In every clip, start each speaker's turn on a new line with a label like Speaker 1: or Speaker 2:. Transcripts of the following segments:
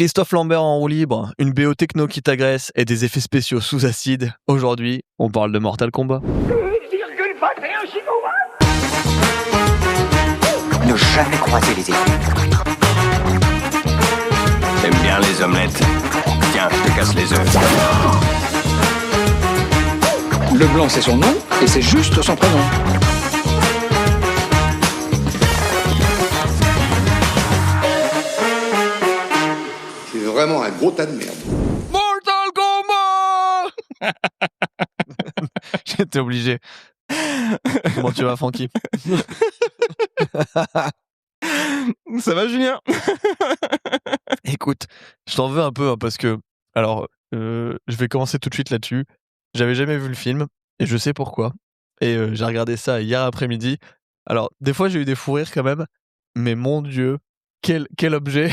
Speaker 1: Christophe Lambert en roue libre, une BO techno qui t'agresse et des effets spéciaux sous acide. Aujourd'hui, on parle de Mortal Kombat.
Speaker 2: 1,21 gigawatts.
Speaker 3: Ne jamais croiser les éclats.
Speaker 4: T'aimes bien les omelettes? Tiens, je te casse les œufs.
Speaker 5: Le blanc, c'est son nom, et c'est juste son prénom.
Speaker 6: C'est vraiment un gros tas de merde.
Speaker 1: Mortal Kombat. J'étais obligé. Comment tu vas, Francky?
Speaker 7: Ça va, Julien?
Speaker 1: Écoute, je t'en veux un peu parce que, alors, je vais commencer tout de suite là-dessus. J'avais jamais vu le film et je sais pourquoi. Et j'ai regardé ça hier après-midi. Alors, des fois, j'ai eu des fous rires quand même, mais mon Dieu, quel objet!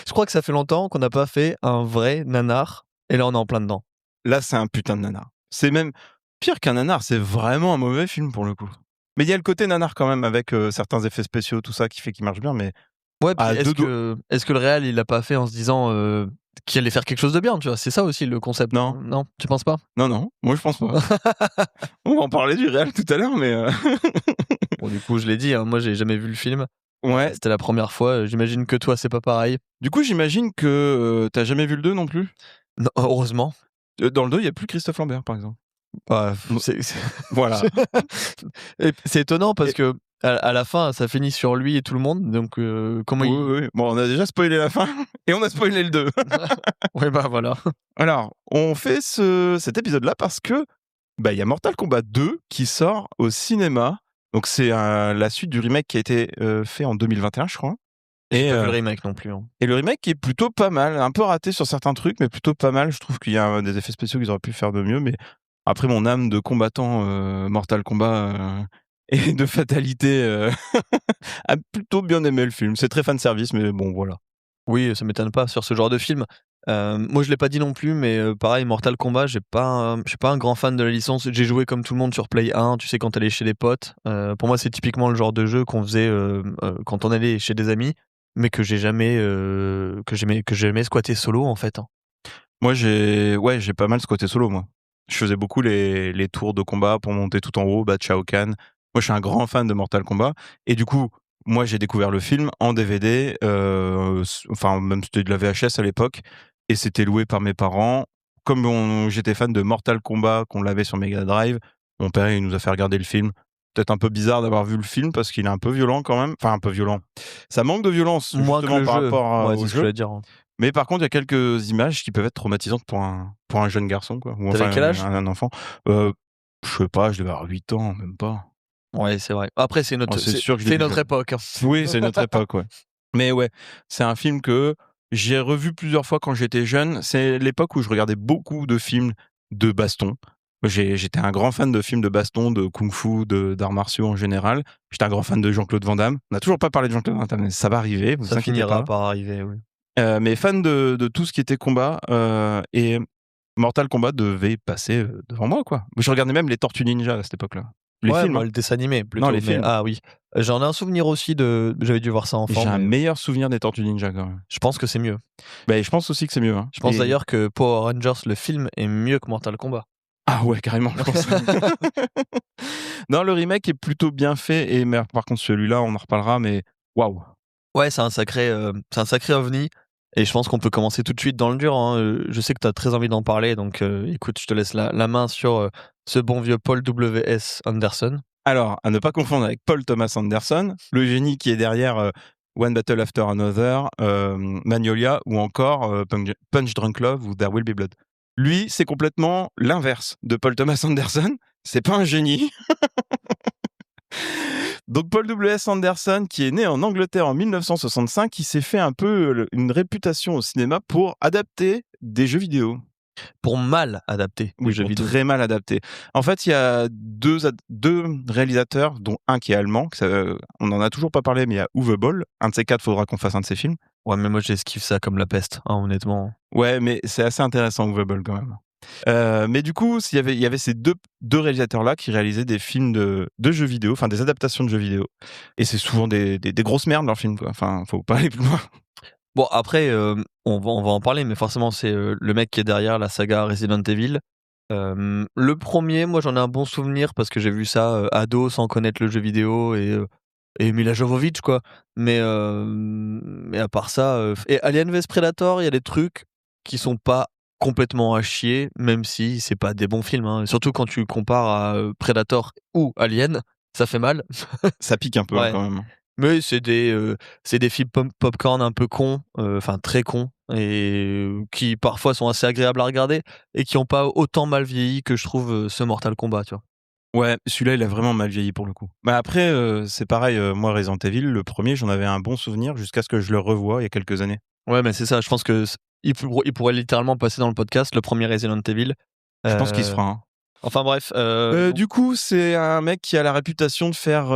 Speaker 1: Je crois que ça fait longtemps qu'on n'a pas fait un vrai nanar et là, on est en plein dedans.
Speaker 7: Là, c'est un putain de nanar. C'est même pire qu'un nanar, c'est vraiment un mauvais film pour le coup. Mais il y a le côté nanar quand même avec certains effets spéciaux, tout ça qui fait qu'il marche bien, mais
Speaker 1: Ouais, puis
Speaker 7: à
Speaker 1: est-ce que le réal, il l'a pas fait en se disant qu'il allait faire quelque chose de bien, tu vois? C'est ça aussi le concept.
Speaker 7: Non.
Speaker 1: Non, tu penses pas?
Speaker 7: non, moi je pense pas. On va en parler du réel tout à l'heure, mais
Speaker 1: Bon, du coup, je l'ai dit, hein, moi, j'ai jamais vu le film.
Speaker 7: ouais.
Speaker 1: C'était la première fois. J'imagine que toi, c'est pas pareil.
Speaker 7: Du coup, j'imagine que t'as jamais vu le 2 non plus.
Speaker 1: Non, heureusement.
Speaker 7: Dans le 2, il y a plus Christophe Lambert, par exemple.
Speaker 1: Bah,
Speaker 7: Voilà.
Speaker 1: Et c'est étonnant parce que à la fin, ça finit sur lui et tout le monde. Donc, comment
Speaker 7: Oui,
Speaker 1: il.
Speaker 7: oui. Bon, on a déjà spoilé la fin et on a spoilé le 2.
Speaker 1: Ouais, bah voilà.
Speaker 7: Alors, on fait cet épisode-là parce que il y a Mortal Kombat 2 qui sort au cinéma. Donc, c'est la suite du remake qui a été fait en 2021, je crois.
Speaker 1: J'ai pas vu le remake non plus. Hein.
Speaker 7: Et le remake est plutôt pas mal, un peu raté sur certains trucs, mais plutôt pas mal. Je trouve qu'il y a des effets spéciaux qu'ils auraient pu faire de mieux, mais après mon âme de combattant Mortal Kombat et de fatalité a plutôt bien aimé le film. C'est très fan service, mais bon voilà.
Speaker 1: Oui, ça m'étonne pas sur ce genre de film. Moi, je l'ai pas dit non plus, mais pareil, Mortal Kombat, je suis pas un grand fan de la licence. J'ai joué comme tout le monde sur Play 1, tu sais, quand t'allais chez des potes. Pour moi, c'est typiquement le genre de jeu qu'on faisait quand on allait chez des amis, mais que j'ai jamais squatté solo en fait. Hein.
Speaker 7: Moi j'ai pas mal ce côté solo moi. Je faisais beaucoup les tours de combat pour monter tout en haut, battre Shao Kahn. Moi je suis un grand fan de Mortal Kombat et du coup moi j'ai découvert le film en DVD, enfin même c'était de la VHS à l'époque et c'était loué par mes parents. Comme j'étais fan de Mortal Kombat, qu'on l'avait sur Mega Drive, mon père il nous a fait regarder le film. Peut-être un peu bizarre d'avoir vu le film parce qu'il est un peu violent quand même. Enfin un peu violent. Ça manque de violence
Speaker 1: Moins que
Speaker 7: justement
Speaker 1: le
Speaker 7: par
Speaker 1: jeu.
Speaker 7: rapport
Speaker 1: Ouais,
Speaker 7: au
Speaker 1: c'est ce que je
Speaker 7: jeu.
Speaker 1: voulais dire. Hein.
Speaker 7: Mais par contre, il y a quelques images qui peuvent être traumatisantes pour un jeune garçon, quoi. Ou
Speaker 1: T'avais quel âge?
Speaker 7: un enfant. Je sais pas, je devais avoir 8 ans, même pas.
Speaker 1: Ouais, c'est vrai. Après, c'est notre,
Speaker 7: Oh, c'est sûr que je l'ai
Speaker 1: c'est
Speaker 7: vu
Speaker 1: notre
Speaker 7: jeune.
Speaker 1: époque. Hein.
Speaker 7: Oui, c'est notre époque, ouais. Mais ouais, c'est un film que j'ai revu plusieurs fois quand j'étais jeune. C'est l'époque où je regardais beaucoup de films de baston. J'étais un grand fan de films de baston, de kung-fu, d'arts martiaux en général. J'étais un grand fan de Jean-Claude Van Damme. On n'a toujours pas parlé de Jean-Claude Van Damme, mais ça va arriver, vous
Speaker 1: Ça
Speaker 7: inquiétez
Speaker 1: finira
Speaker 7: pas.
Speaker 1: par arriver, oui.
Speaker 7: Mais fan de tout ce qui était combat et Mortal Kombat devait passer devant moi, quoi. Je regardais même les Tortues Ninja à cette époque-là. Les
Speaker 1: Ouais,
Speaker 7: films,
Speaker 1: moi,
Speaker 7: hein.
Speaker 1: le dessin animé plutôt.
Speaker 7: Non, les
Speaker 1: mais-
Speaker 7: films.
Speaker 1: Ah oui. J'en ai un souvenir aussi j'avais dû voir ça enfant.
Speaker 7: J'ai un
Speaker 1: mais
Speaker 7: meilleur souvenir des Tortues Ninja quand même.
Speaker 1: Je pense que c'est mieux.
Speaker 7: Je pense aussi que c'est mieux. Hein.
Speaker 1: Je pense
Speaker 7: Et-
Speaker 1: d'ailleurs que Power Rangers, le film, est mieux que Mortal Kombat.
Speaker 7: Ah ouais, carrément, je pense. Non, le remake est plutôt bien fait mais par contre celui-là, on en reparlera, mais waouh.
Speaker 1: Ouais, c'est un sacré ovni. Et je pense qu'on peut commencer tout de suite dans le dur. Hein. Je sais que tu as très envie d'en parler, donc écoute, je te laisse la main sur ce bon vieux Paul W.S. Anderson.
Speaker 7: Alors, à ne pas confondre avec Paul Thomas Anderson, le génie qui est derrière One Battle After Another, Magnolia ou encore Punch Drunk Love ou There Will Be Blood. Lui, c'est complètement l'inverse de Paul Thomas Anderson. C'est pas un génie. Donc Paul W.S. Anderson, qui est né en Angleterre en 1965, qui s'est fait un peu une réputation au cinéma pour adapter des jeux vidéo.
Speaker 1: Pour mal adapter les
Speaker 7: Oui,
Speaker 1: jeux
Speaker 7: pour
Speaker 1: vidéo.
Speaker 7: très mal adapté. En fait, il y a deux réalisateurs, dont un qui est allemand. On n'en a toujours pas parlé, mais il y a Uwe Boll. Un de ces quatre, faudra qu'on fasse un de ses films.
Speaker 1: Ouais, mais moi j'esquive ça comme la peste, hein, honnêtement.
Speaker 7: Ouais, mais c'est assez intéressant, Uwe Boll, quand même. Mais du coup, il y avait ces deux réalisateurs-là qui réalisaient des films de jeux vidéo, enfin des adaptations de jeux vidéo. Et c'est souvent des grosses merdes, leurs films, quoi. Enfin, faut pas aller plus loin.
Speaker 1: Bon, après, on va en parler, mais forcément, c'est le mec qui est derrière la saga Resident Evil. Le premier, moi, j'en ai un bon souvenir parce que j'ai vu ça ado sans connaître le jeu vidéo et Mila Jovovich, quoi. Mais à part ça, et Alien vs Predator, il y a des trucs qui sont pas complètement à chier, même si c'est pas des bons films. Hein. Surtout quand tu compares à Predator ou Alien, ça fait mal.
Speaker 7: Ça pique un peu
Speaker 1: Ouais.
Speaker 7: quand même.
Speaker 1: Mais c'est des films popcorn un peu cons, enfin très cons et qui parfois sont assez agréables à regarder et qui ont pas autant mal vieilli que je trouve ce Mortal Kombat, tu vois?
Speaker 7: Ouais, celui-là, il a vraiment mal vieilli pour le coup. Bah après, c'est pareil, moi Resident Evil, le premier, j'en avais un bon souvenir jusqu'à ce que je le revoie il y a quelques années.
Speaker 1: Ouais, mais c'est ça, je pense que il pourrait littéralement passer dans le podcast, le premier Resident Evil.
Speaker 7: Je pense qu'il se fera, hein.
Speaker 1: Enfin bref,
Speaker 7: Du coup, c'est un mec qui a la réputation de faire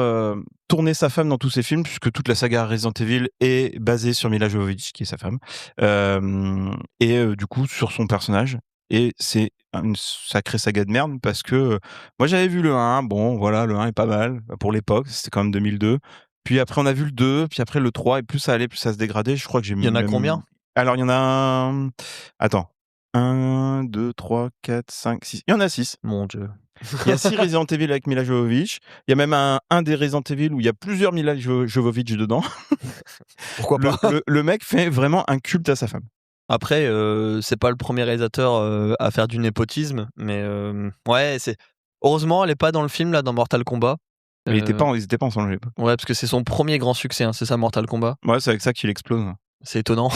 Speaker 7: tourner sa femme dans tous ses films, puisque toute la saga Resident Evil est basée sur Mila Jovovich, qui est sa femme, du coup sur son personnage. Et c'est une sacrée saga de merde parce que moi j'avais vu le 1, bon voilà, le 1 est pas mal pour l'époque, c'était quand même 2002. Puis après on a vu le 2, puis après le 3, et plus ça allait, plus ça se dégradait. Je crois que j'ai
Speaker 1: il y en a
Speaker 7: même...
Speaker 1: combien?
Speaker 7: Alors il y en a... Attends. 1, 2, 3, 4, 5, 6. Il y en a 6.
Speaker 1: Mon Dieu.
Speaker 7: Il y a 6 Resident Evil avec Mila Jovovich. Il y a même un des Resident Evil où il y a plusieurs Mila Jovovich dedans.
Speaker 1: Pourquoi pas?
Speaker 7: Le mec fait vraiment un culte à sa femme.
Speaker 1: Après, c'est pas le premier réalisateur à faire du népotisme, mais ouais, c'est heureusement, elle est pas dans le film là, dans Mortal Kombat.
Speaker 7: Mais ils étaient pas ensemble à l'époque.
Speaker 1: Ouais, parce que c'est son premier grand succès, hein, c'est ça, Mortal Kombat.
Speaker 7: Ouais, c'est avec ça qu'il explose.
Speaker 1: C'est étonnant.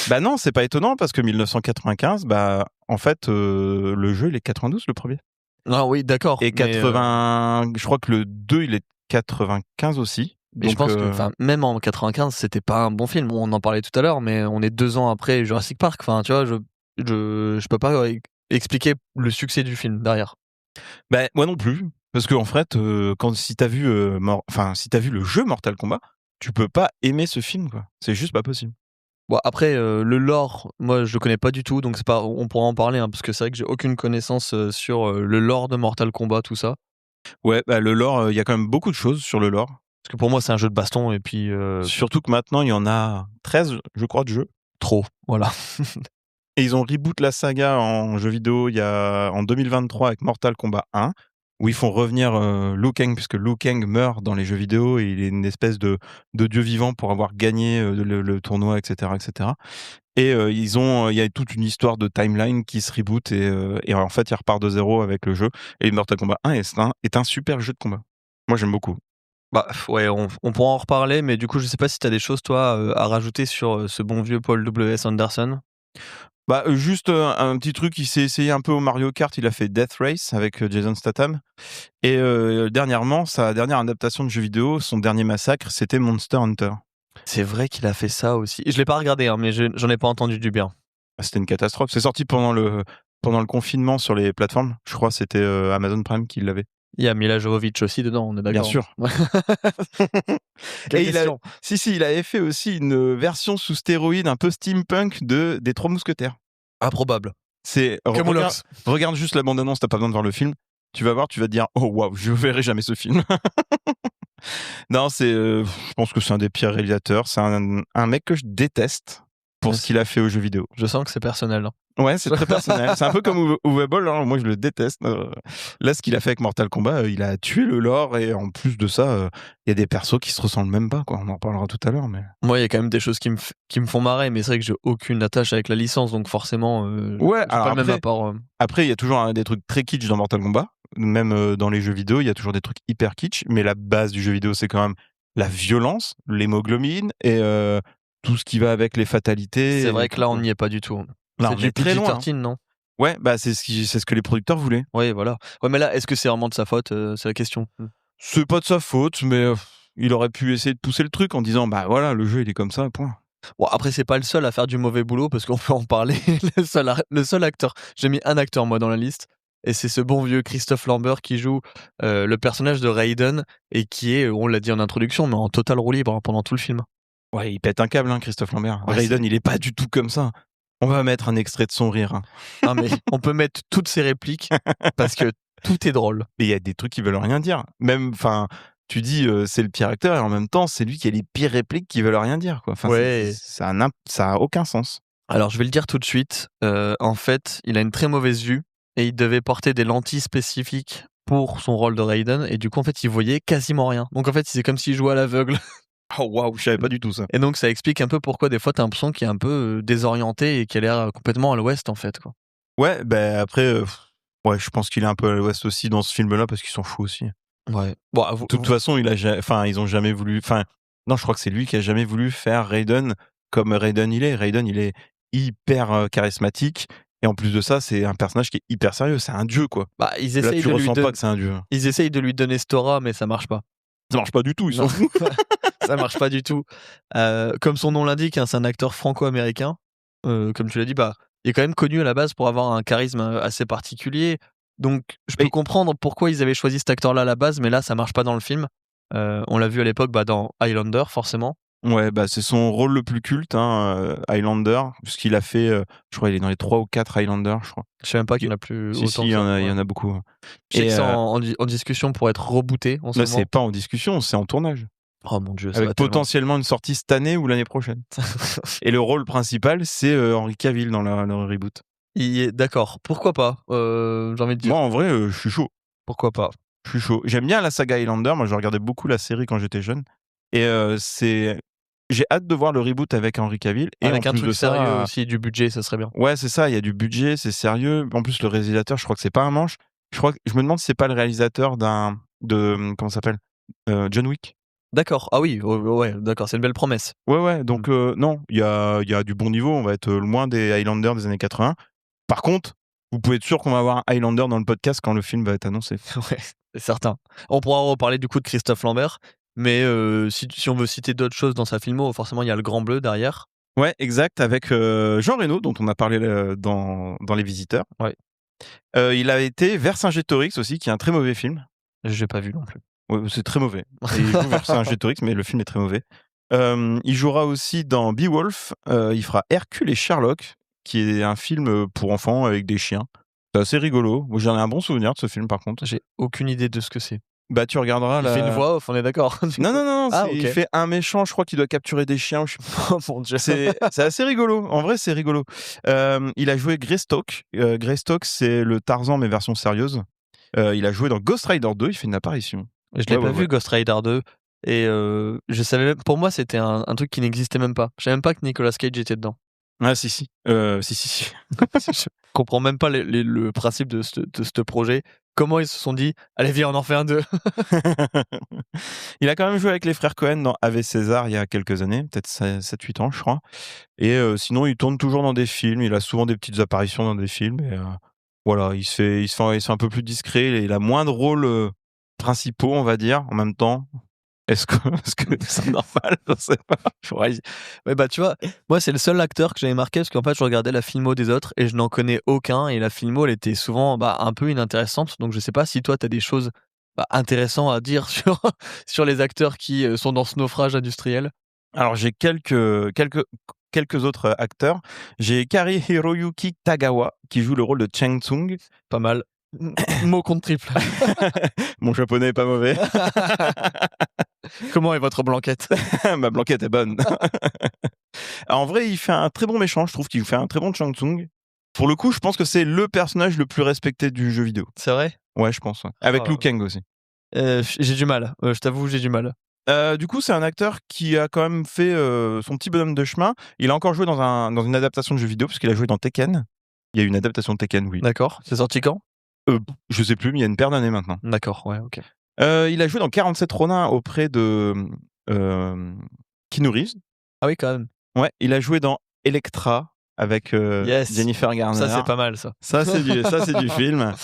Speaker 7: Bah non, c'est pas étonnant parce que 1995, bah en fait, le jeu il est 92 le premier.
Speaker 1: Ah oui, d'accord.
Speaker 7: Et
Speaker 1: mais,
Speaker 7: 80, je crois que le 2 il est 95 aussi.
Speaker 1: mais je pense que, enfin, même en 95, c'était pas un bon film. On en parlait tout à l'heure, mais on est 2 ans après Jurassic Park. Enfin, tu vois, je peux pas expliquer le succès du film derrière.
Speaker 7: Bah moi non plus, parce que en fait, si t'as vu si t'as vu le jeu Mortal Kombat, tu peux pas aimer ce film, quoi. C'est juste pas possible.
Speaker 1: Bon, après, le lore, moi, je le connais pas du tout, donc c'est pas, on pourra en parler, hein, parce que c'est vrai que j'ai aucune connaissance sur le lore de Mortal Kombat, tout ça.
Speaker 7: Ouais, bah le lore, il y a quand même beaucoup de choses sur le lore.
Speaker 1: Parce que pour moi, c'est un jeu de baston, et puis
Speaker 7: Surtout que maintenant, il y en a 13, je crois, de jeux.
Speaker 1: trop, voilà.
Speaker 7: Et ils ont reboot la saga en jeu vidéo en 2023 avec Mortal Kombat 1, où ils font revenir Liu Kang, puisque Liu Kang meurt dans les jeux vidéo et il est une espèce de dieu vivant pour avoir gagné le tournoi, etc., etc. Et il y a toute une histoire de timeline qui se reboot et en fait, il repart de zéro avec le jeu. Et Mortal Kombat 1 est un super jeu de combat. Moi, j'aime beaucoup.
Speaker 1: Bah, ouais, on pourra en reparler, mais du coup, je sais pas si t'as des choses, toi, à rajouter sur ce bon vieux Paul W.S. Anderson.
Speaker 7: Bah, juste un petit truc, il s'est essayé un peu au Mario Kart, il a fait Death Race avec Jason Statham. Et dernièrement, sa dernière adaptation de jeu vidéo, son dernier massacre, c'était Monster Hunter.
Speaker 1: C'est vrai qu'il a fait ça aussi. Je l'ai pas regardé, hein, mais j'en ai pas entendu du bien.
Speaker 7: C'était une catastrophe. C'est sorti pendant le confinement sur les plateformes. Je crois que c'était Amazon Prime qui l'avait.
Speaker 1: Il y a Mila Jovovich aussi dedans, on est d'accord?
Speaker 7: Bien sûr.
Speaker 1: Quelle
Speaker 7: Et
Speaker 1: question.
Speaker 7: il avait fait aussi une version sous stéroïde un peu steampunk des Trois Mousquetaires.
Speaker 1: Improbable.
Speaker 7: Regarde, regarde juste la bande-annonce, t'as pas besoin de voir le film. Tu vas voir, tu vas te dire oh waouh, je verrai jamais ce film. Non, je pense que c'est un des pires réalisateurs. C'est un mec que je déteste pour ce qu'il a fait aux jeux vidéo.
Speaker 1: Je sens que c'est personnel. Hein.
Speaker 7: Ouais, c'est très personnel. C'est un peu comme Uwe Boll, hein. Moi je le déteste. Là, ce qu'il a fait avec Mortal Kombat, il a tué le lore et en plus de ça, il y a des persos qui se ressemblent même pas, quoi. On en reparlera tout à l'heure, mais...
Speaker 1: Moi, il y a quand même des choses qui me font marrer, mais c'est vrai que j'ai aucune attache avec la licence, donc forcément,
Speaker 7: ouais,
Speaker 1: alors pas le même apport.
Speaker 7: Après, il y a toujours des trucs très kitsch dans Mortal Kombat. Même dans les jeux vidéo, il y a toujours des trucs hyper kitsch, mais la base du jeu vidéo, c'est quand même la violence, l'hémoglobine et tout ce qui va avec les fatalités.
Speaker 1: C'est vrai que là, on n'y est pas du tout.
Speaker 7: Là,
Speaker 1: c'est
Speaker 7: on
Speaker 1: du
Speaker 7: est très loin.
Speaker 1: PG-13, non?
Speaker 7: Ouais, bah c'est ce que les producteurs voulaient.
Speaker 1: Oui, voilà. Ouais, mais là, est-ce que c'est vraiment de sa faute? C'est la question.
Speaker 7: C'est pas de sa faute, mais il aurait pu essayer de pousser le truc en disant bah voilà, le jeu il est comme ça, point.
Speaker 1: Bon, après, c'est pas le seul à faire du mauvais boulot, parce qu'on peut en parler. le seul acteur, j'ai mis un acteur, moi, dans la liste, et c'est ce bon vieux Christophe Lambert qui joue le personnage de Raiden, et qui est, on l'a dit en introduction, mais en total roue libre pendant tout le film.
Speaker 7: Ouais, il pète un câble, hein, Christophe Lambert.
Speaker 1: Ouais,
Speaker 7: Raiden, il est pas du tout comme ça. On va mettre un extrait de son rire. Hein.
Speaker 1: Non, mais on peut mettre toutes ses répliques, parce que tout est drôle.
Speaker 7: Et il y a des trucs qui veulent rien dire. Même, enfin, tu dis c'est le pire acteur et en même temps c'est lui qui a les pires répliques qui veulent rien dire quoi. Enfin,
Speaker 1: Ouais.
Speaker 7: ça a aucun sens.
Speaker 1: Alors, je vais le dire tout de suite. En fait, il a une très mauvaise vue et il devait porter des lentilles spécifiques pour son rôle de Raiden. Et du coup, en fait, il voyait quasiment rien. Donc, en fait, c'est comme s'il jouait à l'aveugle.
Speaker 7: Oh waouh, je savais pas du tout ça.
Speaker 1: Et donc, ça explique un peu pourquoi des fois, t'as l'impression qu'il est un peu désorienté et qu'il a l'air complètement à l'ouest, en fait. Quoi.
Speaker 7: Ouais, bah après, ouais, je pense qu'il est un peu à l'ouest aussi dans ce film-là parce qu'ils s'en foutent aussi.
Speaker 1: Ouais. Bon,
Speaker 7: De toute façon, ils ont jamais voulu. Enfin, non, je crois que c'est lui qui a jamais voulu faire Raiden comme Raiden il est. Raiden, il est hyper charismatique et en plus de ça, c'est un personnage qui est hyper sérieux. C'est un dieu quoi.
Speaker 1: bah, ils
Speaker 7: Là,
Speaker 1: essayent
Speaker 7: tu
Speaker 1: de lui
Speaker 7: ressens
Speaker 1: don-
Speaker 7: pas que c'est un dieu.
Speaker 1: ils essayent de lui donner cette aura, mais ça marche pas.
Speaker 7: Ça marche pas du tout. Ils
Speaker 1: Non.
Speaker 7: s'en foutent.
Speaker 1: Ça marche pas du tout. Comme son nom l'indique, hein, c'est un acteur franco-américain. Comme tu l'as dit, bah, il est quand même connu à la base pour avoir un charisme assez particulier. Donc, je peux
Speaker 7: Oui.
Speaker 1: comprendre pourquoi ils avaient choisi cet acteur-là à la base, mais là, ça marche pas dans le film. On l'a vu à l'époque dans Highlander, forcément.
Speaker 7: Ouais, bah c'est son rôle le plus culte, hein, Highlander, puisqu'il a fait, je crois, il est dans les 3 ou 4 Highlander, je crois.
Speaker 1: Je sais même pas qu'il y en a plus
Speaker 7: Si,
Speaker 1: autant
Speaker 7: si,
Speaker 1: que
Speaker 7: il y
Speaker 1: ça.
Speaker 7: en a, il y
Speaker 1: Ouais.
Speaker 7: en a beaucoup.
Speaker 1: Je sais
Speaker 7: Et
Speaker 1: que c'est en discussion pour être rebooté en ce
Speaker 7: là,
Speaker 1: moment.
Speaker 7: c'est pas en discussion, c'est en tournage.
Speaker 1: Oh mon dieu, ça
Speaker 7: Avec
Speaker 1: va tellement.
Speaker 7: potentiellement une sortie cette année ou l'année prochaine. Et le rôle principal, c'est Henry Cavill dans le reboot.
Speaker 1: D'accord, pourquoi pas j'ai envie de dire,
Speaker 7: Moi, en vrai, je suis chaud.
Speaker 1: pourquoi pas.
Speaker 7: Je suis chaud. J'aime bien la saga Highlander. Moi, je regardais beaucoup la série quand j'étais jeune. Et j'ai hâte de voir le reboot avec Henry Cavill. Et
Speaker 1: Avec
Speaker 7: en
Speaker 1: un
Speaker 7: plus
Speaker 1: truc
Speaker 7: de ça,
Speaker 1: sérieux aussi, du budget, ça serait bien.
Speaker 7: ouais, c'est ça. Il y a du budget, c'est sérieux. En plus, le réalisateur, je crois que c'est pas un manche. Je me demande si c'est pas le réalisateur comment ça s'appelle, John Wick.
Speaker 1: D'accord, ah oui, ouais, d'accord, c'est une belle promesse.
Speaker 7: Ouais. Donc non, il y a du bon niveau. On va être loin des Highlander des années 80. Par contre, vous pouvez être sûr qu'on va avoir un Highlander dans le podcast quand le film va être annoncé.
Speaker 1: Ouais, c'est certain. On pourra reparler du coup de Christophe Lambert, mais si on veut citer d'autres choses dans sa filmo, forcément il y a le Grand Bleu derrière.
Speaker 7: Ouais, exact, avec Jean Reno, dont on a parlé dans Les Visiteurs.
Speaker 1: Ouais.
Speaker 7: Il a été Vercingétorix aussi, qui est un très mauvais film.
Speaker 1: J'ai pas vu non plus.
Speaker 7: Ouais, c'est très mauvais. Et il joue Vercingétorix, mais le film est très mauvais. Il jouera aussi dans Beowulf. Il fera Hercule et Sherlock, qui est un film pour enfants avec des chiens. C'est assez rigolo. Moi, j'en ai un bon souvenir de ce film, par contre.
Speaker 1: J'ai aucune idée de ce que c'est.
Speaker 7: Bah, tu regarderas
Speaker 1: Il fait une voix off, on est d'accord.
Speaker 7: Non,
Speaker 1: Ah,
Speaker 7: il
Speaker 1: ok.
Speaker 7: fait un méchant, je crois qu'il doit capturer des chiens. Je sais pas.
Speaker 1: Oh mon dieu.
Speaker 7: C'est assez rigolo. En vrai, c'est rigolo. Il a joué Greystock. Greystock, c'est le Tarzan, mais version sérieuse. Il a joué dans Ghost Rider 2. Il fait une apparition.
Speaker 1: Je l'ai
Speaker 7: Ouais,
Speaker 1: pas
Speaker 7: ouais,
Speaker 1: vu,
Speaker 7: ouais.
Speaker 1: Ghost Rider 2. Et je savais même, pour moi, c'était un truc qui n'existait même pas. Je savais même pas que Nicolas Cage était dedans.
Speaker 7: Ah, si. Si.
Speaker 1: Je comprends même pas le principe de ce projet. Comment ils se sont dit, allez, viens, on en fait un 2.
Speaker 7: Il a quand même joué avec les frères Cohen dans Ave César il y a quelques années, peut-être 7-8 ans, je crois. Et sinon, il tourne toujours dans des films. Il a souvent des petites apparitions dans des films. Et voilà, il se fait un peu plus discret. Il a moins de rôles principaux, on va dire, en même temps. Est-ce que c'est normal? Je sais pas.
Speaker 1: Ouais, bah tu vois, moi c'est le seul acteur que j'avais marqué parce qu'en fait je regardais la filmo des autres et je n'en connais aucun et la filmo elle était souvent un peu inintéressante, donc je sais pas si toi t'as des choses intéressantes à dire sur les acteurs qui sont dans ce naufrage industriel.
Speaker 7: Alors, j'ai quelques autres acteurs. J'ai Kari Hiroyuki Tagawa qui joue le rôle de Cheng Tsung.
Speaker 1: Pas mal. Mot contre triple.
Speaker 7: Mon japonais est pas mauvais.
Speaker 1: Comment est votre blanquette?
Speaker 7: Ma blanquette est bonne. En vrai, il fait un très bon méchant. Je trouve qu'il fait un très bon Cheng Tsung. Pour le coup, je pense que c'est le personnage le plus respecté du jeu vidéo.
Speaker 1: C'est vrai?
Speaker 7: Ouais, je pense. Ouais. Avec
Speaker 1: Ah.
Speaker 7: Liu Kang aussi.
Speaker 1: J'ai du mal. Je t'avoue, j'ai du mal.
Speaker 7: Du coup, c'est un acteur qui a quand même fait son petit bonhomme de chemin. Il a encore joué dans une adaptation de jeu vidéo, parce qu'il a joué dans Tekken. Il y a une adaptation de Tekken, oui.
Speaker 1: D'accord. C'est sorti quand?
Speaker 7: Je sais plus, mais il y a une paire d'années maintenant.
Speaker 1: D'accord, ouais, ok.
Speaker 7: Il a joué dans 47 Ronin auprès de Keanu Reeves.
Speaker 1: Ah oui, quand même.
Speaker 7: Ouais, il a joué dans Electra avec
Speaker 1: Yes.
Speaker 7: Jennifer Garner.
Speaker 1: Ça, c'est pas mal, ça.
Speaker 7: Ça, c'est du film.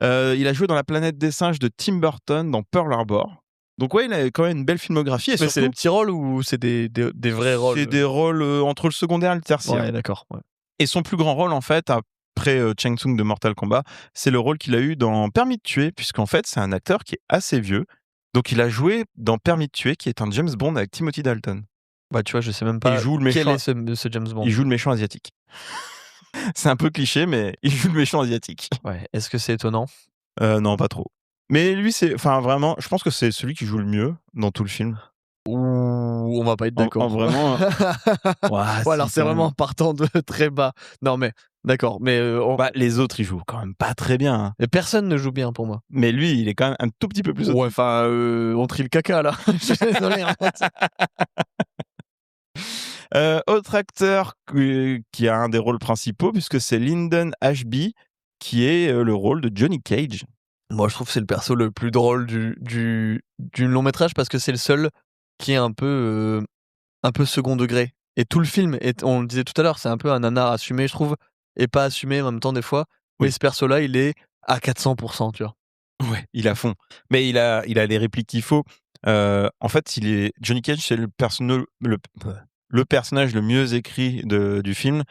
Speaker 7: Il a joué dans La Planète des Singes de Tim Burton, dans Pearl Harbor. Donc ouais, il a quand même une belle filmographie. Et
Speaker 1: Mais c'est
Speaker 7: surtout,
Speaker 1: des petits rôles ou c'est des vrais rôles?
Speaker 7: c'est des rôles entre le secondaire et le tertiaire.
Speaker 1: Ouais, d'accord. Ouais.
Speaker 7: Et son plus grand rôle, en fait, après Cheng Tsung de Mortal Kombat, c'est le rôle qu'il a eu dans Permis de tuer, puisqu'en fait, c'est un acteur qui est assez vieux. Donc il a joué dans Permis de tuer, qui est un James Bond avec Timothy Dalton.
Speaker 1: Bah, tu vois, je sais même pas
Speaker 7: Il joue le
Speaker 1: quel
Speaker 7: méchant.
Speaker 1: est ce James Bond.
Speaker 7: Il joue le méchant asiatique. C'est un peu cliché, mais il joue le méchant asiatique.
Speaker 1: Ouais. Est-ce que c'est étonnant?
Speaker 7: Non, pas trop. Mais lui, c'est, enfin, vraiment, je pense que c'est celui qui joue le mieux dans tout le film.
Speaker 1: Ouh, on va pas être
Speaker 7: En
Speaker 1: d'accord.
Speaker 7: vraiment.
Speaker 1: Ouais, alors c'est vraiment partant de très bas. Non mais d'accord, mais
Speaker 7: Bah, les autres, ils jouent quand même pas très bien, hein.
Speaker 1: et personne ne joue bien pour moi.
Speaker 7: Mais lui, il est quand même un tout petit peu plus
Speaker 1: Ouais, enfin, on trie le caca là. Je suis désolé. Hein.
Speaker 7: Autre acteur qui a un des rôles principaux, puisque c'est Lyndon Ashby, qui est le rôle de Johnny Cage.
Speaker 1: Moi, je trouve que c'est le perso le plus drôle du long métrage parce que c'est le seul qui est un peu second degré. Et tout le film, on le disait tout à l'heure, c'est un peu un nanar assumé, je trouve, et pas assumé en même temps des fois.
Speaker 7: Oui.
Speaker 1: Mais ce perso-là, il est à 400%, tu vois.
Speaker 7: Ouais, il est à fond. Mais il a les répliques qu'il faut. En fait, Johnny Cage, c'est le personnage le mieux écrit du film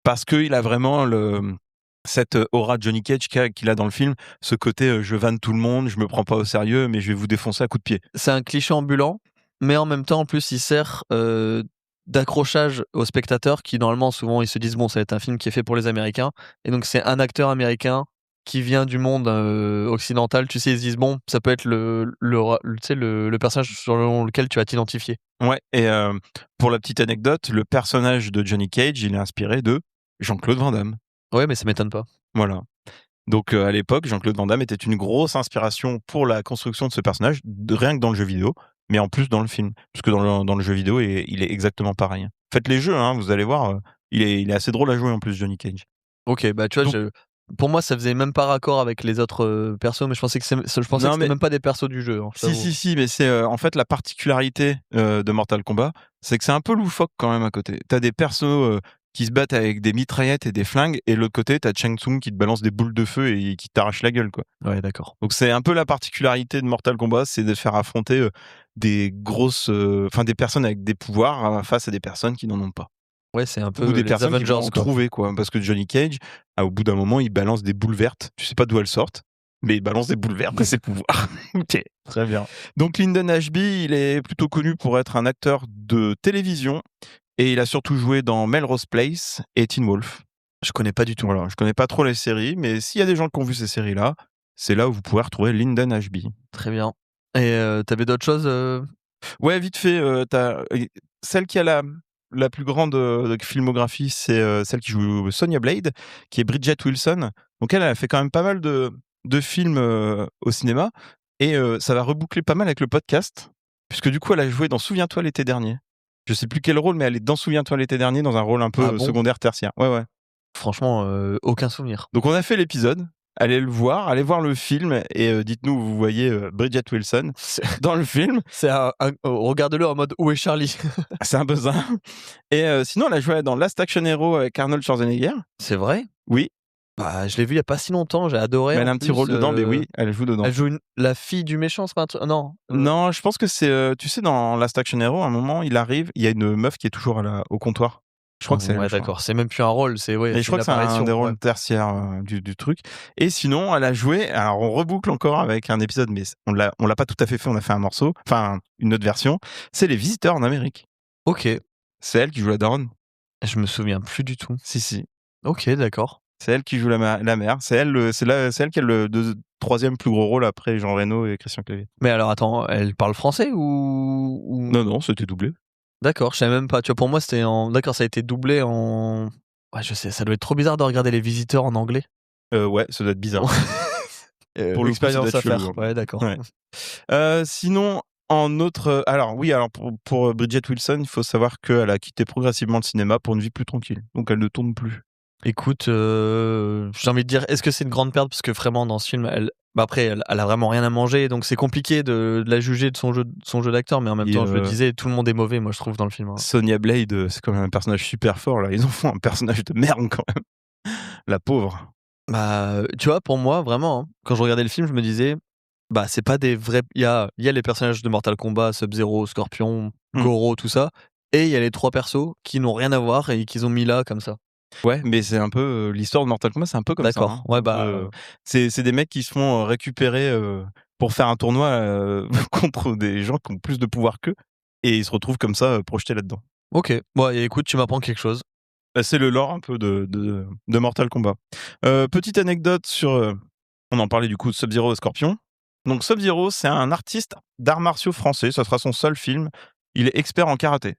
Speaker 7: parce qu'il a vraiment cette aura de Johnny Cage qu'il a dans le film, ce côté je vanne tout le monde, je me prends pas au sérieux, mais je vais vous défoncer à coups de pied.
Speaker 1: C'est un cliché ambulant, mais en même temps, en plus, il sert d'accrochage aux spectateurs qui, normalement, souvent, ils se disent bon, ça va être un film qui est fait pour les Américains. Et donc, c'est un acteur américain qui vient du monde occidental. Tu sais, ils se disent bon, ça peut être le personnage sur lequel tu vas t'identifier.
Speaker 7: Ouais, et pour la petite anecdote, le personnage de Johnny Cage, il est inspiré de Jean-Claude Van Damme.
Speaker 1: Ouais, mais ça m'étonne pas.
Speaker 7: Voilà. Donc à l'époque, Jean-Claude Van Damme était une grosse inspiration pour la construction de ce personnage, rien que dans le jeu vidéo, mais en plus dans le film. Parce que dans le jeu vidéo, il est exactement pareil. Faites les jeux, hein, vous allez voir, il est assez drôle à jouer en plus, Johnny Cage.
Speaker 1: Ok, bah tu vois, pour moi, ça faisait même pas raccord avec les autres persos, mais je pensais que c'était même pas des persos du jeu. Hein,
Speaker 7: si, mais c'est en fait la particularité de Mortal Kombat, c'est que c'est un peu loufoque quand même à côté. T'as des persos qui se battent avec des mitraillettes et des flingues, et de l'autre côté, t'as Shang Tsung qui te balance des boules de feu et qui t'arrache la gueule, quoi.
Speaker 1: Ouais, d'accord.
Speaker 7: Donc c'est un peu la particularité de Mortal Kombat, c'est de faire affronter des personnes avec des pouvoirs face à des personnes qui n'en ont pas.
Speaker 1: Ouais, c'est un peu
Speaker 7: Ou des
Speaker 1: les
Speaker 7: personnes qui
Speaker 1: Avengers,
Speaker 7: vont en
Speaker 1: quoi.
Speaker 7: trouver, quoi. Parce que Johnny Cage, au bout d'un moment, il balance des boules vertes. Tu sais pas d'où elles sortent, mais il balance des boules vertes de ses pouvoirs. Ok.
Speaker 1: Très bien.
Speaker 7: Donc Lyndon Ashby, il est plutôt connu pour être un acteur de télévision, et il a surtout joué dans Melrose Place et Teen Wolf.
Speaker 1: Je connais pas du tout.
Speaker 7: Voilà, je connais pas trop les séries, mais s'il y a des gens qui ont vu ces séries-là, c'est là où vous pouvez retrouver Lyndon Ashby.
Speaker 1: Très bien. Et t'avais d'autres choses
Speaker 7: Ouais, vite fait, t'as celle qui a la plus grande filmographie, c'est celle qui joue Sonya Blade, qui est Bridget Wilson. Donc elle a fait quand même pas mal de films au cinéma, et ça va reboucler pas mal avec le podcast, puisque du coup elle a joué dans Souviens-toi l'été dernier. Je sais plus quel rôle, mais elle est dans Souviens-toi l'été dernier dans un rôle un peu
Speaker 1: Ah bon
Speaker 7: secondaire, tertiaire. Ouais.
Speaker 1: Franchement, aucun souvenir.
Speaker 7: Donc on a fait l'épisode. Allez le voir, allez voir le film, et dites-nous où vous voyez Bridget Wilson dans le film.
Speaker 1: C'est regarde-le en mode où est Charlie.
Speaker 7: C'est un peu ça. Et sinon, elle a joué dans Last Action Hero avec Arnold Schwarzenegger.
Speaker 1: C'est vrai?
Speaker 7: Oui,
Speaker 1: Bah, je l'ai vu il y a pas si longtemps, j'ai adoré.
Speaker 7: mais elle a
Speaker 1: en
Speaker 7: un petit
Speaker 1: plus,
Speaker 7: rôle dedans, mais oui, elle joue dedans.
Speaker 1: Elle joue la fille du méchant, c'est pas un truc. Non.
Speaker 7: Non, je pense que c'est, tu sais, dans Last Action Hero, à un moment, il arrive, il y a une meuf qui est toujours au comptoir. Je crois que c'est elle,
Speaker 1: Ouais,
Speaker 7: je crois.
Speaker 1: d'accord. C'est même plus un rôle, c'est ouais.
Speaker 7: Et je crois que c'est un des rôles tertiaires du truc. Et sinon, elle a joué. Alors, on reboucle encore avec un épisode, mais on l'a pas tout à fait fait. On a fait un morceau, enfin une autre version. C'est Les Visiteurs en Amérique.
Speaker 1: Ok.
Speaker 7: C'est elle qui joue la daronne.
Speaker 1: Je me souviens plus du tout.
Speaker 7: Si.
Speaker 1: Ok, d'accord.
Speaker 7: C'est elle qui joue la mère. C'est elle qui a le troisième plus gros rôle après Jean Reno et Christian Clavier.
Speaker 1: Mais alors attends, elle parle français ou...
Speaker 7: Non, c'était doublé.
Speaker 1: D'accord, je savais même pas. Tu vois, pour moi, c'était en. D'accord, ça a été doublé en. Ouais, je sais, ça doit être trop bizarre de regarder Les Visiteurs en anglais.
Speaker 7: Ouais, ça doit être bizarre.
Speaker 1: Pour l'expérience
Speaker 7: ça doit
Speaker 1: à
Speaker 7: être
Speaker 1: faire.
Speaker 7: chelou, hein.
Speaker 1: Ouais, d'accord.
Speaker 7: Ouais. Sinon, en autre. Alors, pour Bridget Wilson, il faut savoir qu'elle a quitté progressivement le cinéma pour une vie plus tranquille. Donc, elle ne tourne plus.
Speaker 1: Écoute, j'ai envie de dire, est-ce que c'est une grande perte? Parce que vraiment, dans ce film, après, elle a vraiment rien à manger, donc c'est compliqué de la juger de son jeu d'acteur, mais en même temps, je le disais, tout le monde est mauvais, moi, je trouve, dans le film. Hein.
Speaker 7: Sonya Blade, c'est quand même un personnage super fort, là. Ils en font un personnage de merde, quand même. La pauvre.
Speaker 1: Bah, tu vois, pour moi, vraiment, hein, quand je regardais le film, je me disais, bah, c'est pas des vrais. Il y a les personnages de Mortal Kombat, Sub-Zero, Scorpion, Goro, tout ça, et il y a les trois persos qui n'ont rien à voir et qu'ils ont mis là, comme ça.
Speaker 7: Ouais, mais c'est un peu l'histoire de Mortal Kombat, c'est un peu comme ça.
Speaker 1: D'accord.
Speaker 7: Hein.
Speaker 1: Ouais, bah.
Speaker 7: C'est des mecs qui se font récupérer pour faire un tournoi contre des gens qui ont plus de pouvoir qu'eux, et ils se retrouvent comme ça projetés là-dedans.
Speaker 1: Ok. Bon, et écoute, tu m'apprends quelque chose.
Speaker 7: C'est le lore un peu de Mortal Kombat. Petite anecdote sur. On en parlait du coup de Sub-Zero et Scorpion. Donc Sub-Zero, c'est un artiste d'arts martiaux français, ça sera son seul film. Il est expert en karaté.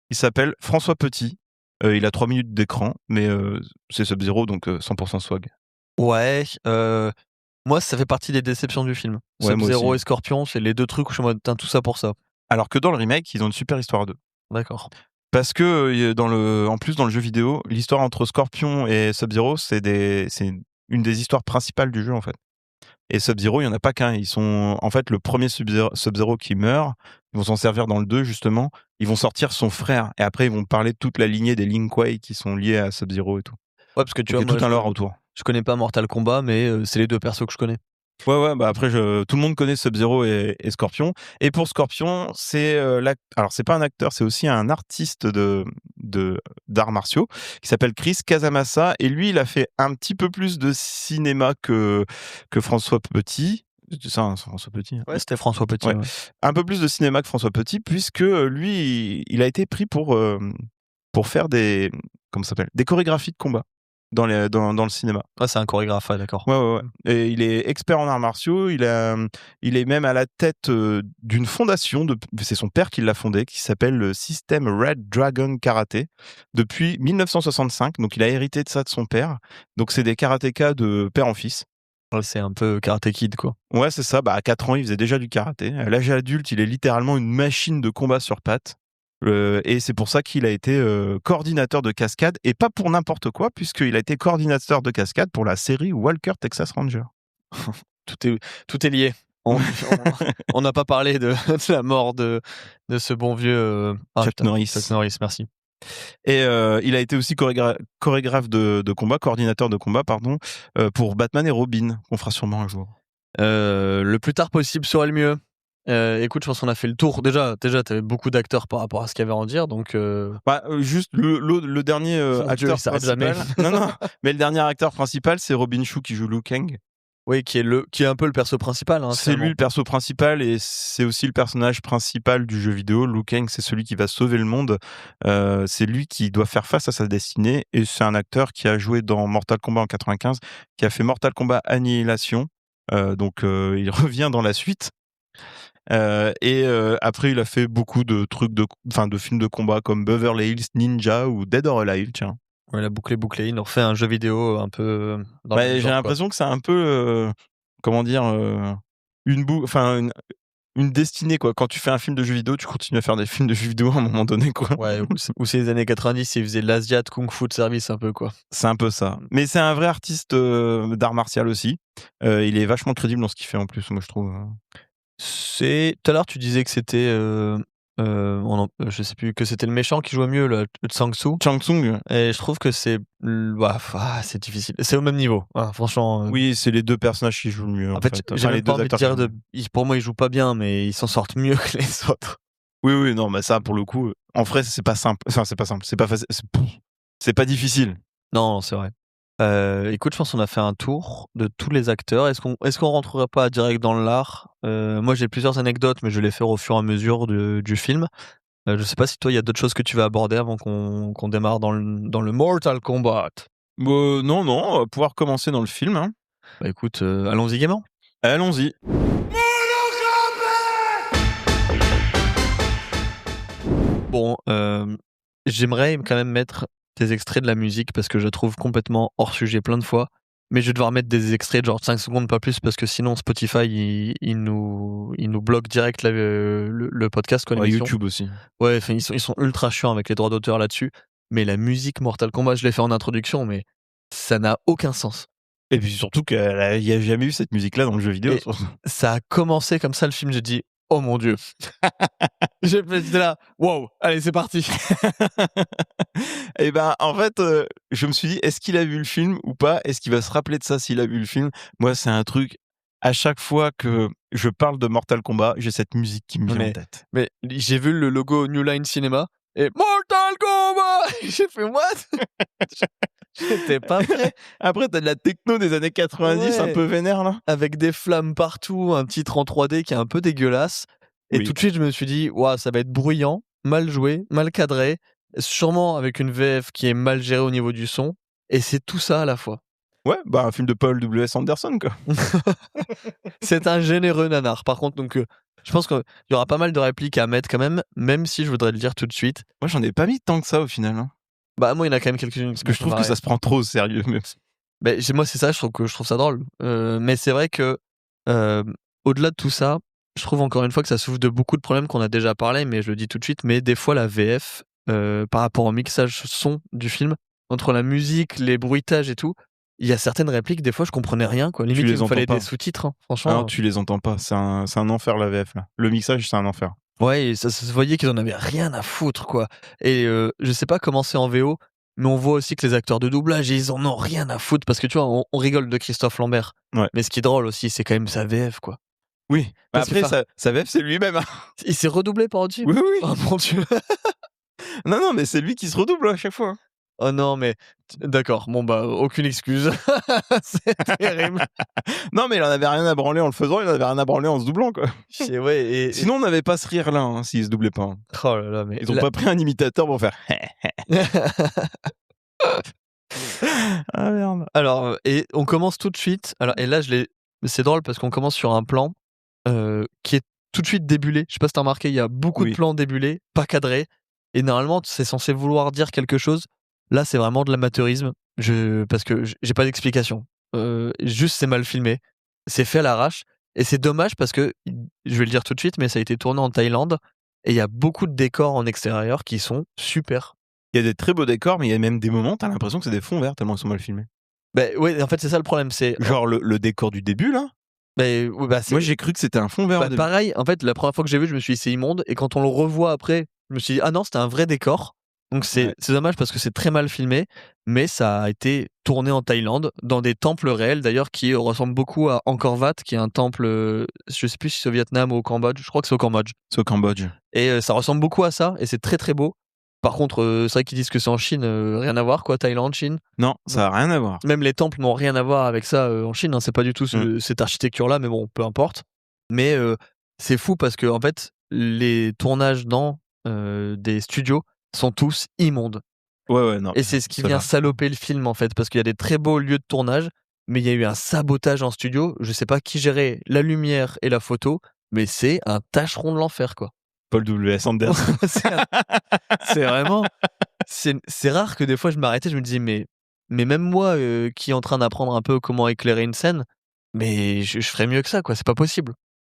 Speaker 7: Il s'appelle François Petit. Il a 3 minutes d'écran, mais c'est Sub-Zero, donc 100% swag.
Speaker 1: Ouais, moi, ça fait partie des déceptions du film.
Speaker 7: Ouais, moi
Speaker 1: Sub-Zero
Speaker 7: aussi.
Speaker 1: et Scorpion, c'est les deux trucs où je suis en mode, putain, tout ça pour ça.
Speaker 7: Alors que dans le remake, ils ont une super histoire d'eux.
Speaker 1: D'accord.
Speaker 7: Parce que en plus dans le jeu vidéo, l'histoire entre Scorpion et Sub-Zero, c'est une des histoires principales du jeu en fait. Et Sub-Zero, il y en a pas qu'un. Ils sont en fait le premier Sub-Zero qui meurt. Ils vont s'en servir dans le 2 justement. Ils vont sortir son frère et après ils vont parler de toute la lignée des Lin Kuei qui sont liés à Sub-Zero et tout.
Speaker 1: Ouais, parce que tu
Speaker 7: Donc il
Speaker 1: vois,
Speaker 7: y a
Speaker 1: moi,
Speaker 7: tout un lore autour.
Speaker 1: je connais pas Mortal Kombat, mais c'est les deux persos que je connais.
Speaker 7: Ouais, bah après, tout le monde connaît Sub-Zero et Scorpion. Et pour Scorpion, c'est alors c'est pas un acteur, c'est aussi un artiste d'arts martiaux qui s'appelle Chris Casamassa. Et lui, il a fait un petit peu plus de cinéma que François Petit. C'est ça, hein, c'est François Petit. Hein.
Speaker 1: Ouais, c'était François Petit.
Speaker 7: Ouais.
Speaker 1: Ouais.
Speaker 7: Un peu plus de cinéma que François Petit, puisque lui, il a été pris pour faire des chorégraphies de combat dans le cinéma.
Speaker 1: Ah, c'est un chorégraphe, ouais, d'accord.
Speaker 7: Ouais. Et il est expert en arts martiaux. Il est même à la tête d'une fondation. C'est son père qui l'a fondée, qui s'appelle le System Red Dragon Karaté depuis 1965. Donc il a hérité de ça de son père. Donc c'est des karatékas de père en fils.
Speaker 1: Ouais, c'est un peu Karate Kid, quoi.
Speaker 7: Ouais, c'est ça. Bah, à 4 ans, il faisait déjà du karaté. À l'âge adulte, il est littéralement une machine de combat sur pattes. Et c'est pour ça qu'il a été coordinateur de cascade, et pas pour n'importe quoi, puisqu'il a été coordinateur de cascade pour la série Walker Texas Ranger.
Speaker 1: Tout est lié. On n'a pas parlé de la mort de ce bon vieux
Speaker 7: Chuck Norris.
Speaker 1: Chuck Norris, merci.
Speaker 7: Et il a été aussi chorégraphe de combat, coordinateur de combat, pardon, pour Batman et Robin, qu'on fera sûrement un jour.
Speaker 1: Le plus tard possible serait le mieux. Écoute, je pense qu'on a fait le tour. Déjà, t'avais beaucoup d'acteurs par rapport à ce qu'il y avait à en dire, donc.
Speaker 7: Juste le dernier
Speaker 1: Mon Dieu,
Speaker 7: acteur
Speaker 1: il s'arrête
Speaker 7: principal.
Speaker 1: jamais.
Speaker 7: non, mais le dernier acteur principal, c'est Robin Shou qui joue Liu Kang.
Speaker 1: Oui, qui est un peu le perso principal. Hein,
Speaker 7: C'est lui
Speaker 1: finalement.
Speaker 7: le perso principal et c'est aussi le personnage principal du jeu vidéo. Liu Kang, c'est celui qui va sauver le monde. C'est lui qui doit faire face à sa destinée et c'est un acteur qui a joué dans Mortal Kombat en 95, qui a fait Mortal Kombat Annihilation. Donc il revient dans la suite. Et après, il a fait beaucoup de trucs de films de combat comme Beverly Hills Ninja ou Dead or Alive, tiens.
Speaker 1: Ouais, la boucle est bouclée. Il nous refait un jeu vidéo un peu. Dans le même
Speaker 7: J'ai
Speaker 1: genre, quoi.
Speaker 7: l'impression que c'est un peu, une destinée, quoi. Quand tu fais un film de jeu vidéo, tu continues à faire des films de jeu vidéo à un moment donné, quoi.
Speaker 1: Ouais, ou c'est les années 90, il faisait de l'Asiat Kung Fu de service un peu, quoi.
Speaker 7: C'est un peu ça. Mais c'est un vrai artiste d'art martial aussi. Il est vachement crédible dans ce qu'il fait en plus, moi je trouve.
Speaker 1: Tout à l'heure, tu disais que c'était. Je sais plus, que c'était le méchant qui jouait mieux, le Tsang Tsu.
Speaker 7: Chang Tsung.
Speaker 1: Et je trouve que c'est. C'est difficile. C'est au même niveau, hein, franchement.
Speaker 7: Oui, c'est les deux personnages qui jouent le mieux.
Speaker 1: En fait,
Speaker 7: Enfin,
Speaker 1: j'ai
Speaker 7: les
Speaker 1: même pas
Speaker 7: deux
Speaker 1: envie de
Speaker 7: acteurs
Speaker 1: dire
Speaker 7: qui jouent le mieux.
Speaker 1: pour moi, ils jouent pas bien, mais ils s'en sortent mieux que les autres.
Speaker 7: Oui, non, mais ça, pour le coup, en vrai, c'est pas simple. Enfin, c'est pas simple. C'est pas facile. C'est pas difficile.
Speaker 1: Non, c'est vrai. Écoute, je pense qu'on a fait un tour de tous les acteurs. Est-ce qu'on rentrerait pas direct dans l'art? Moi, j'ai plusieurs anecdotes, mais je vais les faire au fur et à mesure du film. Je sais pas si toi, il y a d'autres choses que tu veux aborder avant qu'on démarre dans le Mortal Kombat.
Speaker 7: Non, on va pouvoir commencer dans le film. Hein.
Speaker 1: Bah écoute, allons-y gaiement.
Speaker 7: Allons-y.
Speaker 1: Bon, j'aimerais quand même mettre des extraits de la musique parce que je la trouve complètement hors sujet plein de fois. Mais je vais devoir mettre des extraits de genre 5 secondes, pas plus, parce que sinon Spotify, il nous bloque direct le podcast. Quoi,
Speaker 7: Ouais,
Speaker 1: l'émission.
Speaker 7: YouTube aussi.
Speaker 1: Ouais, ils sont ultra chiants avec les droits d'auteur là-dessus. Mais la musique Mortal Kombat, je l'ai fait en introduction, mais ça n'a aucun sens.
Speaker 7: Et puis surtout qu'il n'y a jamais eu cette musique-là dans le jeu vidéo.
Speaker 1: Et ça a commencé comme ça le film, j'ai dit oh mon Dieu. J'étais là, wow, allez, c'est parti.
Speaker 7: Et ben, en fait, je me suis dit, est-ce qu'il a vu le film ou pas? Est-ce qu'il va se rappeler de ça s'il a vu le film? Moi, c'est un truc, à chaque fois que je parle de Mortal Kombat, j'ai cette musique qui me vient en tête.
Speaker 1: Mais j'ai vu le logo New Line Cinema et Mortal Kombat. J'ai fait what? J'étais pas prêt.
Speaker 7: Après, t'as de la techno des années 90, un peu vénère, là.
Speaker 1: Avec des flammes partout, un titre en 3D qui est un peu dégueulasse. Et
Speaker 7: Oui.
Speaker 1: tout de suite, je me suis dit, waouh, ça va être bruyant, mal joué, mal cadré, sûrement avec une VF qui est mal gérée au niveau du son. Et c'est tout ça à la fois.
Speaker 7: Ouais, bah un film de Paul W.S. Anderson, quoi.
Speaker 1: C'est un généreux nanar. Par contre, donc, je pense qu'il y aura pas mal de répliques à mettre quand même si je voudrais le dire tout de suite.
Speaker 7: Moi, j'en ai pas mis tant que ça au final. Hein.
Speaker 1: Bah, moi, il y en a quand même quelques-unes.
Speaker 7: Parce que je trouve que ça se prend trop au sérieux. Même.
Speaker 1: Bah, moi, c'est ça, je trouve ça drôle. Mais c'est vrai que, au-delà de tout ça, je trouve encore une fois que ça souffre de beaucoup de problèmes qu'on a déjà parlé, mais je le dis tout de suite, mais des fois, la VF, par rapport au mixage son du film, entre la musique, les bruitages et tout, il y a certaines répliques, des fois, je comprenais rien, quoi. Limite, il me fallait des sous-titres, hein, franchement.
Speaker 7: Alors, tu les entends pas. C'est un enfer, la VF, là. Le mixage, c'est un enfer.
Speaker 1: Ouais, et ça se voyait qu'ils en avaient rien à foutre, quoi. Et je sais pas comment c'est en VO, mais on voit aussi que les acteurs de doublage, ils en ont rien à foutre, parce que tu vois, on rigole de Christophe Lambert.
Speaker 7: Ouais.
Speaker 1: Mais ce qui est drôle aussi, c'est quand même sa VF, quoi.
Speaker 7: Oui.
Speaker 1: Parce
Speaker 7: Après,
Speaker 1: que
Speaker 7: sa VF, c'est lui-même. Hein.
Speaker 1: Il s'est redoublé par au-dessus.
Speaker 7: Oui, oui.
Speaker 1: Oh mon Dieu.
Speaker 7: Non, mais c'est lui qui se redouble à chaque fois. Hein.
Speaker 1: Oh non, mais d'accord, bon bah, aucune excuse. C'est terrible.
Speaker 7: Non, mais il en avait rien à branler en le faisant, il en avait rien à branler en se doublant, quoi.
Speaker 1: Ouais,
Speaker 7: Sinon, on n'avait pas ce rire-là, hein, s'il se doublait pas. Hein.
Speaker 1: Oh là là, mais.
Speaker 7: Ils ont pas pris un imitateur pour faire. Ah merde.
Speaker 1: Alors, et on commence tout de suite. Alors, et là, c'est drôle parce qu'on commence sur un plan qui est tout de suite débulé. Je sais pas si t'as remarqué, il y a beaucoup de plans débulés, pas cadrés. Et normalement, c'est censé vouloir dire quelque chose. Là, c'est vraiment de l'amateurisme. Parce que j'ai pas d'explication. Juste, c'est mal filmé. C'est fait à l'arrache. Et c'est dommage parce que, je vais le dire tout de suite, mais ça a été tourné en Thaïlande. Et il y a beaucoup de décors en extérieur qui sont super.
Speaker 7: Il y a des très beaux décors, mais il y a même des moments, t'as l'impression que c'est des fonds verts tellement ils sont mal filmés.
Speaker 1: Bah ouais, en fait, c'est ça le problème. C'est
Speaker 7: genre le décor du début, là.
Speaker 1: Moi,
Speaker 7: j'ai cru que c'était un fond vert.
Speaker 1: Pareil, en fait, la première fois que j'ai vu, je me suis dit c'est immonde. Et quand on le revoit après, je me suis dit ah non, c'était un vrai décor. Donc c'est dommage parce que c'est très mal filmé, mais ça a été tourné en Thaïlande, dans des temples réels d'ailleurs qui ressemblent beaucoup à Angkor Wat, qui est un temple, je sais plus si c'est au Vietnam ou au Cambodge, je crois que c'est au Cambodge.
Speaker 7: C'est au Cambodge.
Speaker 1: Et ça ressemble beaucoup à ça, et c'est très très beau. Par contre, c'est vrai qu'ils disent que c'est en Chine, rien à voir quoi, Thaïlande, Chine.
Speaker 7: Non, ça n'a rien à voir.
Speaker 1: Même les temples n'ont rien à voir avec ça en Chine, hein, c'est pas du tout cette architecture-là, mais bon, peu importe. Mais c'est fou parce que en fait, les tournages dans des studios sont tous immondes.
Speaker 7: Ouais, non.
Speaker 1: Et c'est ce qui vient saloper le film en fait, parce qu'il y a des très beaux lieux de tournage, mais il y a eu un sabotage en studio. Je sais pas qui gérait la lumière et la photo, mais c'est un tâcheron de l'enfer quoi.
Speaker 7: Paul W.S. Anderson.
Speaker 1: C'est vraiment. C'est rare que des fois je m'arrêtais, je me disais mais même moi qui est en train d'apprendre un peu comment éclairer une scène, mais je ferais mieux que ça quoi, c'est pas possible.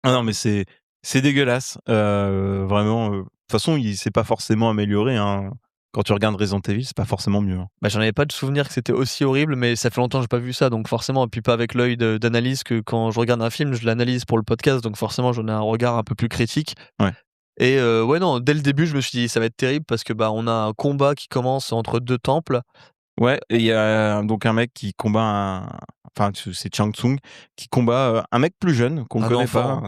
Speaker 7: Ah non mais c'est dégueulasse, vraiment. De toute façon il s'est pas forcément amélioré. Hein. Quand tu regardes Resident Evil, c'est pas forcément mieux. Hein.
Speaker 1: Bah, j'en avais pas de souvenir que c'était aussi horrible, mais ça fait longtemps que j'ai pas vu ça, donc forcément, et puis pas avec l'œil d'analyse que quand je regarde un film, je l'analyse pour le podcast, donc forcément j'en ai un regard un peu plus critique.
Speaker 7: Ouais.
Speaker 1: Et ouais non, dès le début, je me suis dit ça va être terrible parce que bah on a un combat qui commence entre deux temples.
Speaker 7: Ouais, et il y a donc un mec qui combat enfin c'est Chang Tsung qui combat un mec plus jeune qu'on ne connaît pas.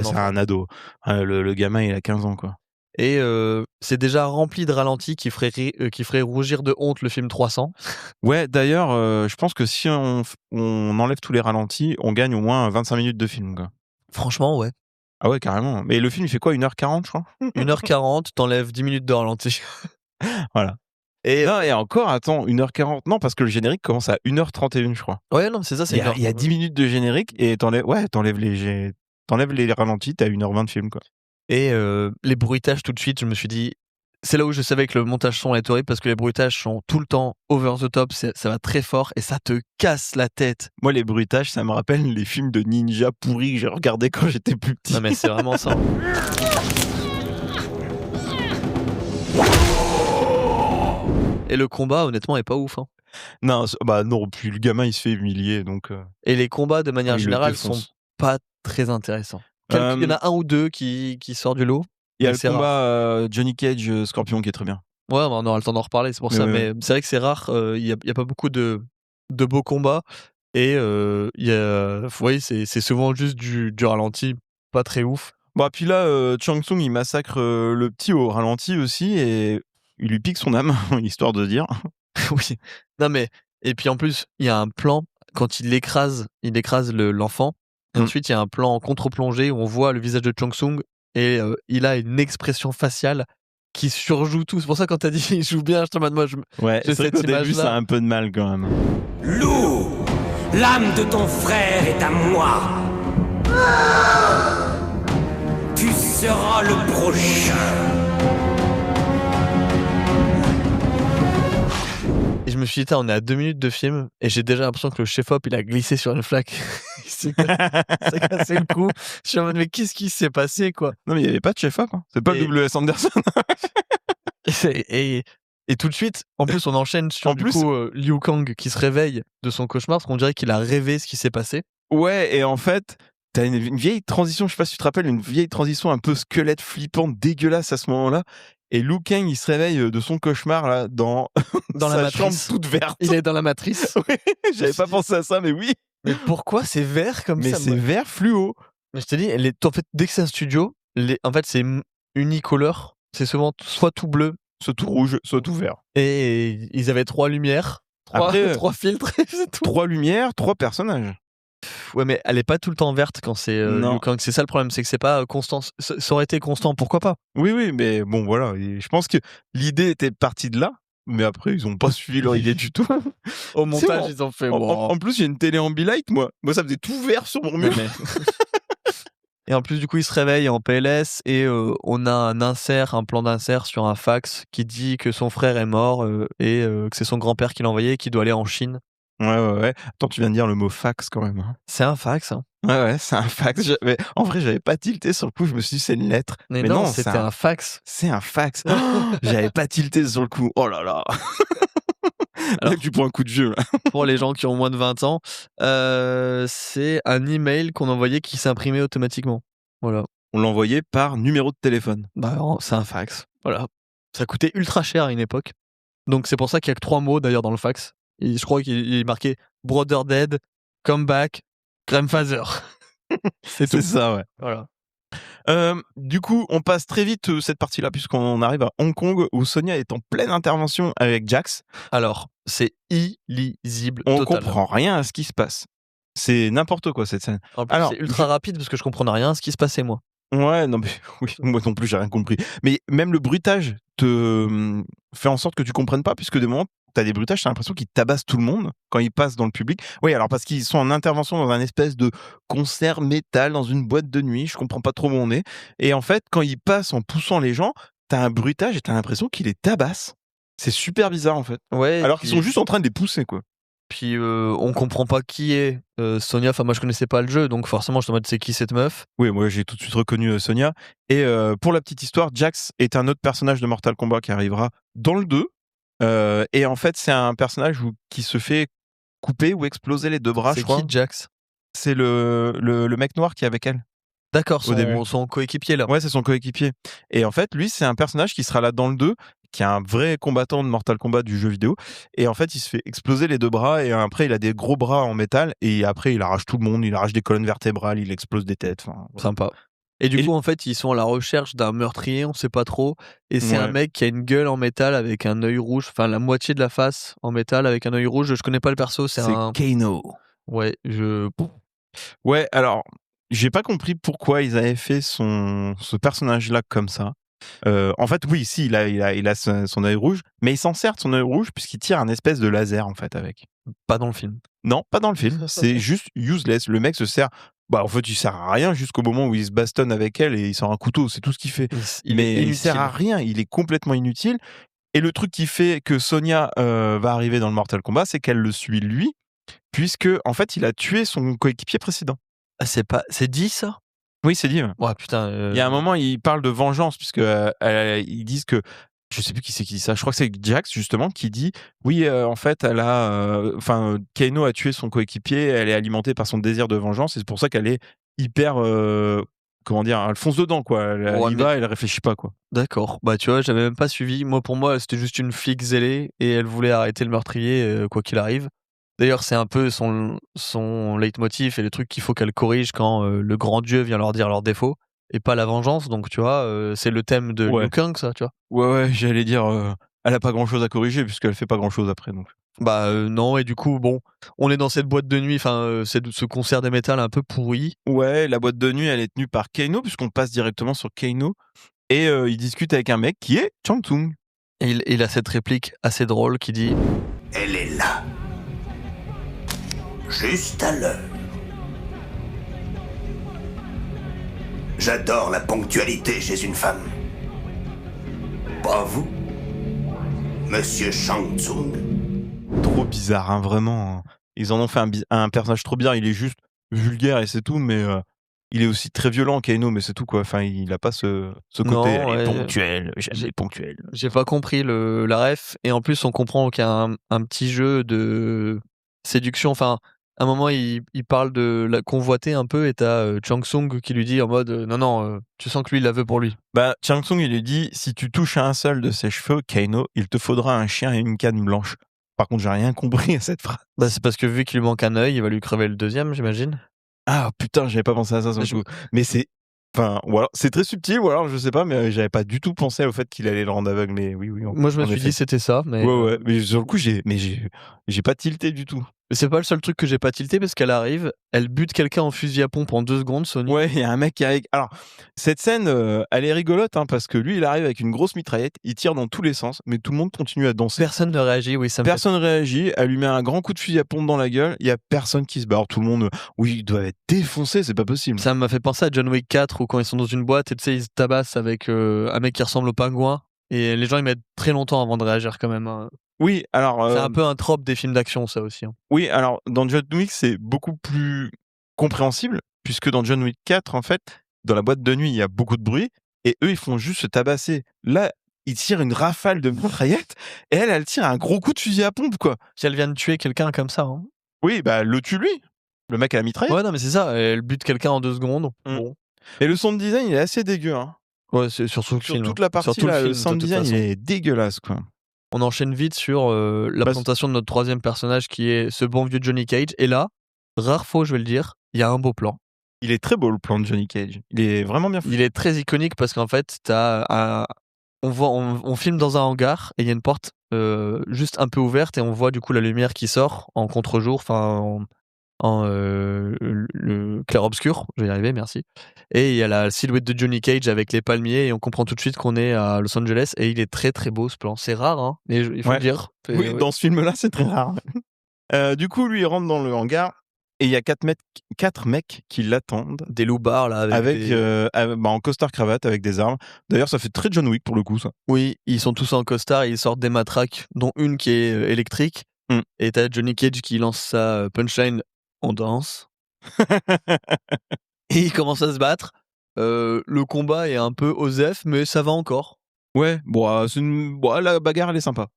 Speaker 7: C'est un ado. Le gamin il a 15 ans quoi.
Speaker 1: Et c'est déjà rempli de ralentis qui ferait rougir de honte le film 300.
Speaker 7: Ouais, d'ailleurs, je pense que si on enlève tous les ralentis, on gagne au moins 25 minutes de film quoi.
Speaker 1: Franchement, ouais.
Speaker 7: Ah ouais, carrément. Mais le film, il fait quoi, 1h40, je crois
Speaker 1: 1h40, t'enlèves 10 minutes de ralenti.
Speaker 7: Voilà. Et encore, attends, 1h40, non, parce que le générique commence à 1h31, je crois.
Speaker 1: Ouais, non, c'est ça, c'est
Speaker 7: il y a 10 minutes de générique et t'enlèves les ralentis, t'as 1h20 de film, quoi.
Speaker 1: Et les bruitages, tout de suite, je me suis dit, c'est là où je savais que le montage son est horrible parce que les bruitages sont tout le temps over the top, ça va très fort et ça te casse la tête.
Speaker 7: Moi, les bruitages, ça me rappelle les films de ninja pourris que j'ai regardés quand j'étais plus petit.
Speaker 1: Non, mais c'est vraiment ça. Et le combat, honnêtement, est pas ouf. Hein.
Speaker 7: Non, puis le gamin, il se fait humilier, donc...
Speaker 1: Et les combats, de manière générale, sont pas très intéressants. Il y en a un ou deux qui sortent du lot.
Speaker 7: Il y a le combat Johnny Cage Scorpion qui est très bien.
Speaker 1: Ouais, on aura le temps d'en reparler, c'est pour ça. Mais c'est vrai que c'est rare. Il y a pas beaucoup de beaux combats et c'est souvent juste du ralenti, pas très ouf.
Speaker 7: Puis là, Chang Tsung il massacre le petit au ralenti aussi et il lui pique son âme, histoire de dire.
Speaker 1: Oui. Non mais et puis en plus il y a un plan quand il écrase l'enfant. Et ensuite il y a un plan en contre-plongée où on voit le visage de Chang Tsung. Et il a une expression faciale qui surjoue tout. C'est pour ça quand t'as dit il joue bien, je te demande moi.
Speaker 7: Ouais, c'est vrai qu'au début ça a un peu de mal quand même.
Speaker 3: Loup,
Speaker 8: L'âme de ton frère est à moi. Tu seras le prochain.
Speaker 1: Et je me suis dit, on est à 2 minutes de film et j'ai déjà l'impression que le chef-op il a glissé sur une flaque. Il s'est cassé le cou. Je suis en mode, mais qu'est-ce qui s'est passé quoi?
Speaker 7: Non, mais il n'y avait pas de chef-op. Hein. C'est pas
Speaker 1: Et-
Speaker 7: le W.S. Anderson.
Speaker 1: Et tout de suite, en plus, on enchaîne sur
Speaker 7: En
Speaker 1: du
Speaker 7: plus-
Speaker 1: coup Liu Kang qui se réveille de son cauchemar parce qu'on dirait qu'il a rêvé ce qui s'est passé.
Speaker 7: Ouais, et en fait, t'as une vieille transition, je sais pas si tu te rappelles, une vieille transition un peu squelette flippante, dégueulasse à ce moment-là. Et Liu Kang, il se réveille de son cauchemar là dans
Speaker 1: Dans
Speaker 7: sa
Speaker 1: la
Speaker 7: chambre
Speaker 1: matrice.
Speaker 7: toute verte.
Speaker 1: Il est dans la matrice.
Speaker 7: Ouais, j'avais pas pensé à ça, mais oui.
Speaker 1: Mais pourquoi c'est vert comme
Speaker 7: Mais
Speaker 1: ça?
Speaker 7: c'est
Speaker 1: moi
Speaker 7: vert fluo.
Speaker 1: Mais je te dis, en fait, dès que c'est un studio, en fait, c'est unicolore. C'est souvent soit tout bleu
Speaker 7: Soit tout rouge, soit tout vert.
Speaker 1: et ils avaient 3 lumières, 3,
Speaker 7: Après,
Speaker 1: 3 filtres et c'est tout.
Speaker 7: 3 lumières, 3 personnages.
Speaker 1: Ouais, mais elle est pas tout le temps verte quand c'est
Speaker 7: Non.
Speaker 1: Liu Kang. C'est ça le problème, c'est que c'est pas constant. Ça aurait été constant, pourquoi pas?
Speaker 7: Oui, oui, mais bon, voilà. Et je pense que l'idée était partie de là, mais après, ils ont pas suivi leur idée du tout.
Speaker 1: Au montage,
Speaker 7: bon.
Speaker 1: ils ont fait.
Speaker 7: En plus, j'ai une télé Ambilight, moi. Moi, ça faisait tout vert sur mon mur.
Speaker 1: Et en plus, du coup, il se réveille en PLS et on a un plan d'insert sur un fax qui dit que son frère est mort et que c'est son grand-père qui l'a envoyé et qu'il doit aller en Chine.
Speaker 7: Ouais. Attends, tu viens de dire le mot fax quand même. Hein.
Speaker 1: C'est un fax, hein.
Speaker 7: Ouais, c'est un fax. Mais en vrai, j'avais pas tilté sur le coup. Je me suis dit, c'est une lettre.
Speaker 1: Mais non, c'était un fax.
Speaker 7: C'est un fax. Oh, j'avais pas tilté sur le coup. Oh là là.
Speaker 1: Alors-
Speaker 7: Là, tu prends un coup de jeu. Là.
Speaker 1: Pour les gens qui ont moins de 20 ans, c'est un email qu'on envoyait qui s'imprimait automatiquement. Voilà.
Speaker 7: On l'envoyait par numéro de téléphone.
Speaker 1: Bah, c'est un fax. Voilà. Ça coûtait ultra cher à une époque. Donc c'est pour ça qu'il y a que 3 mots d'ailleurs dans le fax. Et je crois qu'il est marqué Brother Dead, Comeback, Grandfather. C'est tout.
Speaker 7: C'est ça, ouais.
Speaker 1: Voilà.
Speaker 7: Du coup, on passe très vite cette partie-là, puisqu'on arrive à Hong Kong, où Sonia est en pleine intervention avec Jax.
Speaker 1: Alors, c'est illisible.
Speaker 7: On
Speaker 1: total.
Speaker 7: comprend rien à ce qui se passe. C'est n'importe quoi, cette scène.
Speaker 1: En plus,
Speaker 7: Alors,
Speaker 1: c'est ultra rapide parce que je comprenais rien à ce qui se passait, moi.
Speaker 7: Ouais, non, mais oui, moi non plus, j'ai rien compris. Mais même le bruitage te fait en sorte que tu comprennes pas, puisque des moments, t'as des bruitages, t'as l'impression qu'ils tabassent tout le monde quand ils passent dans le public. Oui, alors parce qu'ils sont en intervention dans un espèce de concert métal dans une boîte de nuit, je comprends pas trop où on est. Et en fait, quand ils passent en poussant les gens, t'as un bruitage et t'as l'impression qu'ils les tabassent. C'est super bizarre en fait.
Speaker 1: Ouais.
Speaker 7: Alors qu'ils sont juste en train de les pousser, quoi.
Speaker 1: Puis on comprend pas qui est Sonia. Enfin, moi, je connaissais pas le jeu, donc forcément, je te demande c'est qui cette meuf.
Speaker 7: Oui, moi j'ai tout de suite reconnu Sonia. Et pour la petite histoire, Jax est un autre personnage de Mortal Kombat qui arrivera dans le 2. Et en fait, c'est un personnage qui se fait couper ou exploser les 2 bras,
Speaker 1: C'est
Speaker 7: je crois.
Speaker 1: qui Jax?
Speaker 7: C'est le mec noir qui est avec elle.
Speaker 1: D'accord,
Speaker 7: Au début.
Speaker 1: son coéquipier là.
Speaker 7: Ouais, c'est son coéquipier. Et en fait, lui, c'est un personnage qui sera là dans le 2, qui est un vrai combattant de Mortal Kombat du jeu vidéo. Et en fait, il se fait exploser les 2 bras et après, il a des gros bras en métal et après, il arrache tout le monde, il arrache des colonnes vertébrales, il explose des têtes. Enfin, voilà.
Speaker 1: Sympa. Et du
Speaker 7: Et-
Speaker 1: coup, en fait, ils sont à la recherche d'un meurtrier, on sait pas trop. Et c'est
Speaker 7: Ouais.
Speaker 1: un mec qui a une gueule en métal avec un œil rouge, enfin la moitié de la face en métal avec un œil rouge. Je connais pas le perso, c'est un.
Speaker 7: Kano.
Speaker 1: Ouais,
Speaker 7: Ouais, alors, j'ai pas compris pourquoi ils avaient fait ce personnage-là comme ça. En fait, oui, si, il a son œil rouge, mais il s'en sert de son œil rouge puisqu'il tire un espèce de laser, en fait, avec.
Speaker 1: pas dans le film.
Speaker 7: Non, pas dans le film, c'est juste useless. Le mec se sert... Bah, en fait, il sert à rien jusqu'au moment où il se bastonne avec elle et il sort un couteau, c'est tout ce qu'il fait. Mais il sert à rien, il est complètement inutile. Et le truc qui fait que Sonia va arriver dans le Mortal Kombat, c'est qu'elle le suit lui, puisque, en fait, il a tué son coéquipier précédent.
Speaker 1: Ah, c'est dit ça?
Speaker 7: Oui, c'est dit. Ouais.
Speaker 1: Ouais, putain.
Speaker 7: Il y a un moment, il parle de vengeance, puisque ils disent que, je sais plus qui c'est qui dit ça, je crois que c'est Jax justement qui dit, oui, en fait, elle a, Kano a tué son coéquipier, elle est alimentée par son désir de vengeance, et c'est pour ça qu'elle est hyper, comment dire, elle fonce dedans, quoi. Elle
Speaker 1: Ouais,
Speaker 7: y va, elle réfléchit pas, quoi.
Speaker 1: D'accord. Bah, tu vois, j'avais même pas suivi. Pour moi, c'était juste une flic zélée et elle voulait arrêter le meurtrier, quoi qu'il arrive. D'ailleurs, c'est un peu son leitmotiv et le truc qu'il faut qu'elle corrige quand le grand dieu vient leur dire leurs défauts et pas la vengeance. Donc, tu vois, c'est le thème de
Speaker 7: Ouais.
Speaker 1: Liu Kang, ça, tu vois.
Speaker 7: Ouais, j'allais dire, elle a pas grand chose à corriger, puisqu'elle fait pas grand chose après, donc.
Speaker 1: Bah, non, et du coup, bon, on est dans cette boîte de nuit, enfin, ce concert des métal un peu pourri.
Speaker 7: Ouais, la boîte de nuit, elle est tenue par Kano, puisqu'on passe directement sur Kano, et il discute avec un mec qui est Shang Tsung.
Speaker 1: Et il a cette réplique assez drôle qui dit
Speaker 3: Elle est là.
Speaker 9: juste à l'heure. J'adore la ponctualité chez une femme. Pas vous, Monsieur Shang Tsung.
Speaker 7: Trop bizarre, hein, vraiment. Ils en ont fait un personnage trop bizarre. Il est juste vulgaire et c'est tout, mais il est aussi très violent, Kano, mais c'est tout, quoi. Enfin, il a pas ce côté
Speaker 1: Non, ouais.
Speaker 7: ponctuel. J'aime ponctuel.
Speaker 1: J'ai pas compris la ref, et en plus on comprend qu'il y a un petit jeu de séduction. Enfin, à un moment il parle de la convoiter un peu, et t'as Shang Tsung qui lui dit en mode non, tu sens que lui il la veut pour lui.
Speaker 7: Bah, Shang Tsung, il lui dit, si tu touches à un seul de ses cheveux, Kano, il te faudra un chien et une canne blanche. Par contre, j'ai rien compris à cette phrase.
Speaker 1: Bah c'est parce que vu qu'il lui manque un œil, il va lui crever le deuxième, j'imagine.
Speaker 7: Ah putain, j'avais pas pensé à ça,
Speaker 1: Je-
Speaker 7: mais c'est. Enfin, ou alors, c'est très subtil, ou alors je sais pas, mais j'avais pas du tout pensé au fait qu'il allait le rendre aveugle. Mais oui,
Speaker 1: Moi je me
Speaker 7: en
Speaker 1: suis
Speaker 7: effet.
Speaker 1: dit c'était ça, mais
Speaker 7: Ouais, mais sur le coup, j'ai pas tilté du tout.
Speaker 1: c'est pas le seul truc que j'ai pas tilté, parce qu'elle arrive, elle bute quelqu'un en fusil à pompe en 2 secondes, Sony.
Speaker 7: Ouais, il y a un mec qui arrive. Alors, cette scène, elle est rigolote, hein, parce que lui, il arrive avec une grosse mitraillette, il tire dans tous les sens, mais tout le monde continue à danser.
Speaker 1: Personne ne réagit, oui, ça me fait...
Speaker 7: Personne réagit, elle lui met un grand coup de fusil à pompe dans la gueule, il y a personne qui se barre, tout le monde, oui, il doit être défoncé, c'est pas possible.
Speaker 1: Ça m'a fait penser à John Wick 4, où quand ils sont dans une boîte et tu sais, ils se tabassent avec un mec qui ressemble au pingouin, et les gens ils mettent très longtemps avant de réagir quand même, hein.
Speaker 7: Oui, alors.
Speaker 1: C'est un peu un trope des films d'action, ça aussi, hein.
Speaker 7: Oui, alors dans John Wick, c'est beaucoup plus compréhensible, puisque dans John Wick 4, en fait, dans la boîte de nuit, il y a beaucoup de bruit, et eux, ils font juste se tabasser. Là, ils tirent une rafale de mitraillette, et elle tire un gros coup de fusil à pompe, quoi.
Speaker 1: Si elle vient de tuer quelqu'un comme ça, hein.
Speaker 7: Oui, bah, le tue lui, le mec à la mitraillette.
Speaker 1: Ouais, non, mais c'est ça, elle bute quelqu'un en 2 secondes.
Speaker 7: Mm.
Speaker 1: Bon.
Speaker 7: Et le sound design, il est assez dégueu, hein.
Speaker 1: Ouais, c'est surtout le
Speaker 7: Sur
Speaker 1: film.
Speaker 7: toute la partie,
Speaker 1: Surtout le
Speaker 7: là,
Speaker 1: film,
Speaker 7: le sound
Speaker 1: de toute
Speaker 7: design, il
Speaker 1: façon.
Speaker 7: est dégueulasse, quoi.
Speaker 1: On enchaîne vite sur la
Speaker 7: Bah,
Speaker 1: présentation de notre troisième personnage, qui est ce bon vieux Johnny Cage. Et là, rare fois, je vais le dire, il y a un beau plan.
Speaker 7: Il est très beau, le plan de Johnny Cage. Il est vraiment bien foutu.
Speaker 1: Il est très iconique parce qu'en fait, on filme dans un hangar et il y a une porte juste un peu ouverte, et on voit du coup la lumière qui sort en contre-jour, enfin le clair-obscur, je vais y arriver, merci. Et il y a la silhouette de Johnny Cage avec les palmiers, et on comprend tout de suite qu'on est à Los Angeles, et il est très très beau ce plan. C'est rare, hein, mais il faut
Speaker 7: Ouais.
Speaker 1: le dire.
Speaker 7: Oui, dans ce film-là, c'est très rare. Du coup, lui, il rentre dans le hangar, et il y a 4 mecs qui l'attendent.
Speaker 1: Des loupards là avec
Speaker 7: En costard-cravate, avec des armes. D'ailleurs, ça fait très John Wick pour le coup, ça.
Speaker 1: Oui, ils sont tous en costard et ils sortent des matraques, dont une qui est électrique.
Speaker 7: Mm.
Speaker 1: Et t'as Johnny Cage qui lance sa punchline en danse. Et ils commencent à se battre. Le combat est un peu osef, mais ça va encore.
Speaker 7: Ouais, bon, la bagarre, elle est sympa.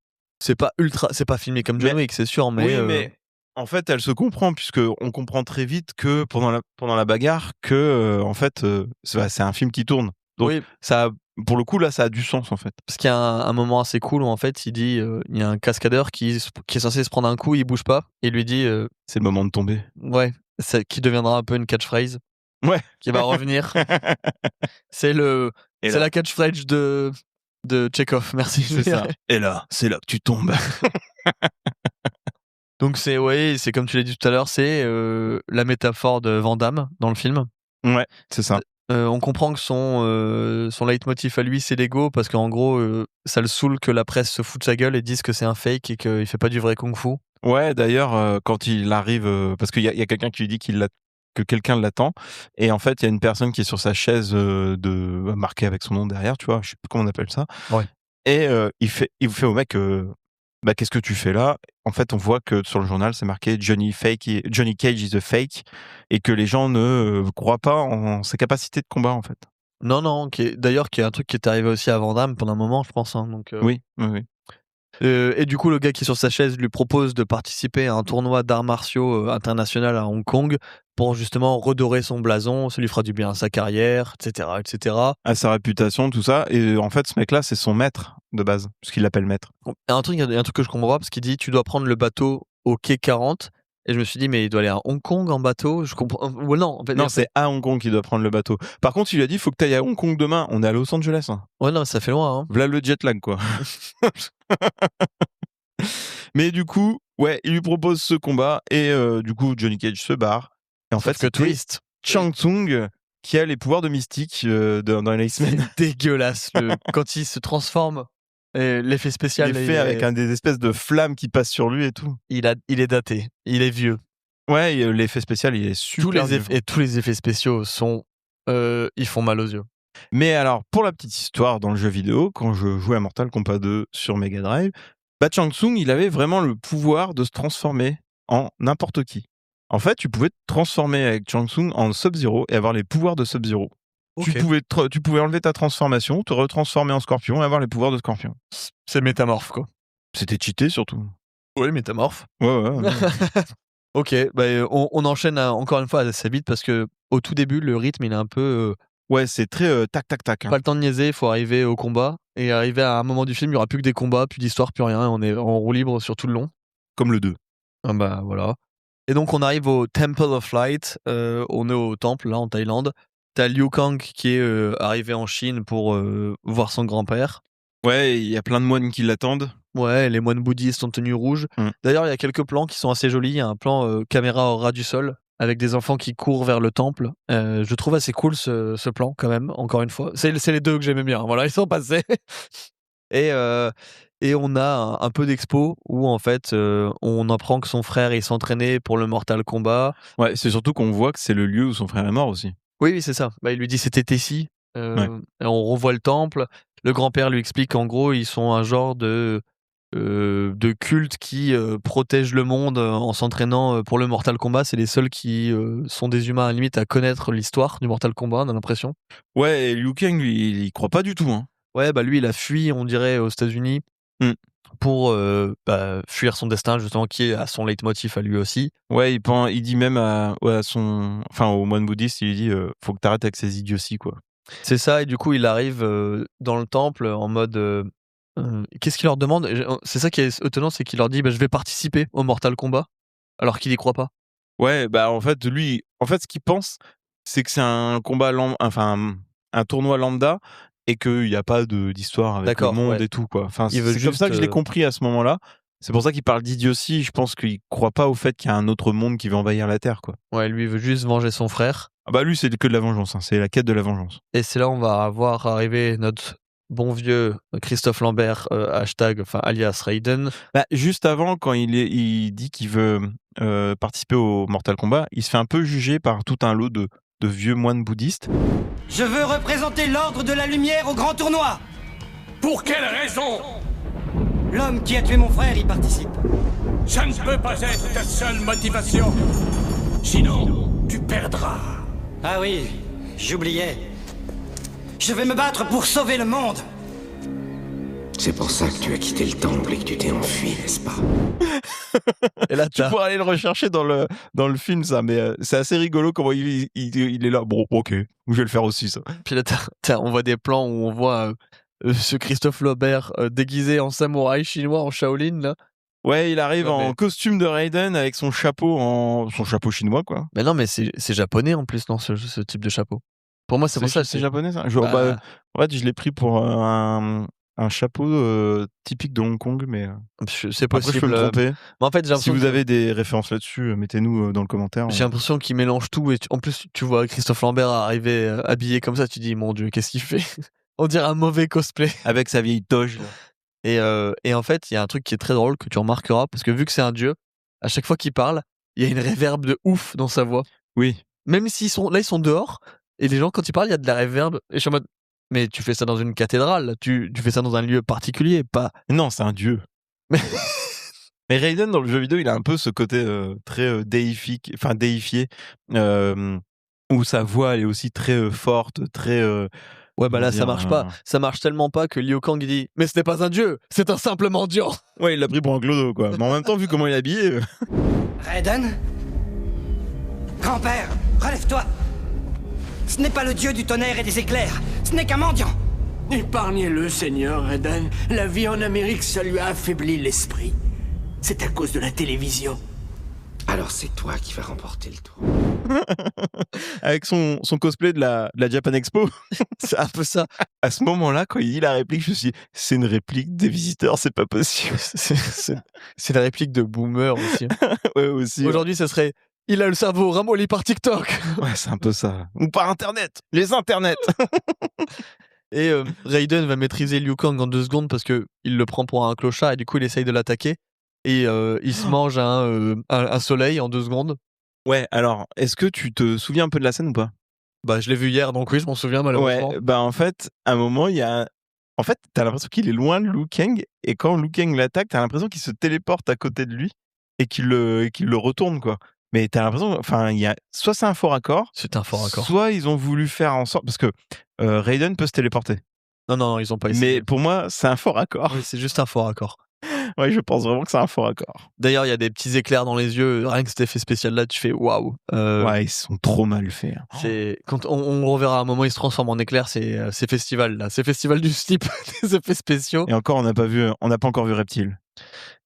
Speaker 1: C'est pas filmé comme John Wick, c'est sûr, mais,
Speaker 7: Oui, mais en fait, elle se comprend, puisque on comprend très vite que pendant la bagarre, que en fait, c'est un film qui tourne. Donc,
Speaker 1: oui,
Speaker 7: ça, pour le coup, là, ça a du sens, en fait.
Speaker 1: parce qu'il y a un moment assez cool où en fait il dit, il y a un cascadeur qui est censé se prendre un coup, il bouge pas, et il lui dit,
Speaker 7: C'est le moment de tomber.
Speaker 1: ouais, qui deviendra un peu une catchphrase.
Speaker 7: Ouais.
Speaker 1: Qui va revenir. C'est la catchphrase de Chekhov, merci.
Speaker 7: C'est ça. Et là, c'est là que tu tombes.
Speaker 1: Donc c'est comme tu l'as dit tout à l'heure, c'est la métaphore de Van Damme dans le film.
Speaker 7: Ouais, c'est ça.
Speaker 1: On comprend que son leitmotiv à lui, c'est l'ego, parce qu'en gros, ça le saoule que la presse se fout de sa gueule et dise que c'est un fake et qu'il fait pas du vrai kung-fu.
Speaker 7: Ouais, d'ailleurs, quand il arrive, parce qu'il y a quelqu'un qui lui dit que quelqu'un l'attend, et en fait, il y a une personne qui est sur sa chaise marquée avec son nom derrière, tu vois, je sais plus comment on appelle ça.
Speaker 1: Ouais.
Speaker 7: Et il fait au mec, qu'est-ce que tu fais là? En fait, on voit que sur le journal, c'est marqué Johnny Cage is a fake, et que les gens ne croient pas en ses capacités de combat, en fait.
Speaker 1: Non, d'ailleurs, qui est un truc qui est arrivé aussi à Van Damme pendant un moment, je pense, hein, donc,
Speaker 7: Oui.
Speaker 1: et du coup, le gars qui est sur sa chaise lui propose de participer à un tournoi d'arts martiaux international à Hong Kong pour justement redorer son blason, ça lui fera du bien à sa carrière, etc.
Speaker 7: À sa réputation, tout ça. Et en fait, ce mec-là, c'est son maître de base, puisqu'il l'appelle maître.
Speaker 1: Il y a un truc que je comprends pas, parce qu'il dit tu dois prendre le bateau au quai 40, et je me suis dit mais il doit aller à Hong Kong en bateau, je comprends. Ou non, en fait,
Speaker 7: Non, c'est à Hong Kong qu'il doit prendre le bateau. Par contre, il lui a dit faut que tu ailles à Hong Kong demain. On est à Los Angeles. Hein.
Speaker 1: Ouais, non, ça fait loin, hein.
Speaker 7: Voilà le jet lag, quoi. Mais du coup, ouais, il lui propose ce combat, et du coup, Johnny Cage se barre. Et en fait,
Speaker 1: que twist,
Speaker 7: Shang Tsung qui a les pouvoirs de mystique dans les X-Men.
Speaker 1: dégueulasse quand il se transforme, et l'effet spécial
Speaker 7: Il est fait avec des espèces de flammes qui passent sur lui et tout.
Speaker 1: il est daté, il est vieux.
Speaker 7: Ouais, l'effet spécial, il est super dur.
Speaker 1: Tous les effets spéciaux sont... ils font mal aux yeux.
Speaker 7: Mais alors, pour la petite histoire, dans le jeu vidéo, quand je jouais à Mortal Kombat 2 sur Mega Drive, Shang Tsung, il avait vraiment le pouvoir de se transformer en n'importe qui. En fait, tu pouvais te transformer avec Shang Tsung en Sub-Zero et avoir les pouvoirs de Sub-Zero.
Speaker 1: Ok.
Speaker 7: Tu pouvais enlever ta transformation, te retransformer en Scorpion et avoir les pouvoirs de Scorpion.
Speaker 1: C'est métamorphe, quoi.
Speaker 7: C'était cheaté, surtout.
Speaker 1: Oui, métamorphe.
Speaker 7: Ouais.
Speaker 1: Ok, on enchaîne encore une fois assez vite parce que au tout début, le rythme, il est un peu...
Speaker 7: Ouais, c'est très tac, tac, tac.
Speaker 1: Pas le temps de niaiser, il faut arriver au combat. Et arriver à un moment du film, il n'y aura plus que des combats, plus d'histoire, plus rien. On est en roue libre sur tout le long.
Speaker 7: Comme le 2.
Speaker 1: Ah bah voilà. Et donc on arrive au Temple of Light. On est au temple, là, en Thaïlande. T'as Liu Kang qui est arrivé en Chine pour voir son grand-père.
Speaker 7: Ouais, il y a plein de moines qui l'attendent.
Speaker 1: Ouais, les moines bouddhistes en tenue rouge. D'ailleurs, il y a quelques plans qui sont assez jolis. Il y a un plan caméra au ras du sol avec des enfants qui courent vers le temple. Je trouve assez cool ce plan quand même, encore une fois. C'est les deux que j'aimais bien. Voilà, ils sont passés. Et on a un peu d'expo où en fait on apprend que son frère il s'entraînait pour le Mortal Kombat.
Speaker 7: Ouais, c'est surtout qu'on voit que c'est le lieu où son frère est mort aussi.
Speaker 1: Oui, c'est ça. Il lui dit c'était ici.
Speaker 7: Ouais.
Speaker 1: Et on revoit le temple. Le grand-père lui explique qu'en gros ils sont un genre de culte qui protège le monde en s'entraînant pour le Mortal Kombat. C'est les seuls qui sont des humains à la limite à connaître l'histoire du Mortal Kombat, on a l'impression.
Speaker 7: Ouais, et Liu Kang, lui, il croit pas du tout. Hein.
Speaker 1: Ouais, lui, il a fui, on dirait, aux États-Unis pour fuir son destin, justement, qui est à son leitmotiv à lui aussi.
Speaker 7: Ouais, il dit même au moine bouddhiste, il lui dit faut que t'arrêtes avec ces idioties, quoi.
Speaker 1: C'est ça, et du coup, il arrive dans le temple en mode... qu'est-ce qu'il leur demande? C'est ça qui est étonnant, c'est qu'il leur dit je vais participer au Mortal Kombat, alors qu'il y croit pas.
Speaker 7: Ouais, en fait, lui, ce qu'il pense, c'est que c'est un combat, un tournoi lambda, et qu'il n'y a pas d'histoire avec le monde et tout, quoi. Enfin, c'est comme ça que je l'ai compris à ce moment-là. C'est pour ça qu'il parle d'idiotie. Je pense qu'il croit pas au fait qu'il y a un autre monde qui va envahir la Terre, quoi.
Speaker 1: Ouais, lui, il veut juste venger son frère.
Speaker 7: Ah bah lui, c'est que de la vengeance. Hein. C'est la quête de la vengeance.
Speaker 1: Et c'est là on va voir arriver notre bon vieux Christophe Lambert, alias Raiden.
Speaker 7: Juste avant, quand il dit qu'il veut participer au Mortal Kombat, il se fait un peu juger par tout un lot de vieux moines bouddhistes.
Speaker 8: Je veux représenter l'ordre de la lumière au grand tournoi.
Speaker 2: Pour quelle raison?
Speaker 8: L'homme qui a tué mon frère y participe.
Speaker 2: Ça ne peut pas être ta seule motivation. Sinon, tu perdras.
Speaker 8: Ah oui, j'oubliais. Je vais me battre pour sauver le monde.
Speaker 9: C'est pour ça que tu as quitté le temple et que tu t'es enfui, n'est-ce pas?
Speaker 1: Et là,
Speaker 7: tu pourrais aller le rechercher dans le film, ça, mais c'est assez rigolo comment il est là. Bon, ok, je vais le faire aussi, ça.
Speaker 1: Puis là, on voit des plans où on voit ce Christophe Lambert déguisé en samouraï chinois en Shaolin, là.
Speaker 7: Ouais, il arrive en costume de Raiden avec son chapeau chinois, quoi.
Speaker 1: Mais non, mais c'est japonais en plus, non, ce type de chapeau. Pour moi, c'est pour ça.
Speaker 7: C'est japonais, ça. En fait, je l'ai pris pour un chapeau typique de Hong Kong, mais
Speaker 1: c'est possible.
Speaker 7: Après, je peux me tromper.
Speaker 1: Mais en fait,
Speaker 7: si vous avez des références là-dessus, mettez-nous dans le commentaire.
Speaker 1: J'ai l'impression qu'il mélange tout et en plus tu vois Christophe Lambert arriver habillé comme ça, tu dis mon Dieu, qu'est-ce qu'il fait? On dirait un mauvais cosplay
Speaker 7: avec sa vieille toge.
Speaker 1: Et en fait, il y a un truc qui est très drôle que tu remarqueras parce que vu que c'est un dieu, à chaque fois qu'il parle, il y a une réverb de ouf dans sa voix.
Speaker 7: Oui.
Speaker 1: Même s'ils sont dehors et les gens quand ils parlent, il y a de la réverb et je suis en mode mais tu fais ça dans une cathédrale, tu fais ça dans un lieu particulier, pas...
Speaker 7: Non, c'est un dieu. Mais Raiden, dans le jeu vidéo, il a un peu ce côté très déifié, où sa voix, elle est aussi très forte, très...
Speaker 1: Ouais, là, ça marche pas. Ça marche tellement pas que Liu Kang, il dit « Mais ce n'est pas un dieu, c'est un simple mendiant !»
Speaker 7: Ouais, il l'a pris pour un clodo, quoi. Mais en même temps, vu comment il est habillé...
Speaker 8: Raiden? Grand-père, relève-toi! Ce n'est pas le dieu du tonnerre et des éclairs, ce n'est qu'un mendiant.
Speaker 2: Épargnez-le, Seigneur Raiden. La vie en Amérique, ça lui a affaibli l'esprit. C'est à cause de la télévision.
Speaker 9: Alors c'est toi qui vas remporter le tour.
Speaker 7: Avec son cosplay de la Japan Expo.
Speaker 1: C'est un peu ça.
Speaker 7: À ce moment-là, quand il dit la réplique, je me suis dit, c'est une réplique des visiteurs, c'est pas possible.
Speaker 1: C'est la réplique de Boomer aussi.
Speaker 7: Ouais, aussi.
Speaker 1: Aujourd'hui, ça serait... Il a le cerveau ramolli par TikTok.
Speaker 7: Ouais, c'est un peu ça. Ou par Internet. Les internets.
Speaker 1: Et Raiden va maîtriser Liu Kang en 2 secondes parce que il le prend pour un clochard et du coup il essaye de l'attaquer. Et il se mange un soleil en 2 secondes.
Speaker 7: Ouais, alors, est-ce que tu te souviens un peu de la scène ou pas?
Speaker 1: Bah, je l'ai vu hier, donc oui, je m'en souviens malheureusement.
Speaker 7: Ouais, bah en fait, à un moment, il y a. En fait, t'as l'impression qu'il est loin de Liu Kang, et quand Liu Kang l'attaque, t'as l'impression qu'il se téléporte à côté de lui et qu'il le retourne, quoi. Mais t'as l'impression, enfin, il y a soit c'est un faux raccord,
Speaker 1: C'est un fort raccord.
Speaker 7: soit ils ont voulu faire en sorte parce que Raiden peut se téléporter.
Speaker 1: Non, ils ont pas essayé.
Speaker 7: Mais pour moi, c'est un faux raccord.
Speaker 1: Oui, c'est juste un fort raccord.
Speaker 7: Ouais, je pense vraiment que c'est un faux raccord.
Speaker 1: D'ailleurs, il y a des petits éclairs dans les yeux. Rien que cet effet spécial là, tu fais waouh.
Speaker 7: Ouais, ils sont trop mal faits.
Speaker 1: C'est quand on reverra à un moment, il se transforme en éclair. C'est festival là, c'est festival du slip des effets spéciaux.
Speaker 7: Et encore, on n'a pas encore vu Reptile.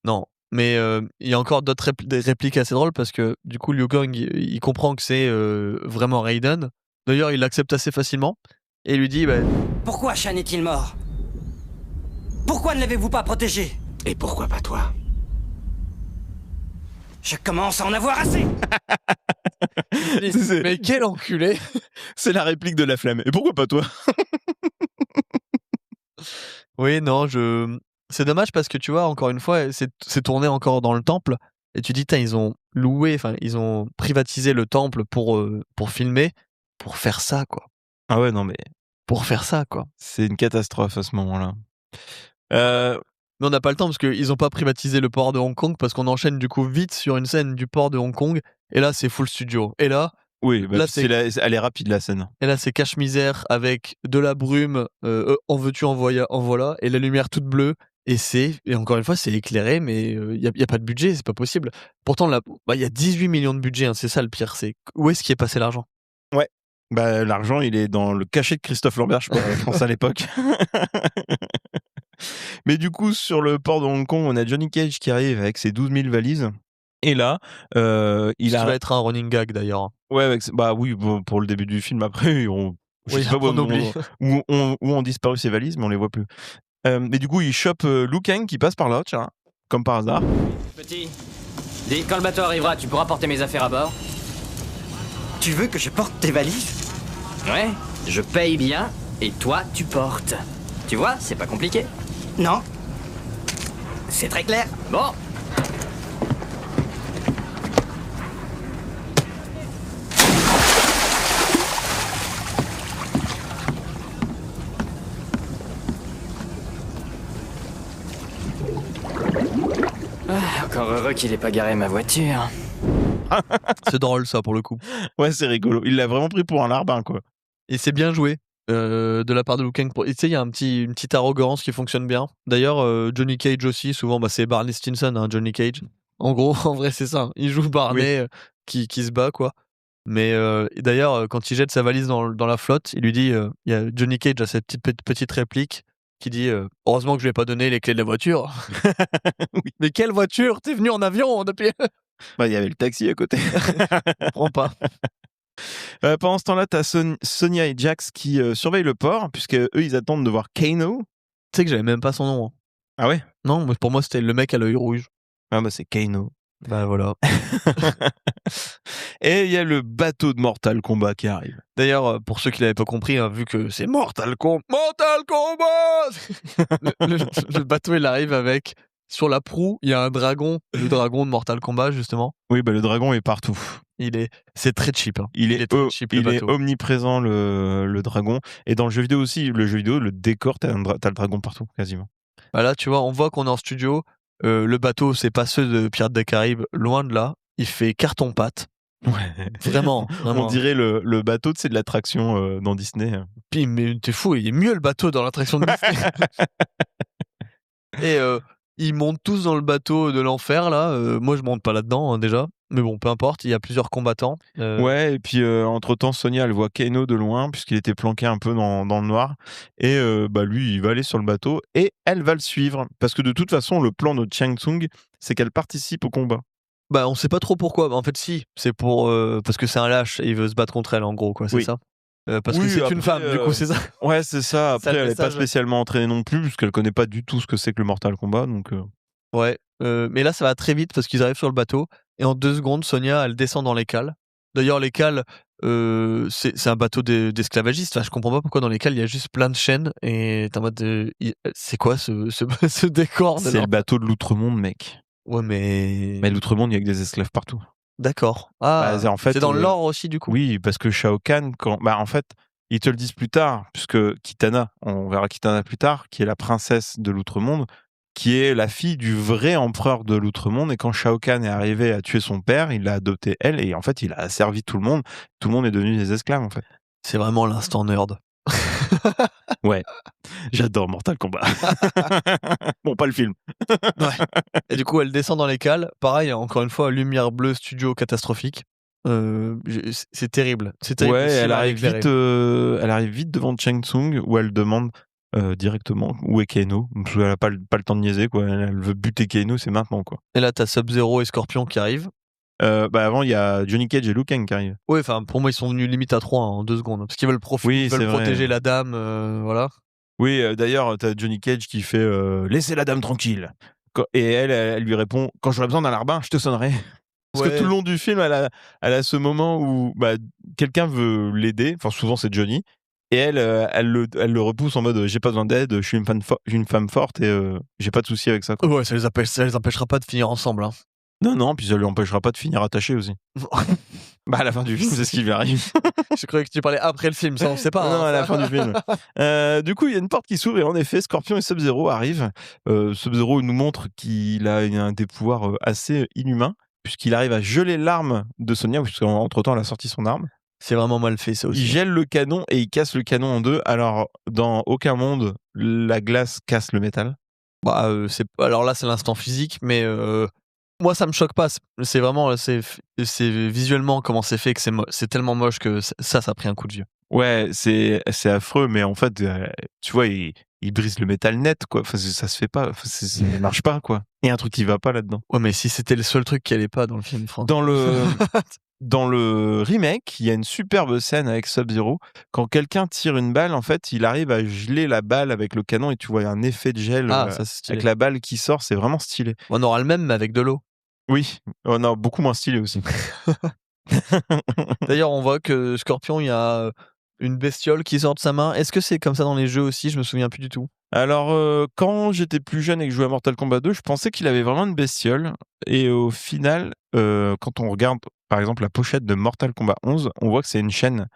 Speaker 1: Non, mais il y a encore d'autres des répliques assez drôles parce que du coup, Liu Kang, il comprend que c'est vraiment Raiden. D'ailleurs, il l'accepte assez facilement et il lui dit bah,
Speaker 8: Pourquoi Shan est-il mort? Pourquoi ne l'avez-vous pas protégé?
Speaker 2: Et pourquoi pas toi?
Speaker 8: Je commence à en avoir assez.
Speaker 1: mais quel enculé.
Speaker 7: C'est la réplique de la flamme. Et pourquoi pas toi?
Speaker 1: Oui, non, c'est dommage parce que tu vois, encore une fois, c'est tourné encore dans le temple et tu dis, ils ont ils ont privatisé le temple pour filmer, pour faire ça, quoi.
Speaker 7: Ah ouais, non, mais
Speaker 1: Pour faire ça, quoi.
Speaker 7: c'est une catastrophe à ce moment-là.
Speaker 1: Mais on n'a pas le temps parce qu'ils ont pas privatisé le port de Hong Kong parce qu'on enchaîne du coup vite sur une scène du port de Hong Kong et là, c'est full studio. Et là,
Speaker 7: Oui, bah,
Speaker 1: Là,
Speaker 7: elle est rapide la scène.
Speaker 1: c'est cache-misère avec de la brume, en veux-tu, en voilà, et la lumière toute bleue. Et encore une fois, c'est éclairé, mais il y a pas de budget, c'est pas possible. Pourtant, il y a 18 millions de budget, hein, c'est ça le pire. C'est où est-ce qu'il est passé l'argent?
Speaker 7: Ouais. Bah, l'argent, il est dans le cachet de Christophe Lambert, je pense à l'époque. Mais du coup, sur le port de Hong Kong, on a Johnny Cage qui arrive avec ses 12 000 valises. Et là, il
Speaker 1: Ça
Speaker 7: a.
Speaker 1: va être un running gag d'ailleurs.
Speaker 7: Ouais, bah oui, bon, pour le début du film, après, je sais pas
Speaker 1: on oublie.
Speaker 7: où ont disparu ses valises, mais on les voit plus. Mais du coup, il chope Liu Kang qui passe par là, tiens, comme par hasard.
Speaker 10: Petit, dis, quand le bateau arrivera, tu pourras porter mes affaires à bord?
Speaker 8: Tu veux que je porte tes valises?
Speaker 10: Ouais, je paye bien, et toi, tu portes. Tu vois, c'est pas compliqué.
Speaker 8: Non. C'est très clair.
Speaker 10: Bon. Encore heureux qu'il ait pas garé ma voiture.
Speaker 1: C'est drôle ça pour le coup.
Speaker 7: Ouais, c'est rigolo. Il l'a vraiment pris pour un larbin, quoi.
Speaker 1: Et c'est bien joué de la part de Liu Kang. Et tu sais, il y a une petite arrogance qui fonctionne bien. D'ailleurs, Johnny Cage aussi, souvent, c'est Barney Stinson, hein, Johnny Cage. En gros, en vrai, c'est ça. Il joue Barney qui se bat, quoi. Mais d'ailleurs, quand il jette sa valise dans la flotte, il lui dit, il y a Johnny Cage a cette petite réplique qui dit heureusement que je lui ai pas donné les clés de la voiture.
Speaker 7: Oui.
Speaker 1: Mais quelle voiture? T'es venu en avion depuis.
Speaker 7: Bah, il y avait le taxi à côté.
Speaker 1: Je comprends pas.
Speaker 7: Pendant ce temps-là, t'as Sonia et Jax qui surveillent le port, puisque eux, ils attendent de voir Kano.
Speaker 1: Tu sais que j'avais même pas son nom. Hein.
Speaker 7: Ah ouais?
Speaker 1: Non, mais pour moi, c'était le mec à l'œil rouge.
Speaker 7: Ah bah, c'est Kano.
Speaker 1: Bah voilà.
Speaker 7: Et il y a le bateau de Mortal Kombat qui arrive.
Speaker 1: D'ailleurs, pour ceux qui l'avaient pas compris, hein, vu que c'est Mortal Kombat, le bateau il arrive avec sur la proue, il y a un dragon, le dragon de Mortal Kombat justement.
Speaker 7: Oui, bah le dragon est partout.
Speaker 1: C'est très cheap. Hein.
Speaker 7: Il est
Speaker 1: très cheap, le
Speaker 7: il est
Speaker 1: bateau.
Speaker 7: omniprésent le dragon. Et dans le jeu vidéo aussi, le décor, t'as le dragon partout quasiment.
Speaker 1: Bah là, tu vois, on voit qu'on est en studio. Le bateau, c'est pas ceux de Pirates des Caraïbes, loin de là. Il fait carton-pâte.
Speaker 7: Ouais.
Speaker 1: Vraiment.
Speaker 7: On dirait le bateau, c'est de l'attraction dans Disney.
Speaker 1: Puis, mais t'es fou, il est mieux le bateau dans l'attraction de Disney. Et ils montent tous dans le bateau de l'enfer là. Moi, je monte pas là-dedans hein, déjà. Mais bon, peu importe, il y a plusieurs combattants.
Speaker 7: Ouais, et puis entre-temps, Sonia, elle voit Kano de loin, puisqu'il était planqué un peu dans le noir. Et bah lui, il va aller sur le bateau, et elle va le suivre. Parce que de toute façon, le plan de Shang Tsung, c'est qu'elle participe au combat.
Speaker 1: Bah, on sait pas trop pourquoi. En fait, si, c'est pour parce que c'est un lâche et il veut se battre contre elle, en gros, quoi. C'est
Speaker 7: Oui.
Speaker 1: ça. Parce que
Speaker 7: Oui,
Speaker 1: c'est
Speaker 7: après,
Speaker 1: une femme, du coup, c'est ça.
Speaker 7: Ouais, c'est ça. Après,
Speaker 1: le
Speaker 7: elle est pas
Speaker 1: message.
Speaker 7: spécialement entraînée non plus, puisqu'elle connaît pas du tout ce que c'est que le Mortal Kombat. Donc.
Speaker 1: Ouais. Mais là, ça va très vite parce qu'ils arrivent sur le bateau et en 2 secondes, Sonia, elle descend dans les cales. D'ailleurs, les cales, c'est un bateau d'esclavagistes. Enfin, je comprends pas pourquoi dans les cales il y a juste plein de chaînes et t'es en mode, c'est quoi ce décor?
Speaker 7: C'est le bateau de l'Outre-Monde, mec.
Speaker 1: Ouais, mais
Speaker 7: Mais l'Outre-Monde, il y a que des esclaves partout.
Speaker 1: D'accord. Ah,
Speaker 7: en fait,
Speaker 1: c'est dans le lore aussi, du coup.
Speaker 7: Oui, parce que Shao Kahn, en fait, ils te le disent plus tard, puisque Kitana, on verra Kitana plus tard, qui est la princesse de l'Outre-Monde, qui est la fille du vrai empereur de l'Outre-Monde. Et quand Shao Kahn est arrivé à tuer son père, il l'a adopté elle, et en fait, il a servi tout le monde. Tout le monde est devenu des esclaves, en fait.
Speaker 1: C'est vraiment l'instant nerd.
Speaker 7: Ouais, j'adore Mortal Kombat. Bon, pas le film.
Speaker 1: Ouais. Et du coup, elle descend dans les cales. Pareil, encore une fois, lumière bleue, studio catastrophique. C'est terrible. C'est terrible.
Speaker 7: Ouais, elle arrive
Speaker 1: éclairé.
Speaker 7: vite devant Shang Tsung, où elle demande directement où est Kano. Donc, elle a pas le temps de niaiser, quoi. Elle veut buter Kano, c'est maintenant, quoi.
Speaker 1: Et là, t'as Sub-Zero et Scorpion qui arrivent.
Speaker 7: Avant, il y a Johnny Cage et Liu Kang qui arrivent.
Speaker 1: Ouais, enfin, pour moi, ils sont venus limite à 3 en 2 secondes. Parce qu'ils veulent,
Speaker 7: Oui,
Speaker 1: ils veulent protéger la dame, voilà.
Speaker 7: Oui, d'ailleurs, t'as Johnny Cage qui fait laissez la dame tranquille. Et elle lui répond quand j'aurai besoin d'un larbin, je te sonnerai. Parce que tout le long du film, elle a ce moment où quelqu'un veut l'aider. Enfin, souvent c'est Johnny. Et elle le repousse en mode j'ai pas besoin d'aide, je suis une femme forte et j'ai pas de souci avec ça, quoi.
Speaker 1: Ouais, ça les empêchera pas de finir ensemble. Hein.
Speaker 7: Non, puis ça lui empêchera pas de finir attaché aussi. À la fin du film, c'est ce qui lui arrive.
Speaker 1: Je croyais que tu parlais après le film, ça on sait pas.
Speaker 7: Non,
Speaker 1: hein,
Speaker 7: à la fin du film. Du coup, il y a une porte qui s'ouvre et en effet, Scorpion et Sub-Zero arrivent. Sub-Zero nous montre qu'il a des pouvoirs assez inhumains, puisqu'il arrive à geler l'arme de Sonya, puisqu'entre-temps, elle a sorti son arme.
Speaker 1: C'est vraiment mal fait, ça aussi.
Speaker 7: Il gèle le canon et il casse le canon en deux. Alors, dans aucun monde, la glace casse le métal.
Speaker 1: Alors là, c'est l'instant physique, mais moi, ça me choque pas. C'est vraiment, c'est visuellement comment c'est fait que c'est tellement moche que ça a pris un coup de vieux.
Speaker 7: Ouais, c'est affreux, mais en fait, tu vois, il brise le métal net, quoi. Enfin, ça se fait pas. Enfin, ça ne marche pas, quoi. Il y a un truc qui va pas là-dedans.
Speaker 1: Ouais, mais si c'était le seul truc qui allait pas dans le film, France.
Speaker 7: Dans le remake, il y a une superbe scène avec Sub-Zero. Quand quelqu'un tire une balle, en fait, il arrive à geler la balle avec le canon et tu vois un effet de gel avec la balle qui sort. C'est vraiment stylé.
Speaker 1: On aura le même, mais avec de l'eau.
Speaker 7: Oui, on a beaucoup moins stylé aussi.
Speaker 1: D'ailleurs, on voit que Scorpion, il y a une bestiole qui sort de sa main. Est-ce que c'est comme ça dans les jeux aussi? Je me souviens plus du tout.
Speaker 7: Alors, quand j'étais plus jeune et que je jouais à Mortal Kombat 2, je pensais qu'il avait vraiment une bestiole. Et au final, quand on regarde, par exemple, la pochette de Mortal Kombat 11, on voit que c'est une chaîne.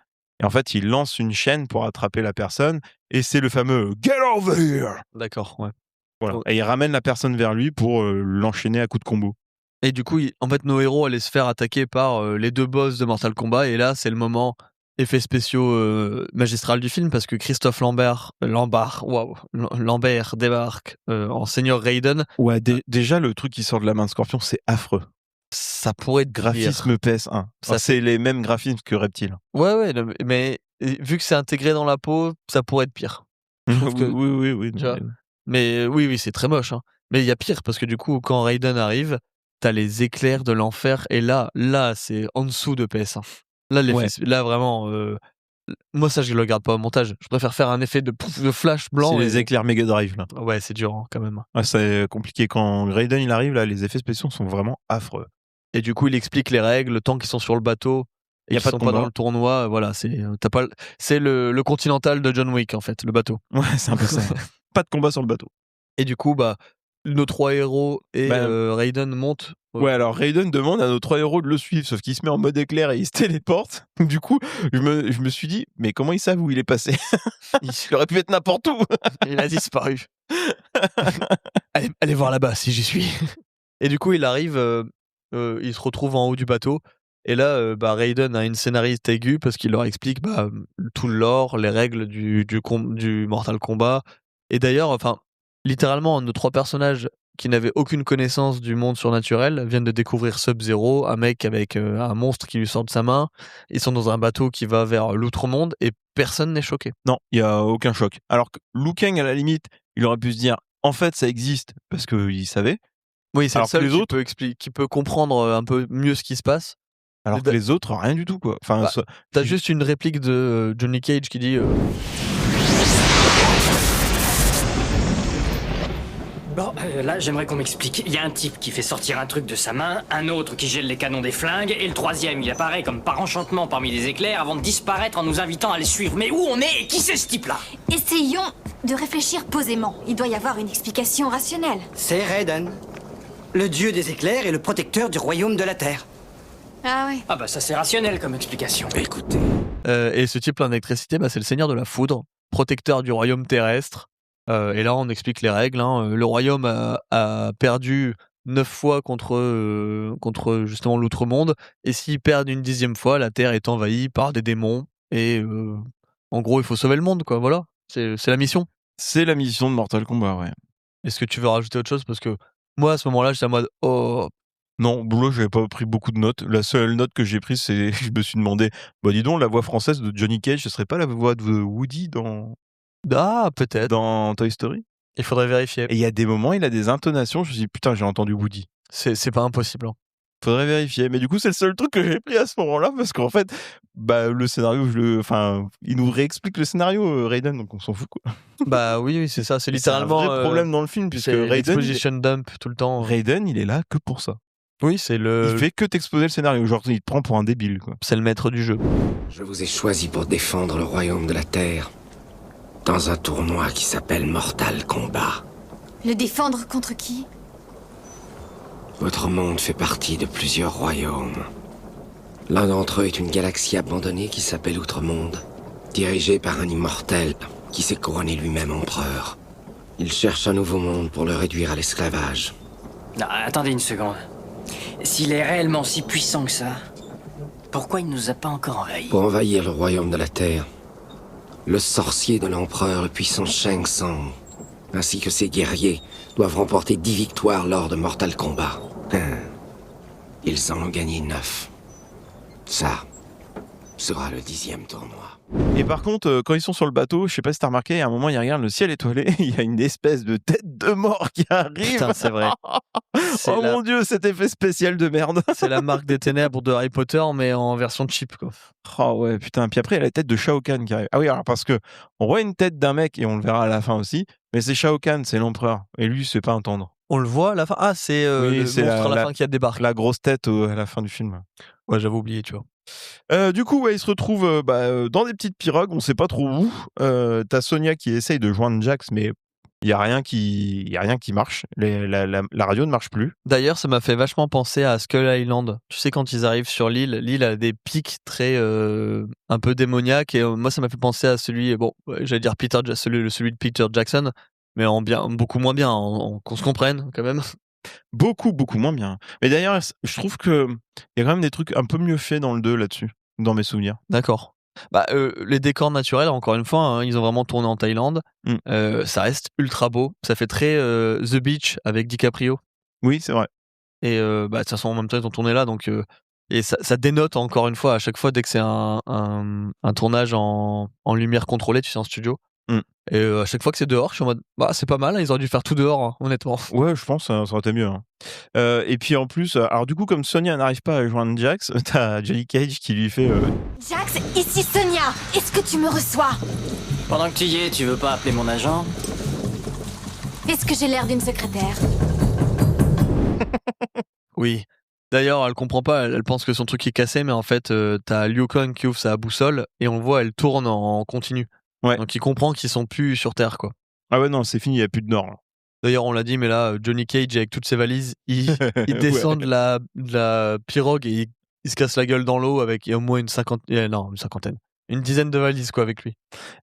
Speaker 7: Et en fait, il lance une chaîne pour attraper la personne. Et c'est le fameux « Get over here !»
Speaker 1: D'accord, ouais.
Speaker 7: Voilà. Et il ramène la personne vers lui pour l'enchaîner à coups de combo.
Speaker 1: Et du coup, en fait, nos héros allaient se faire attaquer par les 2 boss de Mortal Kombat. Et là, c'est le moment effets spéciaux magistral du film parce que Christophe Lambert débarque en Seigneur Raiden.
Speaker 7: Ouais, déjà, le truc qui sort de la main de Scorpion, c'est affreux.
Speaker 1: Ça pourrait être
Speaker 7: graphisme PS1. Ça, c'est les mêmes graphismes que Reptile.
Speaker 1: Ouais, mais vu que c'est intégré dans la peau, ça pourrait être pire.
Speaker 7: Oui.
Speaker 1: Mais oui, c'est très moche. Hein. Mais il y a pire parce que du coup, quand Raiden arrive, t'as les éclairs de l'enfer et là, c'est en dessous de PS1. Là, vraiment, moi ça je le regarde pas au montage. Je préfère faire un effet de flash blanc.
Speaker 7: C'est les éclairs Mega Drive là.
Speaker 1: Ouais, c'est dur hein, quand même.
Speaker 7: Ouais, c'est compliqué quand Raiden il arrive là, les effets spéciaux sont vraiment affreux.
Speaker 1: Et du coup, il explique les règles, tant qu'ils sont sur le bateau. Il y a pas dans le tournoi, voilà, c'est le Continental de John Wick en fait, le bateau.
Speaker 7: Ouais, c'est un peu ça. Pas de combat sur le bateau.
Speaker 1: Et du coup, nos 3 héros et Raiden montent.
Speaker 7: Ouais, alors Raiden demande à nos 3 héros de le suivre, sauf qu'il se met en mode éclair et il se téléporte. Du coup, je me suis dit, mais comment ils savent où il est passé? Il aurait pu être n'importe où.
Speaker 1: Il a disparu. allez voir là-bas si j'y suis. Et du coup, il arrive, il se retrouve en haut du bateau. Et là, Raiden a une scénariste aiguë parce qu'il leur explique tout le lore, les règles du Mortal Kombat. Et d'ailleurs, littéralement, nos 3 personnages qui n'avaient aucune connaissance du monde surnaturel viennent de découvrir Sub-Zero, un mec avec un monstre qui lui sort de sa main. Ils sont dans un bateau qui va vers l'outre-monde et personne n'est choqué.
Speaker 7: Non, il n'y a aucun choc. Alors que Liu Kang, à la limite, il aurait pu se dire en fait ça existe parce qu'il savait.
Speaker 1: Oui, c'est le seul qui peut comprendre un peu mieux ce qui se passe.
Speaker 7: Alors que les autres, rien du tout, quoi.
Speaker 1: T'as juste une réplique de Johnny Cage qui dit
Speaker 8: Bon, là, j'aimerais qu'on m'explique. Il y a un type qui fait sortir un truc de sa main, un autre qui gèle les canons des flingues, et le troisième, il apparaît comme par enchantement parmi les éclairs avant de disparaître en nous invitant à les suivre. Mais où on est et qui c'est ce type-là?
Speaker 11: Essayons de réfléchir posément. Il doit y avoir une explication rationnelle.
Speaker 12: C'est Raiden, le dieu des éclairs et le protecteur du royaume de la Terre.
Speaker 11: Ah ouais.
Speaker 8: Ah bah ça c'est rationnel comme explication.
Speaker 9: Écoutez,
Speaker 1: Et ce type plein d'électricité, c'est le seigneur de la foudre, protecteur du royaume terrestre. Et là, on explique les règles. Le royaume a perdu 9 fois contre justement l'outre-monde. Et s'ils perdent une 10e fois, la Terre est envahie par des démons. Et en gros, il faut sauver le monde, quoi. Voilà, c'est la mission.
Speaker 7: C'est la mission de Mortal Kombat, ouais.
Speaker 1: Est-ce que tu veux rajouter autre chose? Parce que moi, à ce moment-là, j'étais en mode oh.
Speaker 7: Non, boulot, j'avais pas pris beaucoup de notes. La seule note que j'ai prise, c'est je me suis demandé, bah dis donc, la voix française de Johnny Cage, ce serait pas la voix de Woody
Speaker 1: Ah, peut-être.
Speaker 7: dans Toy Story?
Speaker 1: Il faudrait vérifier.
Speaker 7: Et il y a des moments, il a des intonations, je me suis dit, putain, j'ai entendu Woody.
Speaker 1: C'est pas impossible.
Speaker 7: Faudrait vérifier. Mais du coup, c'est le seul truc que j'ai pris à ce moment-là, parce qu'en fait, le scénario, il nous réexplique le scénario, Raiden, donc on s'en fout, quoi.
Speaker 1: Bah oui, c'est ça. C'est littéralement
Speaker 7: un vrai problème dans le film, puisque
Speaker 1: c'est
Speaker 7: Raiden,
Speaker 1: l'exposition dump tout le temps.
Speaker 7: Raiden, il est là que pour ça.
Speaker 1: Oui, c'est
Speaker 7: Il fait que t'exposer le scénario, genre il te prend pour un débile, quoi.
Speaker 1: c'est le maître du jeu.
Speaker 9: je vous ai choisi pour défendre le royaume de la Terre dans un tournoi qui s'appelle Mortal Kombat.
Speaker 11: Le défendre contre qui?
Speaker 9: Votre monde fait partie de plusieurs royaumes. L'un d'entre eux est une galaxie abandonnée qui s'appelle Outre-Monde, dirigée par un immortel qui s'est couronné lui-même empereur. Il cherche un nouveau monde pour le réduire à l'esclavage.
Speaker 8: Non, attendez une seconde. S'il est réellement si puissant que ça, pourquoi il nous a pas encore envahis?
Speaker 9: Pour envahir le royaume de la Terre, le sorcier de l'empereur, le puissant Shang Tsung, ainsi que ses guerriers, doivent remporter 10 victoires lors de Mortal Kombat. Ils en ont gagné 9. Ça sera le 10e tournoi.
Speaker 7: Et par contre, quand ils sont sur le bateau, je sais pas si t'as remarqué, à un moment, ils regardent le ciel étoilé, il y a une espèce de tête de mort qui arrive.
Speaker 1: Putain, c'est vrai. C'est
Speaker 7: Oh
Speaker 1: la-
Speaker 7: mon dieu, cet effet spécial de merde.
Speaker 1: C'est la marque des ténèbres de Harry Potter, mais en version cheap, quoi.
Speaker 7: Oh ouais, putain. Puis après, il y a la tête de Shao Kahn qui arrive. Ah oui, alors parce que on voit une tête d'un mec et on le verra à la fin aussi, mais c'est Shao Kahn, c'est l'empereur. Et lui, c'est pas un tendre.
Speaker 1: On le voit à la fin. Ah, c'est
Speaker 7: Oui,
Speaker 1: le
Speaker 7: c'est
Speaker 1: monstre à la
Speaker 7: la-
Speaker 1: fin qui débarque.
Speaker 7: La grosse tête à la fin du film.
Speaker 1: Ouais, j'avais oublié, tu vois.
Speaker 7: Du coup, ouais, ils se retrouvent dans des petites pirogues, on sait pas trop où. T'as Sonia qui essaye de joindre Jax, mais il y a rien qui marche. La radio ne marche plus.
Speaker 1: D'ailleurs, ça m'a fait vachement penser à Skull Island. Tu sais, quand ils arrivent sur l'île a des pics très un peu démoniaques. Et moi, ça m'a fait penser à celui, j'allais dire celui de Peter Jackson, mais en bien, beaucoup moins bien, qu'on se comprenne quand même.
Speaker 7: Beaucoup, beaucoup moins bien. Mais d'ailleurs, je trouve que il y a quand même des trucs un peu mieux faits dans le 2 là-dessus, dans mes souvenirs.
Speaker 1: D'accord. Les décors naturels, encore une fois, ils ont vraiment tourné en Thaïlande. Ça reste ultra beau. Ça fait très The Beach avec DiCaprio.
Speaker 7: Oui, c'est vrai.
Speaker 1: Et de toute façon, en même temps, ils ont tourné là. Donc, et ça dénote encore une fois, à chaque fois, dès que c'est un tournage en lumière contrôlée, tu sais, en studio. Et à chaque fois que c'est dehors, je suis en mode, c'est pas mal, ils auraient dû faire tout dehors, hein, honnêtement.
Speaker 7: Ouais, je pense ça aurait été mieux. Hein. Et puis en plus, alors du coup, comme Sonia n'arrive pas à joindre Jax, t'as Johnny Cage qui lui fait
Speaker 11: Jax, ici Sonia. Est-ce que tu me reçois?
Speaker 8: Pendant que tu y es, tu veux pas appeler mon agent?
Speaker 11: Est-ce que j'ai l'air d'une secrétaire?
Speaker 1: Oui. D'ailleurs, elle comprend pas, elle pense que son truc est cassé, mais en fait, t'as Liu Kang qui ouvre sa boussole et on le voit, elle tourne en continu.
Speaker 7: Ouais.
Speaker 1: Donc il comprend qu'ils sont plus sur Terre, quoi.
Speaker 7: Ah ouais, non, c'est fini, il n'y a plus de nord. Là.
Speaker 1: D'ailleurs, on l'a dit, mais là, Johnny Cage, avec toutes ses valises, il descend de la pirogue et il se casse la gueule dans l'eau avec au moins une cinquantaine. Une dizaine de valises, quoi, avec lui.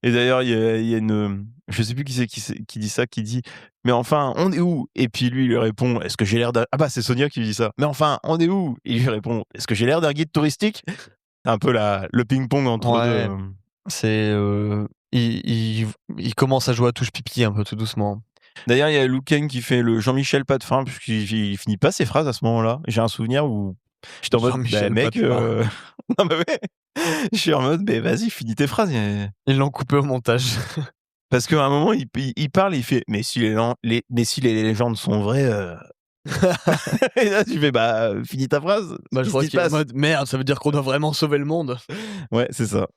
Speaker 7: Et d'ailleurs, il y a une. Je sais plus qui c'est qui dit ça, qui dit mais enfin, on est où? Et puis lui, il lui répond est-ce que j'ai l'air d'un. Ah bah, c'est Sonia qui lui dit ça. Mais enfin, on est où? Il lui répond est-ce que j'ai l'air d'un guide touristique? C'est un peu le ping-pong entre deux.
Speaker 1: C'est. Il commence à jouer à touche pipi un peu tout doucement.
Speaker 7: D'ailleurs, il y a Liu Kang qui fait le Jean-Michel pas de fin, puisqu'il finit pas ses phrases à ce moment-là. J'ai un souvenir où j'étais en mode, mec, non, mais ouais. Je suis en mode, mais vas-y, finis tes phrases.
Speaker 1: Ils l'ont coupé au montage.
Speaker 7: Parce qu'à un moment, il parle, il fait, mais si les légendes sont vraies. Et là, tu fais, finis ta phrase.
Speaker 1: Je crois qu'il est en mode, merde, ça veut dire qu'on doit vraiment sauver le monde.
Speaker 7: Ouais, c'est ça.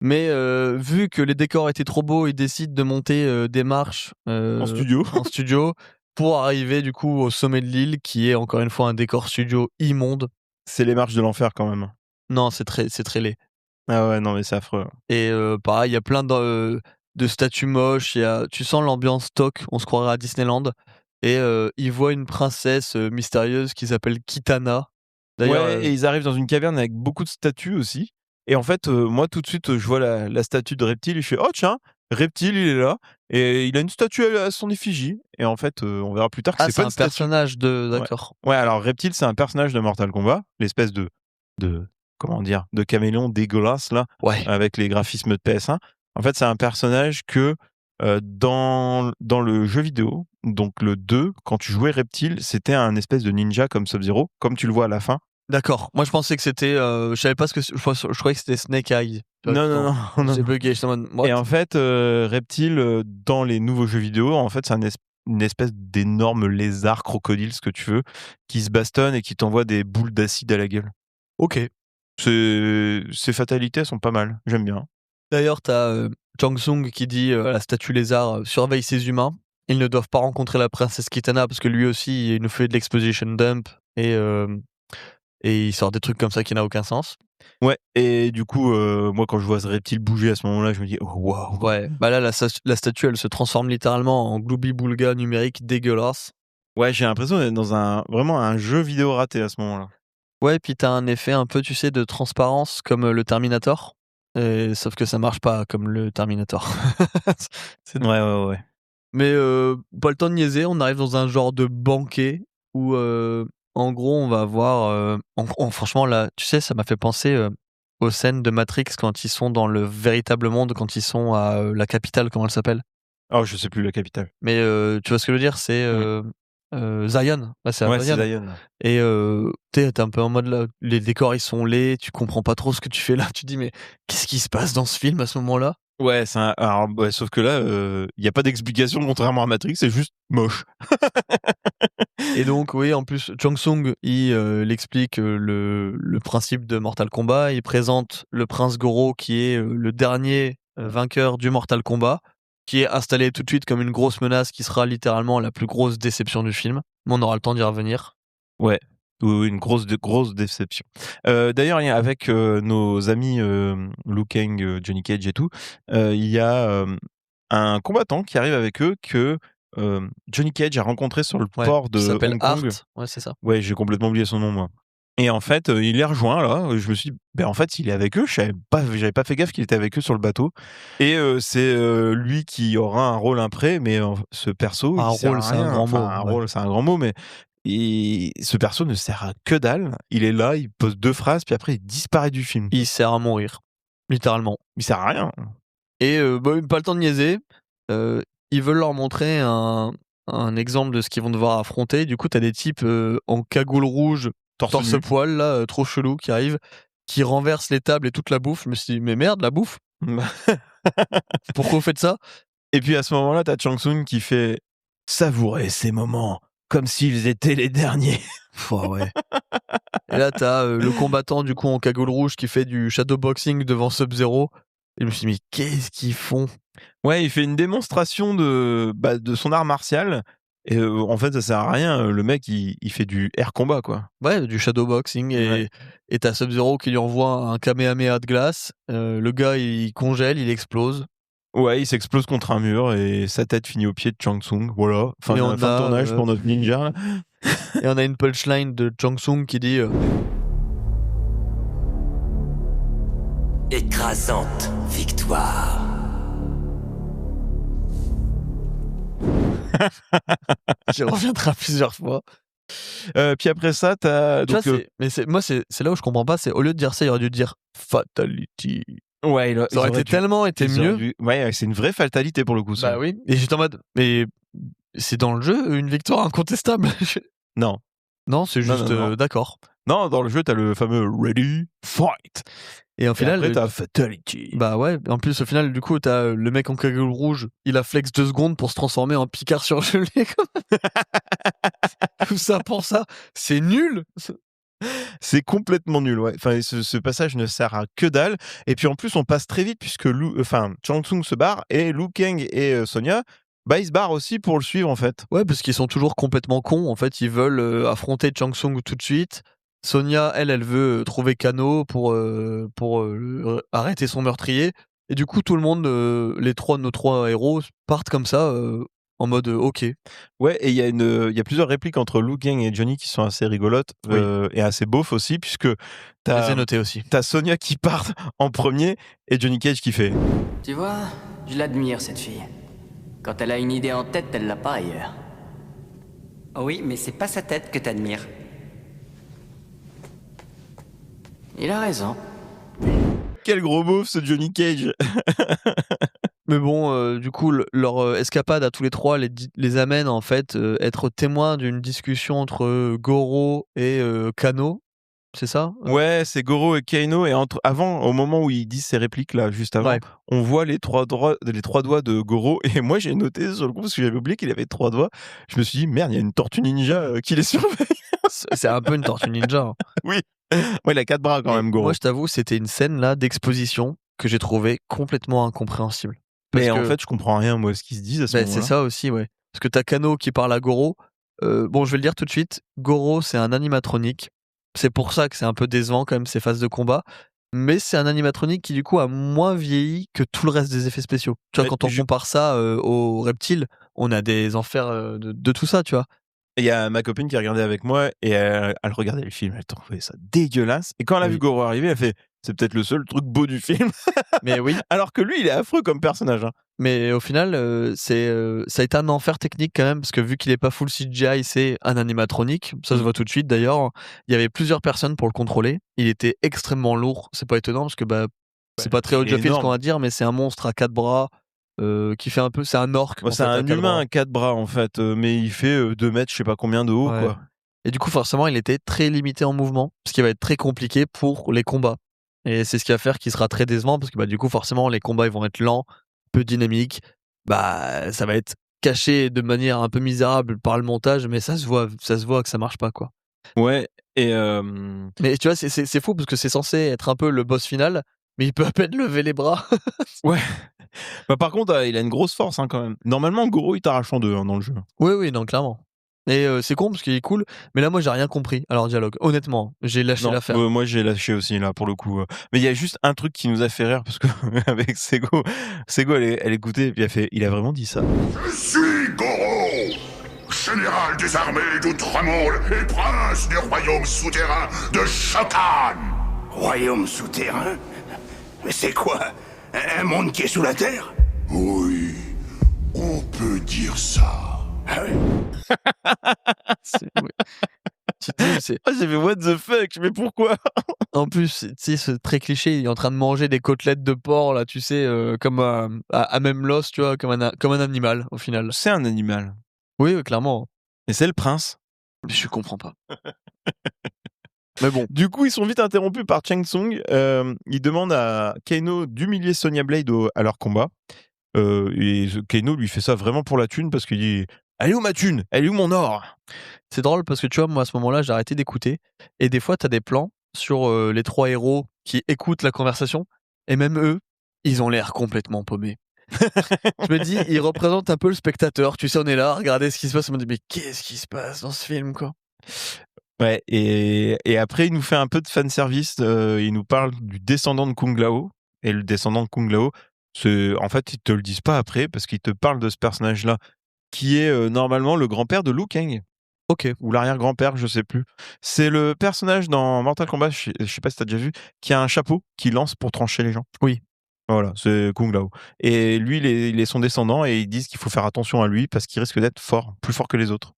Speaker 1: Mais vu que les décors étaient trop beaux, ils décident de monter des marches
Speaker 7: en studio
Speaker 1: pour arriver du coup au sommet de l'île, qui est encore une fois un décor studio immonde.
Speaker 7: C'est les marches de l'enfer quand même.
Speaker 1: Non, c'est très laid.
Speaker 7: Ah ouais, non mais c'est affreux.
Speaker 1: Et pareil, il y a plein de statues moches. Tu sens l'ambiance stock, on se croirait à Disneyland. Et il voit une princesse mystérieuse qui s'appelle Kitana. D'ailleurs,
Speaker 7: Ouais, et ils arrivent dans une caverne avec beaucoup de statues aussi. Et en fait, moi, tout de suite, je vois la statue de Reptile et je fais: «Oh tiens, Reptile, il est là et il a une statue à son effigie» et en fait, on verra plus tard que
Speaker 1: ah,
Speaker 7: c'est
Speaker 1: c'est
Speaker 7: pas
Speaker 1: un
Speaker 7: une statue.
Speaker 1: personnage de
Speaker 7: Ouais.
Speaker 1: d'accord.
Speaker 7: Ouais, alors Reptile, c'est un personnage de Mortal Kombat, l'espèce de comment dire? De caméléon dégueulasse là,
Speaker 1: Ouais.
Speaker 7: avec les graphismes de PS1. En fait, c'est un personnage que, dans le jeu vidéo, donc le 2, quand tu jouais Reptile, c'était un espèce de ninja comme Sub-Zero, comme tu le vois à la fin.
Speaker 1: D'accord. Moi, je pensais que c'était, je savais pas ce que je croyais que c'était Snake Eyes. Tu vois,
Speaker 7: Non, non, non, non,
Speaker 1: j'ai
Speaker 7: non.
Speaker 1: buggé, j'étais en mode: «What?»
Speaker 7: Et en fait, Reptile, dans les nouveaux jeux vidéo, en fait, c'est une espèce d'énorme lézard, crocodile, ce que tu veux, qui se bastonne et qui t'envoie des boules d'acide à la gueule.
Speaker 1: OK.
Speaker 7: Ces fatalités, elles sont pas mal, j'aime bien.
Speaker 1: D'ailleurs, t'as Jang Sung qui dit à la statue lézard surveille ses humains. Ils ne doivent pas rencontrer la princesse Kitana parce que lui aussi, il nous fait de l'exposition dump et il sort des trucs comme ça qui n'a aucun sens.
Speaker 7: Ouais, et du coup, moi, quand je vois ce reptile bouger à ce moment-là, je me dis: «Oh waouh!»
Speaker 1: Ouais, bah là, la statue, elle se transforme littéralement en Glooby-Boulga numérique dégueulasse.
Speaker 7: Ouais, j'ai l'impression d'être dans vraiment un jeu vidéo raté à ce moment-là.
Speaker 1: Ouais, puis t'as un effet un peu, tu sais, de transparence comme le Terminator. Sauf que ça marche pas comme le Terminator.
Speaker 7: Ouais, ouais, ouais.
Speaker 1: Mais pas le temps de niaiser, on arrive dans un genre de banquet où, en gros, on va voir, franchement là, tu sais, ça m'a fait penser, aux scènes de Matrix quand ils sont dans le véritable monde, quand ils sont à, la capitale, comment elle s'appelle?
Speaker 7: Oh, je sais plus la capitale.
Speaker 1: Mais tu vois ce que je veux dire? C'est, Zion. Ouais, c'est à
Speaker 7: Ouais, c'est
Speaker 1: Zion
Speaker 7: Zion.
Speaker 1: et tu un peu en mode là, les décors ils sont laids, tu comprends pas trop ce que tu fais là. Tu te dis: «Mais qu'est-ce qui se passe dans ce film à ce moment-là?»
Speaker 7: Ouais, alors, ouais, sauf que là, il y a pas d'explication contrairement à Matrix, c'est juste moche.
Speaker 1: Et donc oui, en plus, Jang Sung, il explique, le principe de Mortal Kombat. Il présente le prince Goro qui est, le dernier, vainqueur du Mortal Kombat, qui est installé tout de suite comme une grosse menace qui sera littéralement la plus grosse déception du film. Mais on aura le temps d'y revenir.
Speaker 7: Ouais. Oui, une grosse déception. D'ailleurs, il y a avec, nos amis, Liu Kang, Johnny Cage et tout, il y a, un combattant qui arrive avec eux que, Johnny Cage a rencontré sur le
Speaker 1: Ouais,
Speaker 7: port
Speaker 1: qui
Speaker 7: de
Speaker 1: s'appelle
Speaker 7: Hong
Speaker 1: Art.
Speaker 7: Kong.
Speaker 1: Ouais, c'est ça.
Speaker 7: Ouais, j'ai complètement oublié son nom, moi. Et en fait, il les rejoint là, je me suis dit: «Beh, en fait, il est avec eux», j'avais pas fait gaffe qu'il était avec eux sur le bateau et c'est, lui qui aura un rôle après, mais ce perso,
Speaker 1: Un
Speaker 7: il sert
Speaker 1: rôle,
Speaker 7: à
Speaker 1: c'est un
Speaker 7: rien.
Speaker 1: grand
Speaker 7: Enfin,
Speaker 1: mot,
Speaker 7: un
Speaker 1: ouais.
Speaker 7: rôle, c'est un grand mot, mais ce perso ne sert à que dalle. Il est là, il pose 2 phrases, puis après il disparaît du film.
Speaker 1: Il sert à mourir, littéralement.
Speaker 7: Il sert à rien.
Speaker 1: Et bah, pas le temps de niaiser. Ils veulent leur montrer un exemple de ce qu'ils vont devoir affronter. Du coup, t'as des types, en cagoule rouge, torse
Speaker 7: nu.
Speaker 1: poil là, trop chelou qui arrivent, qui renversent les tables et toute la bouffe. Je me suis dit: «Mais merde, la bouffe? Pourquoi vous faites ça?»
Speaker 7: Et puis à ce moment-là, t'as Chang Sung qui fait: «Savourez ces moments comme s'ils étaient les derniers».
Speaker 1: Pouah, ouais. Et là, t'as le combattant du coup en cagoule rouge qui fait du shadowboxing devant Sub-Zero. Et je me suis dit: «Mais qu'est-ce qu'ils font?»
Speaker 7: Ouais, il fait une démonstration de son art martial et en fait, ça sert à rien, le mec il fait du air combat, quoi.
Speaker 1: Ouais, du shadowboxing
Speaker 7: Ouais.
Speaker 1: et t'as Sub-Zero qui lui envoie un kamehameha de glace. Le gars, il congèle, il explose.
Speaker 7: Ouais, il s'explose contre un mur et sa tête finit au pied de Chang Sung, voilà. Fin
Speaker 1: Et
Speaker 7: de
Speaker 1: on
Speaker 7: fin de
Speaker 1: a,
Speaker 7: tournage pour notre ninja, là.
Speaker 1: Et on a une punchline de Jang Sung qui dit
Speaker 3: Écrasante victoire.
Speaker 1: j'y reviendrai plusieurs fois.
Speaker 7: Puis après ça, t'as
Speaker 1: Tu vois,
Speaker 7: donc
Speaker 1: c'est là où je comprends pas, c'est au lieu de dire ça, il aurait dû dire fatality.
Speaker 7: ouais,
Speaker 1: Ça aurait été tellement été mieux.
Speaker 7: Ouais, c'est une vraie fatalité pour le coup, ça.
Speaker 1: Bah oui. Et j'étais en mode, mais c'est dans le jeu une victoire incontestable.
Speaker 7: Non.
Speaker 1: Non, c'est
Speaker 7: Non,
Speaker 1: juste
Speaker 7: non, non.
Speaker 1: d'accord.
Speaker 7: Non, dans le jeu, t'as le fameux ready, fight.
Speaker 1: Et au
Speaker 7: Et
Speaker 1: final,
Speaker 7: après, t'as fatality.
Speaker 1: bah ouais, en plus au final du coup t'as le mec en cagoule rouge, il a flex 2 secondes pour se transformer en Picard surgelé. Tout ça pour ça, c'est nul.
Speaker 7: C'est complètement nul, ouais. Enfin, ce passage ne sert à que dalle. Et puis en plus, on passe très vite puisque Chang Tsung se barre et Liu Kang et Sonya, bah ils se barrent aussi pour le suivre en fait.
Speaker 1: Ouais, parce qu'ils sont toujours complètement cons. En fait, ils veulent affronter Chang Sung tout de suite. Sonia, elle veut trouver Kano pour arrêter son meurtrier. Et du coup, tout le monde, nos trois héros partent comme ça en mode ok.
Speaker 7: Ouais, et il y a plusieurs répliques entre Liu Kang et Johnny qui sont assez rigolotes et assez beaufs aussi, puisque
Speaker 1: Je les ai notés aussi.
Speaker 7: t'as Sonia qui part en premier et Johnny Cage qui fait.
Speaker 10: Tu vois, je l'admire cette fille. Quand elle a une idée en tête, elle l'a pas ailleurs.
Speaker 3: Oui, mais c'est pas sa tête que t'admires.
Speaker 10: Il a raison.
Speaker 7: Quel gros beauf ce Johnny Cage.
Speaker 1: Mais bon, du coup, leur escapade à tous les trois les amène en fait être témoins d'une discussion entre Goro et Kano, c'est ça?
Speaker 7: Ouais, c'est Goro et Kano, et avant, au moment où ils disent ces répliques là, juste avant,
Speaker 1: Ouais.
Speaker 7: on voit les trois doigts de Goro, et moi j'ai noté sur le coup parce que j'avais oublié qu'il avait 3 doigts. Je me suis dit merde, il y a une tortue ninja qui les surveille.
Speaker 1: C'est un peu une tortue ninja. Hein.
Speaker 7: Oui. Ouais, il a 4 bras quand même, Goro.
Speaker 1: Moi, je t'avoue, c'était une scène là d'exposition que j'ai trouvé complètement incompréhensible.
Speaker 7: Mais
Speaker 1: Parce
Speaker 7: en
Speaker 1: que-
Speaker 7: fait, je comprends rien moi ce qu'ils se disent à ce
Speaker 1: Ben,
Speaker 7: moment-là.
Speaker 1: c'est ça aussi, ouais. Parce que t'as Kano qui parle à Goro. Bon, je vais le dire tout de suite. Goro, c'est un animatronique. C'est pour ça que c'est un peu décevant quand même ces phases de combat. Mais c'est un animatronique qui du coup a moins vieilli que tout le reste des effets spéciaux. Tu vois,
Speaker 7: Mais
Speaker 1: quand on compare ça aux reptiles, on a des enfers de tout ça, tu vois.
Speaker 7: Il y a ma copine qui regardait avec moi et elle regardait le film, elle trouvait ça dégueulasse. Et quand elle a vu Goro arriver, elle fait c'est peut-être le seul truc beau du film.
Speaker 1: Mais oui.
Speaker 7: Alors que lui, il est affreux comme personnage. Hein.
Speaker 1: Mais au final, ça a été un enfer technique quand même, parce que vu qu'il est pas full CGI, c'est un animatronique. Ça se voit tout de suite d'ailleurs. Il y avait plusieurs personnes pour le contrôler. Il était extrêmement lourd. C'est pas étonnant parce que c'est pas très
Speaker 7: il est
Speaker 1: Hot ce
Speaker 7: énorme.
Speaker 1: qu'on va dire, mais c'est un monstre à 4 bras qui fait un peu. C'est un orque.
Speaker 7: Bah,
Speaker 1: en
Speaker 7: c'est
Speaker 1: fait, à
Speaker 7: un
Speaker 1: 4
Speaker 7: humain
Speaker 1: bras.
Speaker 7: à 4 bras en fait, mais il fait 2 mètres, je sais pas combien de haut.
Speaker 1: Ouais.
Speaker 7: Quoi.
Speaker 1: Et du coup, forcément, il était très limité en mouvement, ce qui va être très compliqué pour les combats. Et c'est ce qui va faire qu'il sera très décevant, parce que du coup, forcément, les combats ils vont être lents, peu dynamiques. Ça va être caché de manière un peu misérable par le montage, mais ça se voit que ça marche pas, quoi.
Speaker 7: Ouais, et
Speaker 1: Mais tu vois, c'est fou parce que c'est censé être un peu le boss final, mais il peut à peine lever les bras.
Speaker 7: ouais. Bah, par contre, il a une grosse force hein, quand même. Normalement, Goro, il t'arrache en deux hein, dans le jeu.
Speaker 1: Oui, non, clairement. Et c'est con parce qu'il est cool, mais là, moi, j'ai rien compris à leur dialogue. Honnêtement, j'ai lâché
Speaker 7: Non,
Speaker 1: l'affaire.
Speaker 7: moi j'ai lâché aussi là pour le coup. Mais il y a juste un truc qui nous a fait rire parce que avec Sego, elle écoutait et puis il a vraiment dit ça.
Speaker 12: Je suis Goro, général des armées d'Outre-Monde et prince du royaume souterrain de Shokan.
Speaker 2: Royaume souterrain? Mais c'est quoi? Un monde qui est sous la terre?
Speaker 12: Oui, on peut dire ça.
Speaker 2: Ah ouais?
Speaker 7: J'ai fait what the fuck, mais pourquoi?
Speaker 1: En plus, tu sais, c'est très cliché, il est en train de manger des côtelettes de porc, là, tu sais, comme à même l'os, tu vois, comme un animal, au final.
Speaker 7: C'est un animal.
Speaker 1: Oui, clairement.
Speaker 7: Et c'est le prince.
Speaker 1: Je comprends pas. Mais bon.
Speaker 7: Du coup, ils sont vite interrompus par Shang Tsung. Il demande à Kano d'humilier Sonya Blade à leur combat. Et Kano lui fait ça vraiment pour la thune parce qu'il dit elle est où ma thune? Elle est où mon or?
Speaker 1: C'est drôle parce que tu vois, moi à ce moment-là, j'ai arrêté d'écouter. Et des fois, t'as des plans sur les 3 héros qui écoutent la conversation. Et même eux, ils ont l'air complètement paumés. Je me dis, ils représentent un peu le spectateur. Tu sais, on est là, regardez ce qui se passe. On me dit, mais qu'est-ce qui se passe dans ce film, quoi?
Speaker 7: Ouais, et après, il nous fait un peu de fanservice. Il nous parle du descendant de Kung Lao. Et le descendant de Kung Lao, en fait, ils te le disent pas après parce qu'ils te parlent de ce personnage-là qui est normalement le grand-père de Liu Kang.
Speaker 1: Ok.
Speaker 7: Ou l'arrière-grand-père, je sais plus. C'est le personnage dans Mortal Kombat, je sais pas si t'as déjà vu, qui a un chapeau qu'il lance pour trancher les gens.
Speaker 1: Oui.
Speaker 7: Voilà, c'est Kung Lao. Et lui, il est son descendant et ils disent qu'il faut faire attention à lui parce qu'il risque d'être fort, plus fort que les autres.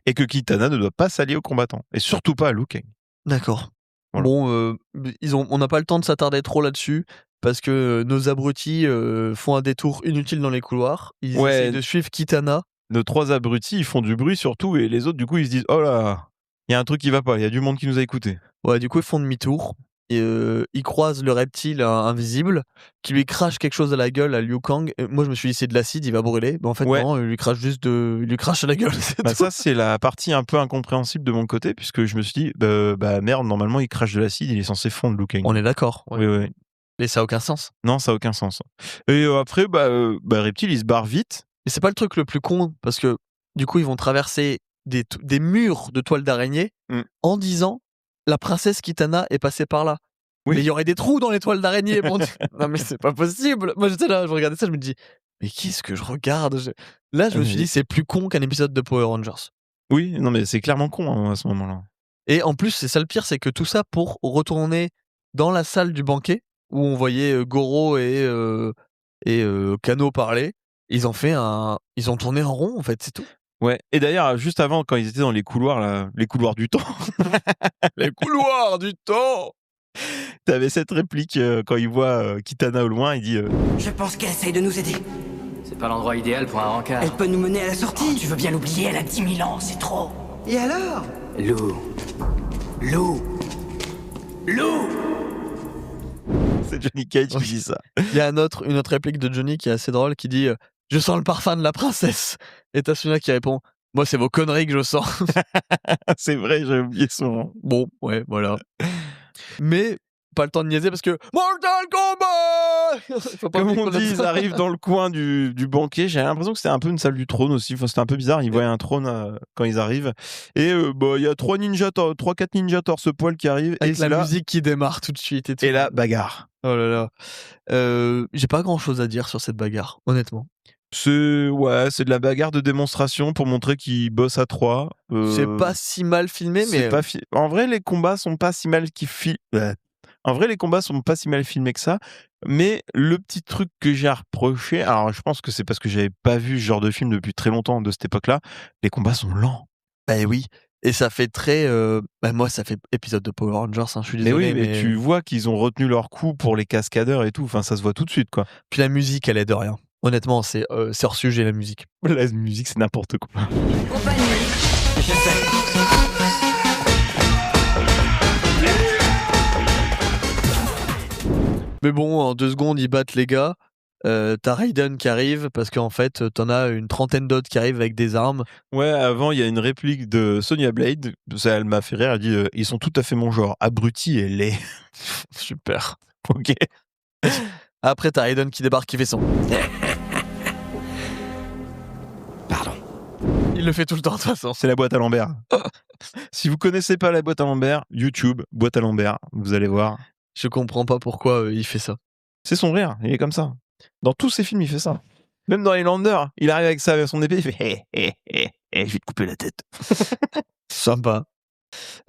Speaker 7: Et que Kitana ne doit pas s'allier aux combattants. Et surtout pas à Liu Kang.
Speaker 1: D'accord.
Speaker 7: Voilà.
Speaker 1: Bon, on n'a pas le temps de s'attarder trop là-dessus parce que nos abrutis font un détour inutile dans les couloirs. Ils essayent de suivre Kitana.
Speaker 7: Nos 3 abrutis, ils font du bruit surtout et les autres, du coup, ils se disent oh là, il y a un truc qui va pas, il y a du monde qui nous a écoutés.
Speaker 1: Ouais, du coup, ils font demi-tour. Et ils croisent le reptile invisible qui lui crache quelque chose à la gueule à Liu Kang. Et moi, je me suis dit, c'est de l'acide, il va brûler. Mais en fait, non, il lui crache il lui crache à la gueule.
Speaker 7: Ça, c'est la partie un peu incompréhensible de mon côté, puisque je me suis dit, merde, normalement, il crache de l'acide, il est censé fondre Liu Kang.
Speaker 1: On est d'accord. Ouais.
Speaker 7: Oui.
Speaker 1: Mais ça a aucun sens.
Speaker 7: Non, ça a aucun sens. Et après, Reptile, il se barre vite.
Speaker 1: Mais c'est pas le truc le plus con, parce que du coup, ils vont traverser des murs de toile d'araignée en disant la princesse Kitana est passée par là. Oui. Mais il y aurait des trous dans les toiles d'araignée. Bon, non, mais c'est pas possible. Moi, j'étais là, je regardais ça, je me dis, mais qu'est-ce que je regarde? Là, je me suis dit, c'est plus con qu'un épisode de Power Rangers.
Speaker 7: Oui, non, mais c'est clairement con hein, à ce moment-là.
Speaker 1: Et en plus, c'est ça le pire, c'est que tout ça pour retourner dans la salle du banquet où on voyait Goro et Kano parler. Ils ont tourné en rond en fait, c'est tout.
Speaker 7: Ouais, et d'ailleurs, juste avant, quand ils étaient dans les couloirs, là, les couloirs du temps,
Speaker 1: Les couloirs du temps.
Speaker 7: t'avais cette réplique quand il voit Kitana au loin, il dit
Speaker 10: Je pense qu'elle essaye de nous aider.
Speaker 8: C'est pas l'endroit idéal pour un rencard.
Speaker 10: Elle peut nous mener à la sortie.
Speaker 2: Tu veux bien l'oublier, elle a 10 000 ans, c'est trop.
Speaker 10: Et alors?
Speaker 2: Lou.
Speaker 7: c'est Johnny Cage qui dit ça.
Speaker 1: Il y a une autre réplique de Johnny qui est assez drôle qui dit je sens le parfum de la princesse. Et t'as celui-là qui répond moi c'est vos conneries que je sens.
Speaker 7: C'est vrai, j'ai oublié son nom.
Speaker 1: Bon, ouais, voilà. Mais pas le temps de niaiser parce que Mortal Kombat. Faut pas
Speaker 7: Comme
Speaker 1: oublier
Speaker 7: on
Speaker 1: qu'on a
Speaker 7: dit, ils
Speaker 1: ça.
Speaker 7: arrivent dans le coin du banquet. J'ai l'impression que c'était un peu une salle du trône aussi. Enfin, c'était un peu bizarre. Ils voyaient un trône quand ils arrivent. Et il y a 3-4 ninjas torse-poil qui arrivent.
Speaker 1: Avec
Speaker 7: et c'est
Speaker 1: la
Speaker 7: là.
Speaker 1: musique qui démarre tout de suite et tout.
Speaker 7: Et là, bagarre.
Speaker 1: Oh là là. J'ai pas grand chose à dire sur cette bagarre, honnêtement.
Speaker 7: C'est de la bagarre de démonstration pour montrer qu'ils bossent à 3.
Speaker 1: C'est pas si mal filmé, mais.
Speaker 7: En vrai, les combats sont pas si mal En vrai, les combats sont pas si mal filmés que ça. Mais le petit truc que j'ai à reprocher, alors je pense que c'est parce que j'avais pas vu ce genre de film depuis très longtemps de cette époque-là, les combats sont lents.
Speaker 1: Bah oui. Et ça fait très. Moi, ça fait épisode de Power Rangers, hein, je suis désolé.
Speaker 7: Mais oui, mais tu vois qu'ils ont retenu leur coup pour les cascadeurs et tout. Enfin, ça se voit tout de suite, quoi.
Speaker 1: Puis la musique, elle est de rien. Honnêtement, c'est hors sujet la musique.
Speaker 7: La musique, c'est n'importe quoi.
Speaker 10: Compagnie. Je sais.
Speaker 1: Mais bon, en 2 secondes, ils battent les gars. T'as Raiden qui arrive parce qu'en fait, t'en as une trentaine d'autres qui arrivent avec des armes.
Speaker 7: Ouais, avant, il y a une réplique de Sonya Blade. Ça, elle m'a fait rire. Elle dit ils sont tout à fait mon genre, abrutis et laids.
Speaker 1: Super.
Speaker 7: Ok.
Speaker 1: Après, t'as Raiden qui débarque, qui fait son.
Speaker 9: Pardon.
Speaker 1: Il le fait tout le temps de toute façon.
Speaker 7: C'est la boîte à Lambert. Si vous connaissez pas la boîte à Lambert, YouTube, boîte à Lambert, vous allez voir.
Speaker 1: Je comprends pas pourquoi il fait ça.
Speaker 7: C'est son rire, il est comme ça. Dans tous ses films, il fait ça. Même dans Highlander, il arrive avec ça, avec son épée, il fait je vais te couper la tête.
Speaker 1: Sympa.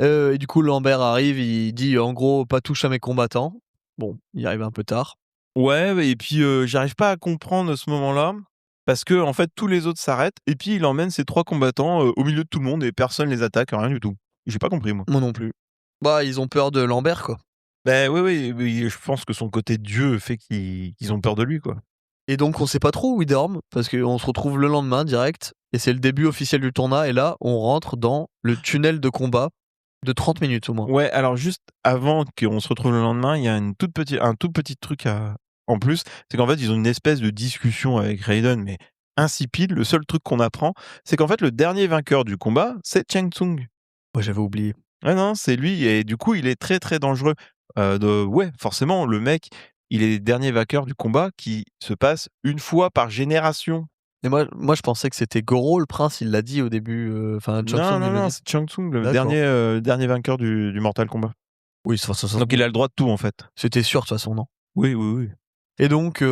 Speaker 1: Et du coup, Lambert arrive, il dit en gros, pas touche à mes combattants. Bon, il arrive un peu tard.
Speaker 7: Ouais, et puis j'arrive pas à comprendre ce moment-là, parce que en fait, tous les autres s'arrêtent, et puis il emmène ses 3 combattants au milieu de tout le monde, et personne les attaque, rien du tout. J'ai pas compris, moi.
Speaker 1: Moi non plus. Bah, ils ont peur de Lambert, quoi.
Speaker 7: Ben oui, je pense que son côté dieu fait qu'ils ont peur de lui, quoi.
Speaker 1: Et donc, on sait pas trop où ils dorment, parce qu'on se retrouve le lendemain, direct, et c'est le début officiel du tournoi, et là, on rentre dans le tunnel de combat de 30 minutes au moins.
Speaker 7: Ouais, alors juste avant qu'on se retrouve le lendemain, il y a un tout petit truc en plus, c'est qu'en fait, ils ont une espèce de discussion avec Raiden, mais insipide. Le seul truc qu'on apprend, c'est qu'en fait, le dernier vainqueur du combat, c'est Shang Tsung.
Speaker 1: Ouais, j'avais oublié.
Speaker 7: Ouais, non, c'est lui, et du coup, il est très très dangereux. Ouais, forcément, le mec, il est le dernier vainqueur du combat qui se passe une fois par génération.
Speaker 1: Et moi, je pensais que c'était Goro, le prince, il l'a dit au début. Enfin,
Speaker 7: Non, c'est Shang Tsung, le dernier vainqueur du Mortal Kombat.
Speaker 1: Oui, ça.
Speaker 7: Donc il a le droit de tout, en fait.
Speaker 1: C'était sûr, de toute façon, non?
Speaker 7: Oui.
Speaker 1: Et donc,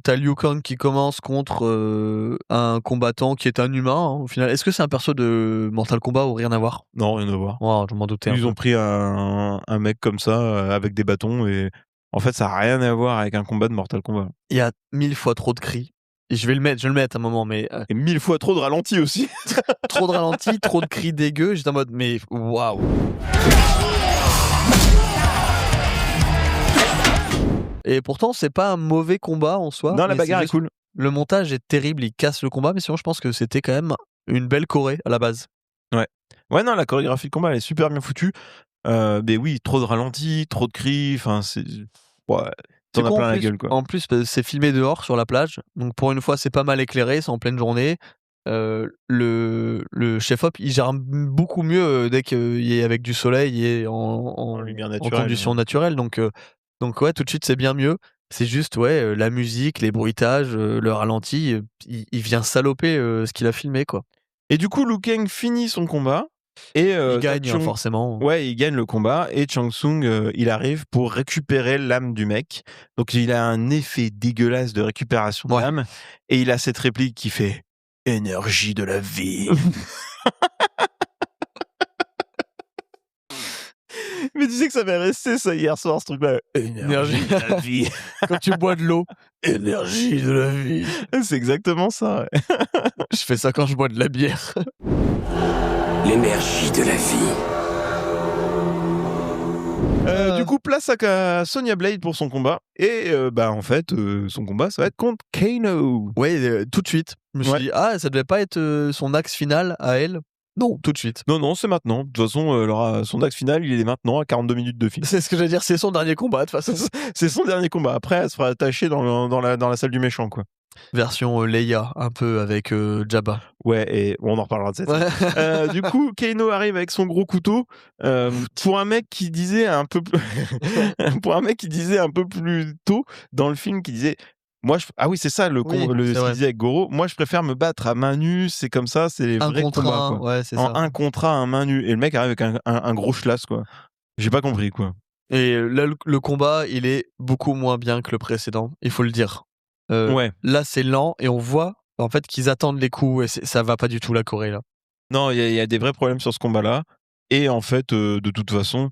Speaker 1: t'as Liu Kang qui commence contre un combattant qui est un humain, hein, au final. Est-ce que c'est un perso de Mortal Kombat ou rien à voir?
Speaker 7: Non, rien à voir.
Speaker 1: Oh, je m'en doutais.
Speaker 7: Ils ont pris un mec comme ça, avec des bâtons, et en fait, ça n'a rien à voir avec un combat de Mortal Kombat.
Speaker 1: Il y a 1000 fois trop de cris. Et je vais le mettre à un moment, mais.
Speaker 7: Et 1000 fois trop de ralentis aussi.
Speaker 1: Trop de ralentis, trop de cris dégueux. J'étais en mode, mais waouh! Et pourtant, c'est pas un mauvais combat en soi.
Speaker 7: Non, la bagarre est cool.
Speaker 1: Le montage est terrible, il casse le combat, mais sinon, je pense que c'était quand même une belle choré à la base.
Speaker 7: Ouais, non, la chorégraphie de combat, elle est super bien foutue. Mais oui, trop de ralentis, trop de cris, enfin, c'est. Ouais, t'en as plein la gueule, quoi.
Speaker 1: En plus, c'est filmé dehors sur la plage, donc pour une fois, c'est pas mal éclairé, c'est en pleine journée. Le chef-op, il gère beaucoup mieux dès qu'il est avec du soleil et en
Speaker 7: lumière
Speaker 1: en
Speaker 7: naturelle.
Speaker 1: conditions naturelles. Donc ouais, tout de suite, c'est bien mieux. C'est juste, ouais, la musique, les bruitages, le ralenti, il vient saloper ce qu'il a filmé, quoi.
Speaker 7: Et du coup, Liu Kang finit son combat. Et
Speaker 1: il gagne forcément.
Speaker 7: Ouais, il gagne le combat et Shang Tsung, il arrive pour récupérer l'âme du mec. Donc il a un effet dégueulasse de récupération d'âme et il a cette réplique qui fait énergie de la vie. Mais tu sais que ça m'est resté ça hier soir ce truc-là. Énergie de la vie.
Speaker 1: Quand tu bois de l'eau, énergie de la vie.
Speaker 7: C'est exactement ça. Ouais.
Speaker 1: Je fais ça quand je bois de la bière.
Speaker 9: L'énergie de la vie.
Speaker 7: Du coup, place à Sonya Blade pour son combat. Et en fait, son combat, ça va être contre Kano.
Speaker 1: Ouais, tout de suite. Je me suis dit, ça devait pas être son axe final à elle. Non, tout de suite.
Speaker 7: Non, c'est maintenant. De toute façon, son axe final, il est maintenant à 42 minutes de film.
Speaker 1: C'est ce que j'allais dire, c'est son dernier combat, de toute façon.
Speaker 7: C'est son dernier combat. Après, elle se fera attacher dans la salle du méchant, quoi.
Speaker 1: Version Leia, un peu avec Jabba.
Speaker 7: Ouais, et on en reparlera de cette. Du coup, Kano arrive avec son gros couteau. Pour un mec qui disait un peu plus... tôt dans le film, qui disait... Ah oui, c'est ça ce qu'il disait avec Goro. Moi, je préfère me battre à main nue. C'est comme ça, c'est les vrais combats. Quoi.
Speaker 1: Ouais, c'est ça.
Speaker 7: Un contre un, main nue. Et le mec arrive avec un gros schlass, quoi. J'ai pas compris, quoi.
Speaker 1: Et là, le combat, il est beaucoup moins bien que le précédent. Il faut le dire. Là, c'est lent et on voit en fait qu'ils attendent les coups et ça va pas du tout la Corée là.
Speaker 7: Non, il y a des vrais problèmes sur ce combat-là. Et en fait, de toute façon,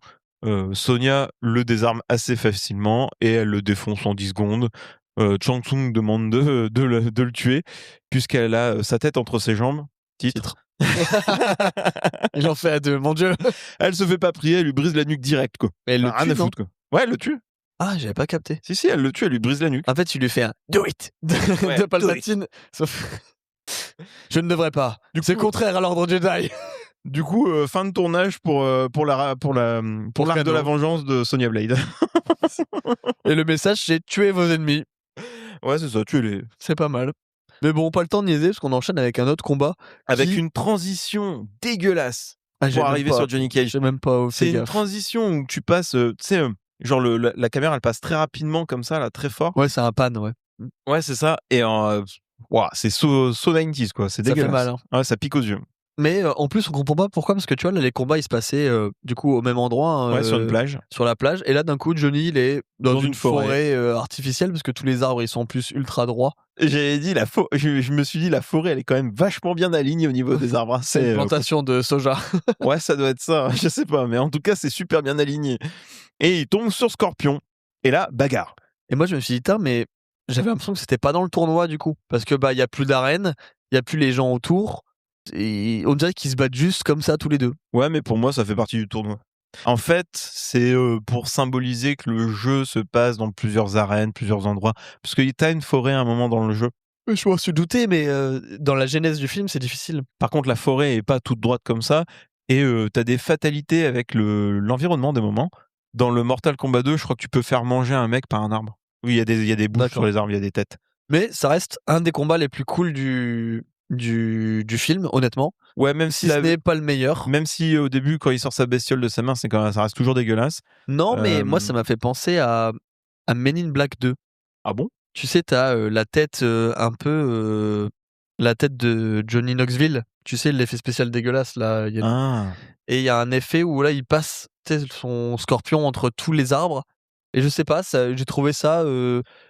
Speaker 7: Sonya le désarme assez facilement et elle le défonce en 10 secondes. Shang Tsung demande de le tuer puisqu'elle a sa tête entre ses jambes. Titre.
Speaker 1: Il en fait à deux, mon Dieu.
Speaker 7: Elle se fait pas prier, elle lui brise la nuque direct, quoi.
Speaker 1: Mais elle le
Speaker 7: rien
Speaker 1: tue,
Speaker 7: à foutre, quoi. Ouais, elle le tue.
Speaker 1: Ah, j'avais pas capté.
Speaker 7: Si, elle le tue, elle lui brise la nuque.
Speaker 1: En fait, tu lui fais un do it de Palpatine. Sauf... Je ne devrais pas. C'est contraire à l'ordre Jedi.
Speaker 7: Du coup, fin de tournage pour l'arc de la vengeance de Sonya Blade.
Speaker 1: Et le message, c'est tuer vos ennemis.
Speaker 7: Ouais, c'est ça, tuez-les.
Speaker 1: C'est pas mal. Mais bon, pas le temps de niaiser parce qu'on enchaîne avec un autre combat.
Speaker 7: Avec une transition dégueulasse pour arriver sur Johnny Cage.
Speaker 1: J'ai même pas
Speaker 7: C'est une transition où tu passes, tu sais, genre la caméra elle passe très rapidement comme ça, là, très fort.
Speaker 1: Ouais, c'est un pan, ouais.
Speaker 7: Ouais, c'est ça. Et c'est so 90s, quoi. C'est dégueulasse.
Speaker 1: Ça fait mal. Hein.
Speaker 7: Ouais, ça pique aux yeux.
Speaker 1: Mais en plus, on comprend pas pourquoi, parce que tu vois, là, les combats ils se passaient du coup au même endroit.
Speaker 7: Sur une plage.
Speaker 1: Sur la plage. Et là, d'un coup, Johnny il est dans une forêt artificielle parce que tous les arbres ils sont en plus ultra droits.
Speaker 7: J'avais dit je me suis dit la forêt elle est quand même vachement bien alignée au niveau des arbres.
Speaker 1: C'est une plantation de soja.
Speaker 7: Ouais, ça doit être ça. Je sais pas, mais en tout cas c'est super bien aligné. Et il tombe sur Scorpion. Et là, bagarre.
Speaker 1: Et moi je me suis dit, mais j'avais l'impression que c'était pas dans le tournoi du coup, parce que il y a plus d'arène, il y a plus les gens autour. Et on dirait qu'ils se battent juste comme ça tous les deux.
Speaker 7: Ouais, mais pour moi ça fait partie du tournoi. En fait, c'est pour symboliser que le jeu se passe dans plusieurs arènes, plusieurs endroits. Parce que t'as une forêt à un moment dans le jeu.
Speaker 1: Je m'en suis douté, mais dans la genèse du film, c'est difficile.
Speaker 7: Par contre, la forêt est pas toute droite comme ça. Et t'as des fatalités avec l'environnement des moments. Dans le Mortal Kombat 2, je crois que tu peux faire manger un mec par un arbre. Oui, il y a des bouches sur les arbres, il y a des têtes.
Speaker 1: Mais ça reste un des combats les plus cool du film, honnêtement.
Speaker 7: Ouais, même si
Speaker 1: ce n'est pas le meilleur.
Speaker 7: Même si au début, quand il sort sa bestiole de sa main, ça reste toujours dégueulasse.
Speaker 1: Non, mais moi, ça m'a fait penser à Men in Black 2.
Speaker 7: Ah bon?
Speaker 1: Tu sais, t'as la tête un peu... la tête de Johnny Knoxville. Tu sais, l'effet spécial dégueulasse, là. Et il y a un effet où là, il passe son scorpion entre tous les arbres. Et je sais pas, j'ai trouvé ça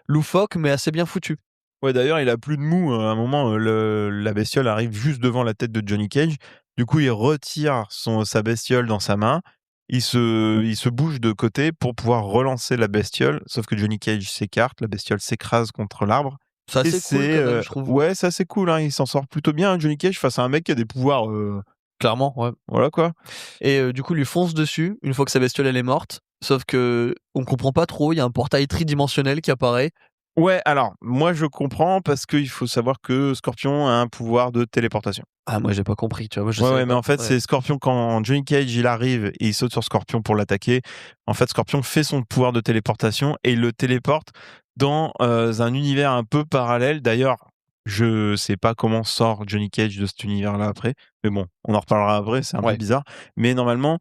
Speaker 1: loufoque, mais assez bien foutu.
Speaker 7: Ouais, d'ailleurs, il a plus de mou. À un moment, la bestiole arrive juste devant la tête de Johnny Cage. Du coup, il retire sa bestiole dans sa main. Il se bouge de côté pour pouvoir relancer la bestiole. Sauf que Johnny Cage s'écarte, la bestiole s'écrase contre l'arbre.
Speaker 1: C'est assez cool, quand même, je trouve.
Speaker 7: Ouais, c'est assez cool. Hein. Il s'en sort plutôt bien, Johnny Cage, face à un mec qui a des pouvoirs.
Speaker 1: Clairement, ouais.
Speaker 7: Voilà, quoi.
Speaker 1: Et du coup, il lui fonce dessus une fois que sa bestiole elle est morte. Sauf que on comprend pas trop. Il y a un portail tridimensionnel qui apparaît.
Speaker 7: Ouais, alors, moi je comprends parce qu'il faut savoir que Scorpion a un pouvoir de téléportation.
Speaker 1: Ah, moi j'ai pas compris, tu vois.
Speaker 7: Ouais, mais en fait, c'est Scorpion, quand Johnny Cage il arrive et il saute sur Scorpion pour l'attaquer. En fait, Scorpion fait son pouvoir de téléportation et il le téléporte dans un univers un peu parallèle. D'ailleurs, je sais pas comment sort Johnny Cage de cet univers-là après. Mais bon, on en reparlera après, c'est un peu bizarre. Mais normalement.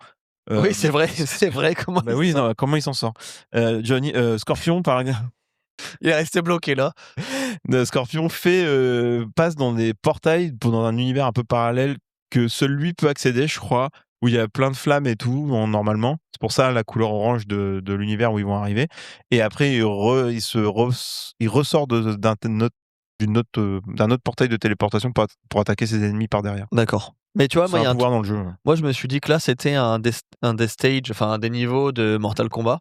Speaker 1: Oui, c'est vrai, comment
Speaker 7: comment il s'en sort. Scorpion, par exemple.
Speaker 1: Il est resté bloqué là.
Speaker 7: Scorpion passe dans des portails dans un univers un peu parallèle que seul lui peut accéder, je crois, où il y a plein de flammes et tout, normalement. C'est pour ça la couleur orange de l'univers où ils vont arriver. Et après, il ressort d'un autre portail de téléportation pour attaquer ses ennemis par derrière.
Speaker 1: D'accord. Mais tu vois,
Speaker 7: C'est
Speaker 1: moi, il y a
Speaker 7: un
Speaker 1: un
Speaker 7: pouvoir dans le jeu.
Speaker 1: moi, je me suis dit que là, c'était un des stages, enfin, un des niveaux de Mortal Kombat.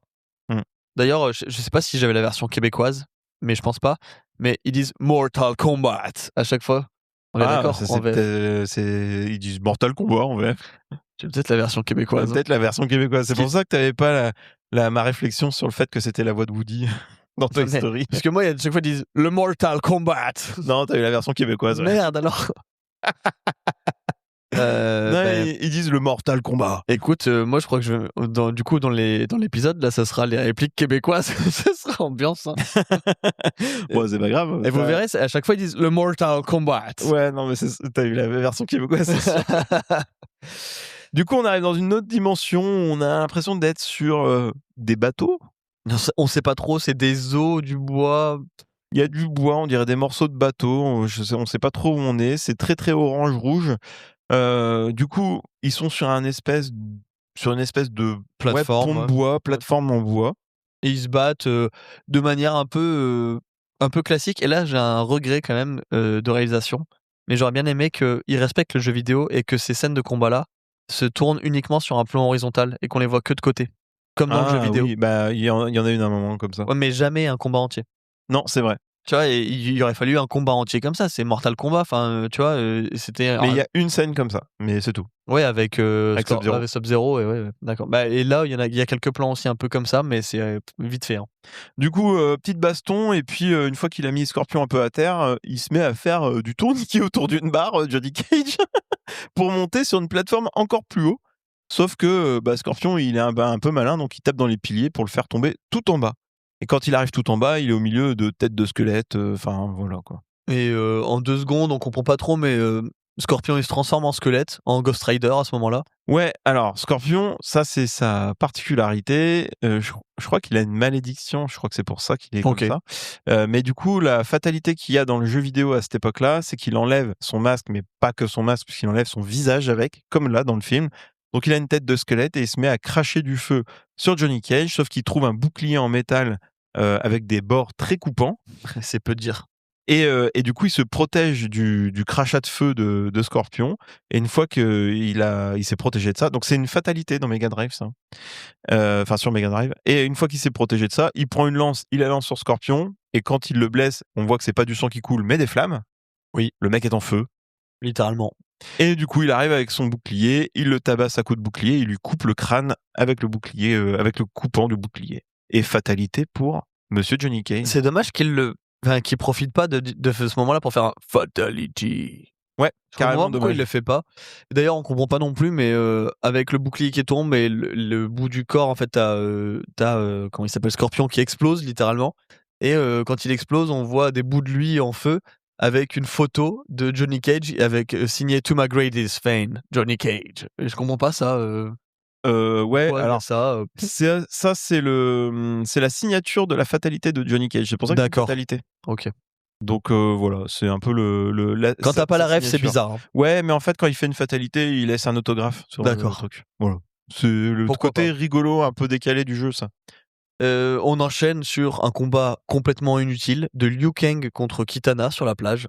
Speaker 1: D'ailleurs, je sais pas si j'avais la version québécoise, mais je pense pas. Mais ils disent Mortal Kombat à chaque fois. On est d'accord
Speaker 7: ça,
Speaker 1: en VF.
Speaker 7: ils disent Mortal Kombat en VF.
Speaker 1: C'est peut-être la version québécoise.
Speaker 7: Peut-être la version québécoise. C'est pour ça que t'avais pas ma réflexion sur le fait que c'était la voix de Woody dans Toy Story.
Speaker 1: Parce que moi, à chaque fois, ils disent le Mortal Kombat.
Speaker 7: Non, t'as eu la version québécoise. Ouais.
Speaker 1: Merde alors.
Speaker 7: Ils disent le Mortal Kombat.
Speaker 1: Écoute, moi je crois que dans l'épisode là, ça sera les répliques québécoises. Ça sera ambiance. Hein.
Speaker 7: Bon, c'est pas grave.
Speaker 1: Et vous verrez, à chaque fois ils disent le Mortal Kombat.
Speaker 7: Ouais, non, mais t'as eu la version québécoise. C'est sûr. Du coup, on arrive dans une autre dimension. On a l'impression d'être sur des bateaux.
Speaker 1: On sait pas trop. C'est des os, du bois.
Speaker 7: Il y a du bois, on dirait des morceaux de bateau. On sait pas trop où on est. C'est très très orange-rouge. Du coup, ils sont sur une espèce de
Speaker 1: plateforme,
Speaker 7: pont de bois, plateforme en bois.
Speaker 1: Et ils se battent de manière un peu classique. Et là, j'ai un regret quand même de réalisation. Mais j'aurais bien aimé qu'ils respectent le jeu vidéo et que ces scènes de combat-là se tournent uniquement sur un plan horizontal et qu'on les voit que de côté. Comme dans le jeu vidéo.
Speaker 7: Oui, bah, il y en a une à un moment comme ça.
Speaker 1: Ouais, mais jamais un combat entier.
Speaker 7: Non, c'est vrai.
Speaker 1: Tu vois, il aurait fallu un combat entier comme ça. C'est Mortal Kombat. Enfin, tu vois, c'était.
Speaker 7: Mais il y a une scène comme ça, mais c'est tout.
Speaker 1: Ouais, avec
Speaker 7: Sub-Zero.
Speaker 1: avec Sub-Zero. Ouais, d'accord. Bah, et là, il y a quelques plans aussi un peu comme ça, mais c'est vite fait. Hein.
Speaker 7: Du coup, petite baston, et puis une fois qu'il a mis Scorpion un peu à terre, il se met à faire du tourniquet autour d'une barre, Johnny Cage, pour monter sur une plateforme encore plus haut. Sauf que Scorpion, il est un peu malin, donc il tape dans les piliers pour le faire tomber tout en bas. Et quand il arrive tout en bas, il est au milieu de têtes de squelettes, enfin voilà quoi.
Speaker 1: Et en 2 secondes, on comprend pas trop, mais Scorpion il se transforme en squelette, en Ghost Rider à ce moment-là.
Speaker 7: Ouais, alors Scorpion, ça c'est sa particularité. Je crois qu'il a une malédiction, je crois que c'est pour ça qu'il est comme ça. Mais du coup, la fatalité qu'il y a dans le jeu vidéo à cette époque-là, c'est qu'il enlève son masque, mais pas que son masque, puisqu'il enlève son visage avec, comme là dans le film. Donc il a une tête de squelette et il se met à cracher du feu sur Johnny Cage, sauf qu'il trouve un bouclier en métal avec des bords très coupants.
Speaker 1: C'est peu dire.
Speaker 7: Et du coup, il se protège du crachat de feu de Scorpion. Et une fois qu'il s'est protégé de ça, donc c'est une fatalité dans Mega Drive, ça. Enfin, sur Mega Drive. Et une fois qu'il s'est protégé de ça, il prend une lance, il la lance sur Scorpion. Et quand il le blesse, on voit que c'est pas du sang qui coule, mais des flammes.
Speaker 1: Oui.
Speaker 7: Le mec est en feu.
Speaker 1: Littéralement.
Speaker 7: Et du coup, il arrive avec son bouclier, il le tabasse à coups de bouclier, il lui coupe le crâne avec le bouclier, avec le coupant du bouclier. Et fatalité pour Monsieur Johnny Cage.
Speaker 1: C'est dommage qu'il profite pas de ce moment-là pour faire un fatality.
Speaker 7: Ouais, carrément
Speaker 1: pourquoi
Speaker 7: dommage.
Speaker 1: il le fait pas. D'ailleurs, on comprend pas non plus, mais avec le bouclier qui tombe et le bout du corps, en fait, t'as comment il s'appelle, Scorpion qui explose littéralement. Et quand il explose, on voit des bouts de lui en feu avec une photo de Johnny Cage avec signé To My Greatest Fan, Johnny Cage. Et je comprends pas ça.
Speaker 7: Ouais, alors
Speaker 1: ça.
Speaker 7: C'est la signature de la fatalité de Johnny Cage. C'est pour ça que c'est une fatalité.
Speaker 1: Ok.
Speaker 7: Donc voilà, c'est un peu
Speaker 1: quand t'as pas la ref, c'est
Speaker 7: signature.
Speaker 1: bizarre. Hein.
Speaker 7: Ouais, mais en fait, quand il fait une fatalité, il laisse un autographe sur le truc. Voilà. C'est le côté rigolo, un peu décalé du jeu, ça.
Speaker 1: On enchaîne sur un combat complètement inutile de Liu Kang contre Kitana sur la plage.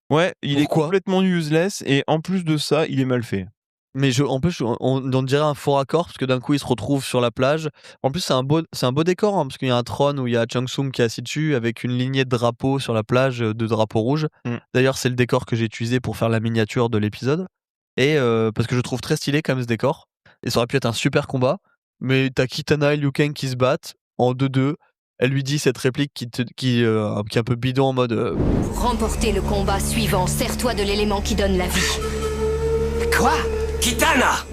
Speaker 7: Ouais, il est complètement useless et en plus de ça, il est mal fait.
Speaker 1: Mais en plus, on dirait un faux raccord parce que d'un coup, il se retrouve sur la plage. En plus, c'est un beau décor hein, parce qu'il y a un trône où il y a Shang Tsung qui est assis dessus avec une lignée de drapeaux sur la plage, de drapeaux rouges. D'ailleurs, c'est le décor que j'ai utilisé pour faire la miniature de l'épisode. Et parce que je trouve très stylé comme ce décor. Et ça aurait pu être un super combat. Mais t'as Kitana et Liu Kang qui se battent en 2-2. Elle lui dit cette réplique qui est un peu bidon en mode
Speaker 11: Pour remporter le combat suivant, sers-toi de l'élément qui donne la vie.
Speaker 3: Quoi? Kitana!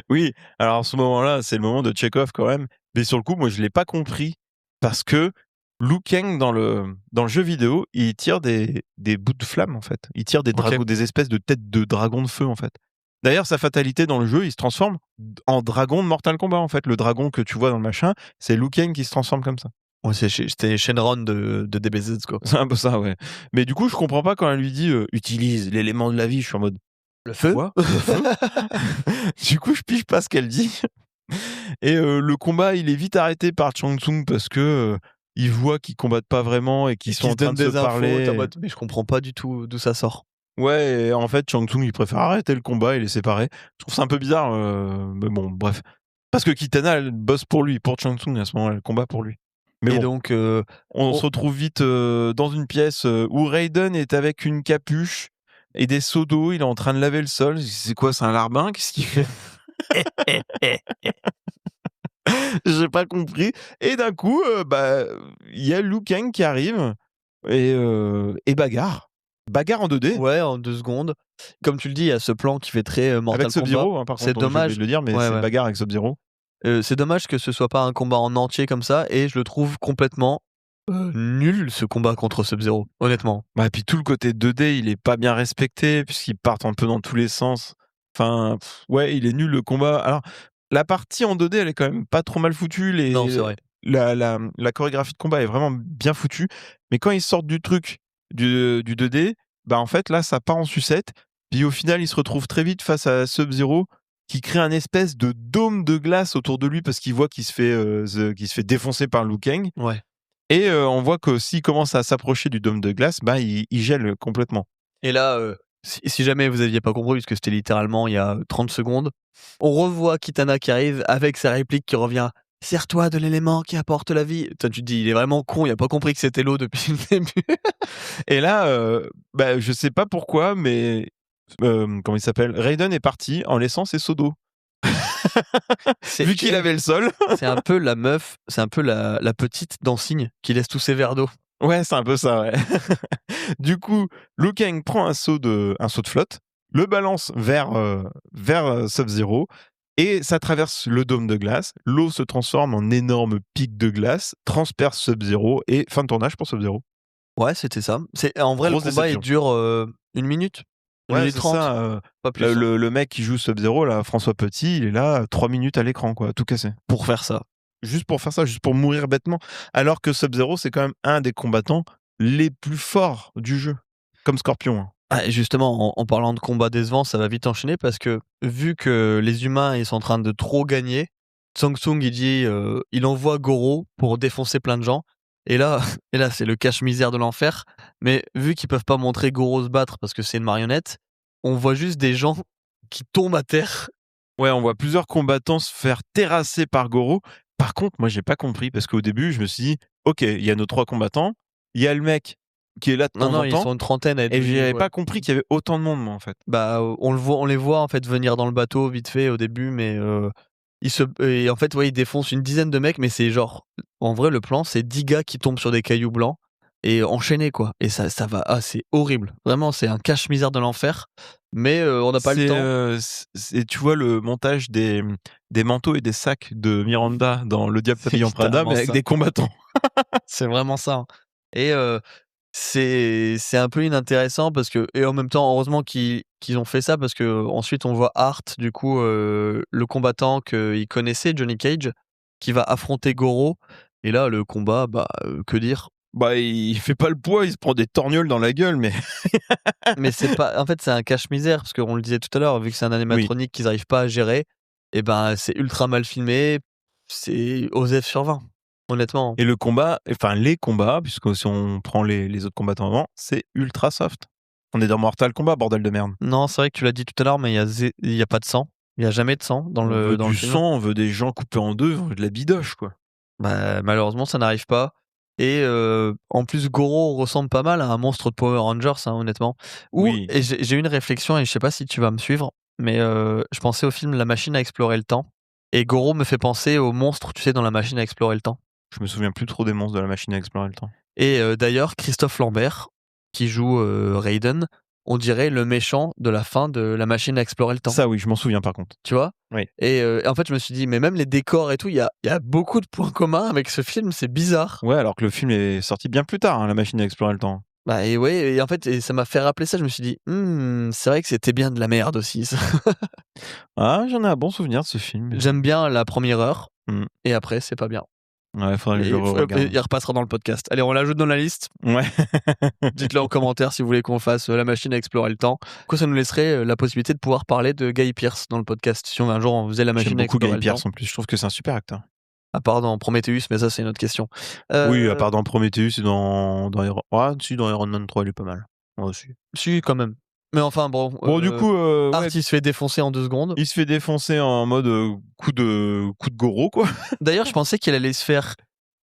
Speaker 7: Oui, alors à ce moment-là, c'est le moment de Chekhov quand même. Mais sur le coup, moi, je l'ai pas compris parce que Liu Kang dans le jeu vidéo, il tire des bouts de flamme en fait. Il tire des dragons, des espèces de têtes de dragons de feu en fait. D'ailleurs, sa fatalité dans le jeu, il se transforme en dragon de Mortal Kombat en fait. Le dragon que tu vois dans le machin, c'est Liu Kang qui se transforme comme ça.
Speaker 1: Ouais, c'était Shenron de DBZ, quoi.
Speaker 7: C'est un peu ça, ouais. Mais du coup, je comprends pas quand elle lui dit utilise l'élément de la vie. Je suis en mode
Speaker 1: Le feu.
Speaker 7: quoi? Le feu. Du coup, je pige pas ce qu'elle dit. Et le combat, il est vite arrêté par Shang Tsung parce que il voit qu'ils combattent pas vraiment et qu'ils sont en train de se parler.
Speaker 1: T'es en mode, mais je comprends pas du tout d'où ça sort.
Speaker 7: Ouais, et en fait, Shang Tsung, il préfère arrêter le combat et les séparer. Je trouve ça un peu bizarre, mais bon, bref. Parce que Kitana, elle bosse pour lui, pour Shang Tsung à ce moment-là, elle combat pour lui. Mais
Speaker 1: Et
Speaker 7: bon,
Speaker 1: donc,
Speaker 7: on se retrouve vite dans une pièce où Raiden est avec une capuche et des seaux d'eau, il est en train de laver le sol. C'est quoi, c'est un larbin? Qu'est-ce qu'il fait? J'ai pas compris. Et d'un coup, il y a Liu Kang qui arrive et bagarre. Bagarre en 2D.
Speaker 1: ouais, en 2 secondes. Comme tu le dis, il y a ce plan qui fait très Mortal
Speaker 7: Avec
Speaker 1: Kombat.
Speaker 7: Sub-Zero, hein, par contre,
Speaker 1: C'est
Speaker 7: j'ai oublié
Speaker 1: dommage.
Speaker 7: de le dire, mais
Speaker 1: Ouais,
Speaker 7: c'est
Speaker 1: ouais.
Speaker 7: bagarre avec Sub-Zero.
Speaker 1: C'est dommage que ce soit pas un combat en entier comme ça, et je le trouve complètement nul, ce combat contre Sub-Zero, honnêtement.
Speaker 7: Bah, et puis tout le côté 2D, il est pas bien respecté, puisqu'ils partent un peu dans tous les sens. Enfin, ouais, il est nul le combat. Alors, la partie en 2D, elle est quand même pas trop mal foutue.
Speaker 1: Non, c'est vrai.
Speaker 7: La chorégraphie de combat est vraiment bien foutue. Mais quand ils sortent du truc du 2D, bah en fait, là, ça part en sucette. Puis au final, ils se retrouvent très vite face à Sub-Zero, qui crée un espèce de dôme de glace autour de lui parce qu'il voit qu'il se fait défoncer par Liu Kang.
Speaker 1: Ouais.
Speaker 7: Et on voit que s'il commence à s'approcher du dôme de glace, bah il gèle complètement.
Speaker 1: Et là, si jamais vous aviez pas compris, puisque c'était littéralement il y a 30 secondes, on revoit Kitana qui arrive avec sa réplique qui revient « Sers-toi de l'élément qui apporte la vie ». Toi, tu te dis, il est vraiment con, il a pas compris que c'était l'eau depuis le début.
Speaker 7: Et là, je sais pas pourquoi, mais comment il s'appelle, Raiden est parti en laissant ses seaux d'eau. Vu qu'il avait le sol.
Speaker 1: C'est un peu la meuf, c'est un peu la petite Dancing qui laisse tous ses verres d'eau.
Speaker 7: Ouais, c'est un peu ça, ouais. Du coup, Liu Kang prend un seau de flotte, le balance vers Sub-Zero, et ça traverse le dôme de glace. L'eau se transforme en énorme pic de glace, transperce Sub-Zero, et fin de tournage pour Sub-Zero.
Speaker 1: Ouais, c'était ça. En vrai,
Speaker 7: Grosse
Speaker 1: le combat, il
Speaker 7: déception.
Speaker 1: dure 1 minute. 1
Speaker 7: Ouais,
Speaker 1: minute
Speaker 7: c'est
Speaker 1: 30.
Speaker 7: ça.
Speaker 1: Pas plus.
Speaker 7: Le mec qui joue Sub-Zero, là, François Petit, il est là 3 minutes à l'écran, quoi, tout cassé.
Speaker 1: Pour faire ça.
Speaker 7: Juste pour faire ça, juste pour mourir bêtement. Alors que Sub-Zero, c'est quand même un des combattants les plus forts du jeu. Comme Scorpion. Hein.
Speaker 1: Ah, et justement, en parlant de combat décevant, ça va vite enchaîner parce que vu que les humains ils sont en train de trop gagner, Shang Tsung il dit, il envoie Goro pour défoncer plein de gens. Et là c'est le cache-misère de l'enfer. Mais vu qu'ils peuvent pas montrer Goro se battre parce que c'est une marionnette, on voit juste des gens qui tombent à terre.
Speaker 7: Ouais, on voit plusieurs combattants se faire terrasser par Goro. Par contre, moi, j'ai pas compris parce qu'au début, je me suis dit, ok, il y a nos 3 combattants, il y a le mec qui est là de temps en
Speaker 1: ils
Speaker 7: temps.
Speaker 1: sont une trentaine à être
Speaker 7: Et
Speaker 1: venus,
Speaker 7: j'avais
Speaker 1: ouais.
Speaker 7: pas compris qu'il y avait autant de monde, moi, en fait.
Speaker 1: Bah, on les voit en fait venir dans le bateau vite fait au début, mais et en fait, ouais, ils défoncent une dizaine de mecs, mais c'est genre, en vrai, le plan, c'est 10 gars qui tombent sur des cailloux blancs et enchaînés, quoi. Et ça va, c'est horrible. Vraiment, c'est un cache-misère de l'enfer, mais on n'a pas le temps.
Speaker 7: Tu vois le montage des manteaux et des sacs de Miranda dans Le Diable s'habille en Prada, mais avec
Speaker 1: ça.
Speaker 7: des combattants.
Speaker 1: C'est vraiment ça. Hein. Et c'est un peu inintéressant parce que, et en même temps, heureusement qu'ils ont fait ça parce que ensuite on voit Hart, du coup, le combattant qu'il connaissait, Johnny Cage, qui va affronter Goro. Et là, le combat, que dire?
Speaker 7: Bah, il fait pas le poids, il se prend des torgnoles dans la gueule, mais.
Speaker 1: Mais c'est pas. En fait, c'est un cache-misère parce qu'on le disait tout à l'heure, vu que c'est un animatronique qu'ils n'arrivent pas à gérer, et ben c'est ultra mal filmé. C'est OSEF sur 20, honnêtement.
Speaker 7: Et le combat, enfin les combats, puisque si on prend les autres combattants avant, c'est ultra soft. On est dans Mortal Kombat, bordel de merde.
Speaker 1: Non, c'est vrai que tu l'as dit tout à l'heure, mais il y a pas de sang. Il y a jamais de sang dans le
Speaker 7: du
Speaker 1: film.
Speaker 7: sang, on veut des gens coupés en deux, on veut de la bidoche, quoi.
Speaker 1: Bah, malheureusement, ça n'arrive pas. Et en plus, Goro ressemble pas mal à un monstre de Power Rangers, hein, honnêtement.
Speaker 7: Oui.
Speaker 1: Et j'ai eu une réflexion, et je sais pas si tu vas me suivre, mais je pensais au film La Machine à explorer le temps. Et Goro me fait penser au monstre, tu sais, dans La Machine à explorer le temps.
Speaker 7: Je me souviens plus trop des monstres de La Machine à explorer le temps.
Speaker 1: Et d'ailleurs, Christophe Lambert, qui joue Raiden, on dirait le méchant de la fin de La Machine à explorer le temps.
Speaker 7: Ça, oui, je m'en souviens par contre.
Speaker 1: Tu vois?
Speaker 7: Oui.
Speaker 1: Et en fait, je me suis dit, mais même les décors et tout, il y a beaucoup de points communs avec ce film, c'est bizarre.
Speaker 7: Ouais, alors que le film est sorti bien plus tard, hein, La Machine à explorer le temps.
Speaker 1: Bah, et ouais, et en fait, ça m'a fait rappeler ça, je me suis dit, c'est vrai que c'était bien de la merde aussi. Ça.
Speaker 7: Ah, j'en ai un bon souvenir de ce film.
Speaker 1: J'aime bien la première heure, et après, c'est pas bien.
Speaker 7: Ouais, faudrait que je le regarde.
Speaker 1: Il repassera dans le podcast. Allez, on l'ajoute dans la liste.
Speaker 7: Ouais.
Speaker 1: Dites-le en commentaire si vous voulez qu'on fasse La machine à explorer le temps. Quoi, ça nous laisserait la possibilité de pouvoir parler de Guy Pearce dans le podcast. Si un jour on faisait La machine
Speaker 7: J'aime
Speaker 1: à
Speaker 7: beaucoup
Speaker 1: explorer
Speaker 7: Guy
Speaker 1: le
Speaker 7: Pearce
Speaker 1: temps.
Speaker 7: en plus. Je trouve que c'est un super acteur.
Speaker 1: À part dans Prometheus, mais ça c'est une autre question.
Speaker 7: Oui, à part dans Prometheus et dans Iron... si, dans Iron Man 3, il est pas mal. Moi aussi.
Speaker 1: Si, quand même. Mais enfin, bon.
Speaker 7: Du coup,
Speaker 1: Art, il se fait défoncer en 2 secondes.
Speaker 7: Il se fait défoncer en mode coup de Goro, quoi.
Speaker 1: D'ailleurs, je pensais qu'il allait se faire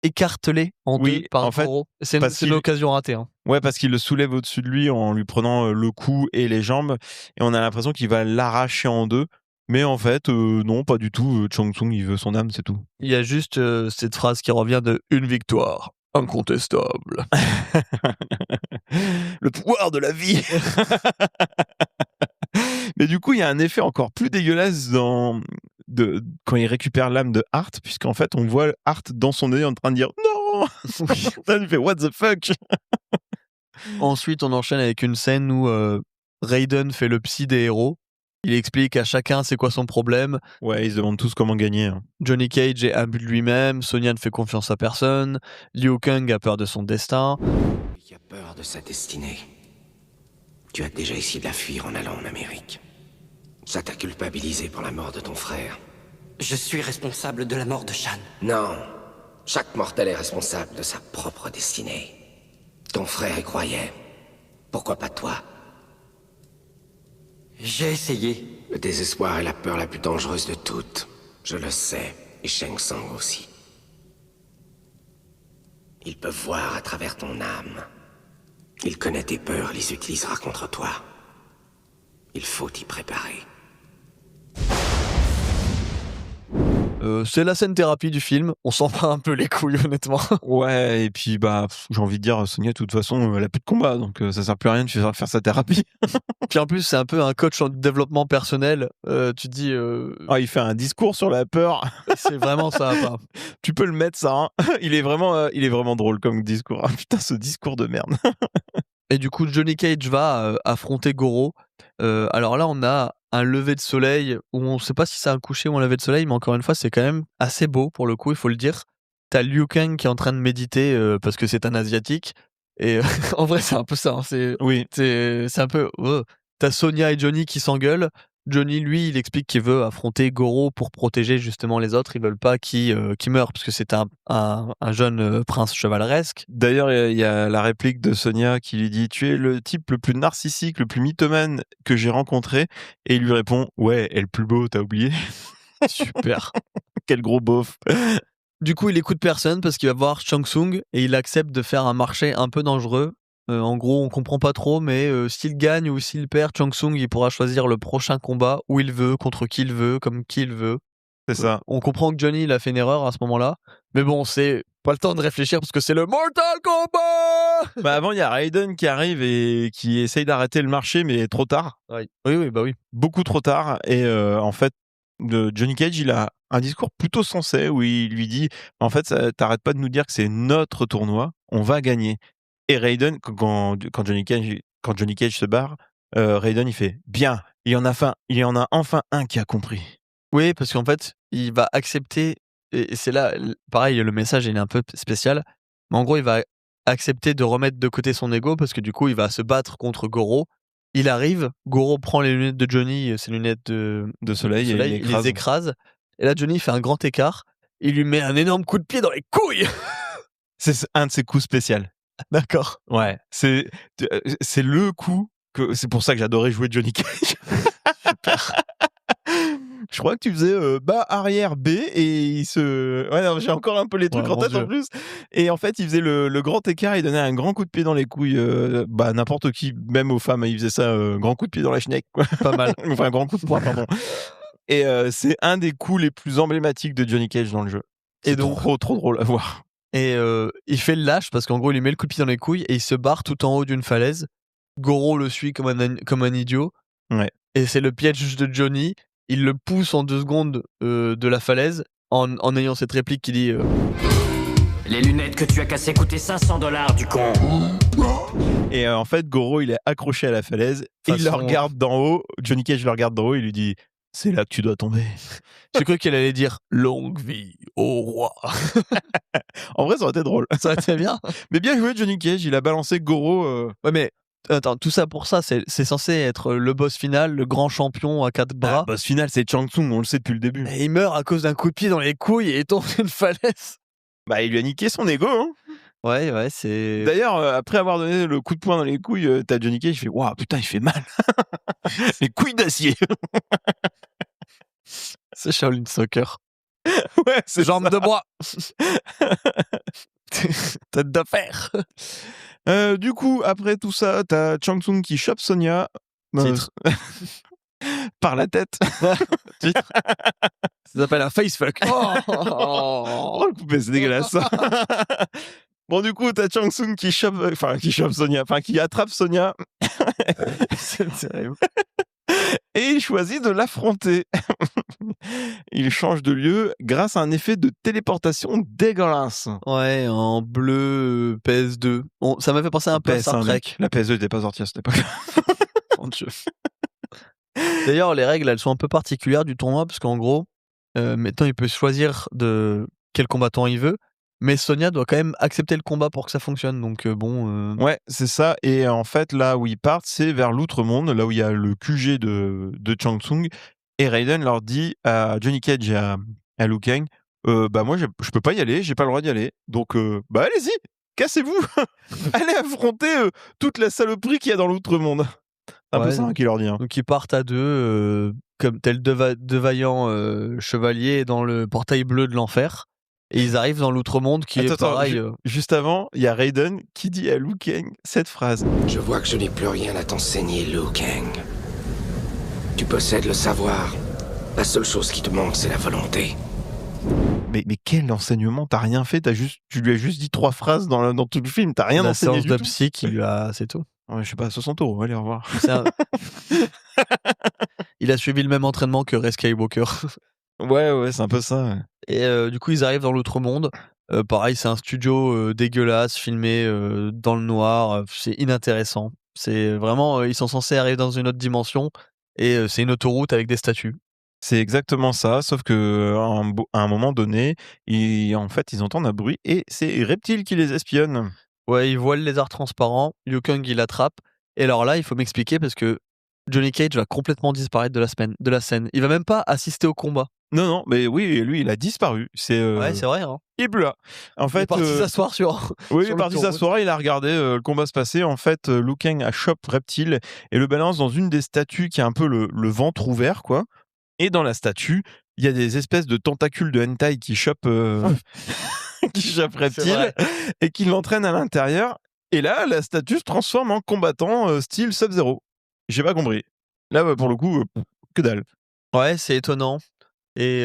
Speaker 1: écarteler en 2 par Goro. C'est une occasion ratée. Hein.
Speaker 7: Ouais, parce qu'il le soulève au-dessus de lui en lui prenant le cou et les jambes. Et on a l'impression qu'il va l'arracher en 2. Mais en fait, non, pas du tout. Chang Tsung, il veut son âme, c'est tout.
Speaker 1: Il y a juste cette phrase qui revient de « une victoire incontestable ».
Speaker 7: Le pouvoir de la vie. Mais du coup, il y a un effet encore plus dégueulasse quand il récupère l'âme de Hart, puisqu'en fait, on voit Hart dans son œil en train de dire « Non !» Il fait « What the fuck ?»
Speaker 1: Ensuite, on enchaîne avec une scène où Raiden fait le psy des héros. Il explique à chacun c'est quoi son problème.
Speaker 7: Ouais, ils se demandent tous comment gagner. Hein.
Speaker 1: Johnny Cage est imbu de lui-même, Sonya ne fait confiance à personne, Liu Kang a peur de son destin.
Speaker 9: Qui a peur de sa destinée. Tu as déjà essayé de la fuir en allant en Amérique. Ça t'a culpabilisé pour la mort de ton frère.
Speaker 3: Je suis responsable de la mort de Shan.
Speaker 9: Non. Chaque mortel est responsable de sa propre destinée. Ton frère y croyait. Pourquoi pas toi ?
Speaker 3: J'ai essayé.
Speaker 9: Le désespoir est la peur la plus dangereuse de toutes. Je le sais, et Shang Tsung aussi. Il peut voir à travers ton âme. Il connaît tes peurs, les utilisera contre toi. Il faut t'y préparer.
Speaker 1: C'est la scène thérapie du film. On s'en bat un peu les couilles, honnêtement.
Speaker 7: Ouais, et puis j'ai envie de dire, Sonya, de toute façon, elle a plus de combat, donc ça sert plus à rien de faire sa thérapie.
Speaker 1: Puis en plus, c'est un peu un coach en développement personnel. Tu te dis.
Speaker 7: il fait un discours sur la peur.
Speaker 1: C'est vraiment ça. Pas.
Speaker 7: Tu peux le mettre, ça. Hein. Il est vraiment drôle comme discours. Ah, putain, ce discours de merde.
Speaker 1: Et du coup, Johnny Cage va affronter Goro. Alors là, on a un lever de soleil où on ne sait pas si c'est un coucher ou un lever de soleil, mais encore une fois, c'est quand même assez beau pour le coup, il faut le dire. T'as Liu Kang qui est en train de méditer parce que c'est un asiatique. Et en vrai, c'est un peu ça. Hein, c'est un peu. T'as Sonya et Johnny qui s'engueulent. Johnny, lui, il explique qu'il veut affronter Goro pour protéger justement les autres. Ils veulent pas qu'il meure parce que c'est un jeune prince chevaleresque.
Speaker 7: D'ailleurs, il y a la réplique de Sonya qui lui dit « Tu es le type le plus narcissique, le plus mythomane que j'ai rencontré. » Et il lui répond « Ouais, et le plus beau, t'as oublié ?»
Speaker 1: Super.
Speaker 7: Quel gros beauf.
Speaker 1: Du coup, il écoute personne parce qu'il va voir Shang Tsung et il accepte de faire un marché un peu dangereux. En gros, on comprend pas trop, mais s'il gagne ou s'il perd, Shang Tsung il pourra choisir le prochain combat où il veut, contre qui il veut, comme qui il veut.
Speaker 7: C'est ça.
Speaker 1: On comprend que Johnny il a fait une erreur à ce moment-là, mais bon, c'est pas le temps de réfléchir parce que c'est le Mortal Kombat.
Speaker 7: Avant, il y a Raiden qui arrive et qui essaye d'arrêter le marché, mais trop tard.
Speaker 1: Oui.
Speaker 7: Beaucoup trop tard. Et en fait, Johnny Cage, il a un discours plutôt sensé où il lui dit « En fait, t'arrêtes pas de nous dire que c'est notre tournoi, on va gagner. » Et Raiden, quand Johnny Cage se barre, Raiden il fait « Bien, il y en a enfin un qui a compris. »
Speaker 1: Oui, parce qu'en fait, il va accepter, et c'est là, pareil, le message il est un peu spécial, mais en gros, il va accepter de remettre de côté son ego parce que du coup, il va se battre contre Goro. Il arrive, Goro prend les lunettes de Johnny, ses lunettes de soleil, il les écrase. Et là, Johnny fait un grand écart, il lui met un énorme coup de pied dans les couilles.
Speaker 7: C'est un de ses coups spéciaux.
Speaker 1: D'accord.
Speaker 7: Ouais, c'est le coup que c'est pour ça que j'adorais jouer Johnny Cage.
Speaker 1: Super.
Speaker 7: Je crois que tu faisais bas arrière B et il se j'ai encore un peu les trucs en tête en plus. Et en fait, il faisait le grand écart, il donnait un grand coup de pied dans les couilles n'importe qui, même aux femmes, il faisait ça grand coup de pied dans la schneck quoi.
Speaker 1: Pas mal.
Speaker 7: Enfin un grand coup de poing pardon. Et c'est un des coups les plus emblématiques de Johnny Cage dans le jeu. C'est donc trop drôle à voir.
Speaker 1: Et il fait le lâche parce qu'en gros, il lui met le coup de pied dans les couilles et il se barre tout en haut d'une falaise. Goro le suit comme un idiot.
Speaker 7: Ouais.
Speaker 1: Et c'est le piège de Johnny. Il le pousse en 2 secondes de la falaise en ayant cette réplique qui dit
Speaker 8: Les lunettes que tu as cassées coûtaient $500 du con.
Speaker 7: Et en fait, Goro, il est accroché à la falaise. Il le regarde d'en haut. Johnny Cage le regarde d'en haut. Il lui dit « C'est là que tu dois tomber. »
Speaker 1: J'ai cru qu'elle allait dire « Longue vie au roi ».
Speaker 7: En vrai, ça aurait été drôle.
Speaker 1: Ça aurait été bien.
Speaker 7: Mais bien joué, Johnny Cage. Il a balancé Goro.
Speaker 1: Ouais, mais attends, tout ça pour ça, c'est censé être le boss final, le grand champion à 4 bras.
Speaker 7: Boss final, c'est Shang Tsung, on le sait depuis le début.
Speaker 1: Et il meurt à cause d'un coup de pied dans les couilles et il tombe d'une falaise.
Speaker 7: Bah, il lui a niqué son ego, hein.
Speaker 1: Ouais, c'est.
Speaker 7: D'ailleurs, après avoir donné le coup de poing dans les couilles, t'as Johnny Cage, il fait waouh, putain, il fait mal. Les couilles d'acier.
Speaker 1: C'est Shaolin Soccer.
Speaker 7: Ouais, c'est
Speaker 1: Jambes
Speaker 7: ça.
Speaker 1: de bois. Tête de fer.
Speaker 7: Du coup, après tout ça, t'as Shang Tsung qui chope Sonya.
Speaker 1: Titre.
Speaker 7: Par la tête.
Speaker 1: Titre. Ça s'appelle un facefuck.
Speaker 7: Oh, le poupée, c'est dégueulasse. Bon, du coup, t'as Shang Tsung qui chope Sonya, qui attrape Sonya.
Speaker 1: C'est terrible.
Speaker 7: Et il choisit de l'affronter. Il change de lieu grâce à un effet de téléportation dégueulasse.
Speaker 1: Ouais, en bleu PS2. Ça m'a fait penser un peu à Star Trek.
Speaker 7: La PS2 n'était pas sortie à cette époque.
Speaker 1: Mon Dieu. D'ailleurs, les règles, elles sont un peu particulières du tournoi, parce qu'en gros, maintenant, il peut choisir de quel combattant il veut, mais Sonya doit quand même accepter le combat pour que ça fonctionne. Donc bon.
Speaker 7: Ouais, c'est ça. Et en fait, là où ils partent, c'est vers l'outre-monde, là où il y a le QG de Shang Tsung. Et Raiden leur dit à Johnny Cage et à Liu Kang, bah moi, je peux pas y aller, j'ai pas le droit d'y aller. Donc, bah allez-y, cassez-vous. Allez affronter toute la saloperie qu'il y a dans l'outre-monde. C'est un peu ça hein, qu'il leur dit. Hein.
Speaker 1: Donc ils partent à deux, comme tels deux vaillants chevaliers dans le portail bleu de l'enfer. Et ils arrivent dans l'outre-monde qui est pareil.
Speaker 7: Juste avant, il y a Raiden qui dit à Liu Kang cette phrase.
Speaker 9: Je vois que je n'ai plus rien à t'enseigner, Liu Kang. Tu possèdes le savoir. La seule chose qui te manque, c'est la volonté.
Speaker 7: Mais quel enseignement? T'as rien fait, tu lui as juste dit 3 phrases dans tout le film, t'as rien enseigné du tout.
Speaker 1: La séance de psy qui lui a... c'est tout.
Speaker 7: Ouais, je sais pas, 60 €, allez, au revoir.
Speaker 1: Il a suivi le même entraînement que Rey Skywalker.
Speaker 7: Ouais, c'est un peu ça. Ouais.
Speaker 1: Et du coup, ils arrivent dans l'outre-monde. Pareil, c'est un studio dégueulasse, filmé dans le noir. C'est inintéressant. C'est vraiment... ils sont censés arriver dans une autre dimension. Et c'est une autoroute avec des statues.
Speaker 7: C'est exactement ça, sauf que à un moment donné, ils entendent un bruit et c'est Reptile qui les espionne.
Speaker 1: Ouais, ils voient le lézard transparent, Liu Kang il l'attrape. Et alors là, il faut m'expliquer parce que Johnny Cage va complètement disparaître de la scène. Il va même pas assister au combat.
Speaker 7: Non, mais oui, lui, il a disparu.
Speaker 1: Ouais, c'est vrai. Hein.
Speaker 7: Il est plus là. En fait,
Speaker 1: il est parti s'asseoir sur.
Speaker 7: Oui,
Speaker 1: sur
Speaker 7: il est parti s'asseoir. Il a regardé le combat se passer. En fait, Liu Kang a chope Reptile et le balance dans une des statues qui a un peu le ventre ouvert, quoi. Et dans la statue, il y a des espèces de tentacules de hentai qui chopent Reptile et qui l'entraînent à l'intérieur. Et là, la statue se transforme en combattant style Sub-Zero. J'ai pas compris. Là, pour le coup, que dalle.
Speaker 1: Ouais, c'est étonnant. Et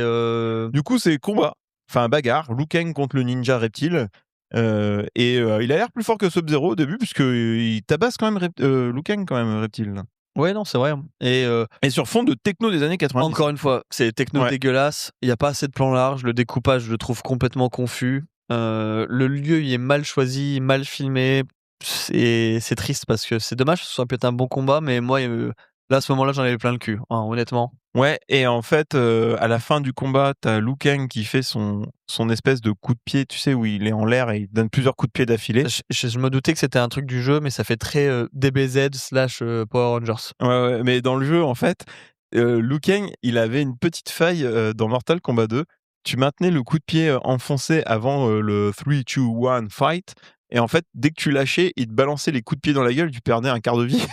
Speaker 7: du coup, c'est combat. Enfin, bagarre. Liu Kang contre le ninja Reptile. Et il a l'air plus fort que Sub-Zero au début, puisqu'il tabasse quand même Liu Kang, quand même, Reptile.
Speaker 1: Ouais, non, c'est vrai.
Speaker 7: Et sur fond de techno des années 90.
Speaker 1: Encore une fois, c'est techno dégueulasse. Il n'y a pas assez de plans larges. Le découpage, je le trouve complètement confus. Le lieu, il est mal choisi, mal filmé. C'est triste parce que c'est dommage que ce soit peut-être un bon combat, mais moi, là, à ce moment-là, j'en avais plein le cul, hein, honnêtement.
Speaker 7: Ouais, et en fait, à la fin du combat, t'as Liu Kang qui fait son espèce de coup de pied, tu sais, où il est en l'air et il donne plusieurs coups de pied d'affilée.
Speaker 1: Je me doutais que c'était un truc du jeu, mais ça fait très DBZ / Power Rangers.
Speaker 7: Ouais, mais dans le jeu, en fait, Liu Kang, il avait une petite faille dans Mortal Kombat 2. Tu maintenais le coup de pied enfoncé avant le 3, 2, 1 fight, et en fait, dès que tu lâchais, il te balançait les coups de pied dans la gueule, tu perdais un quart de vie.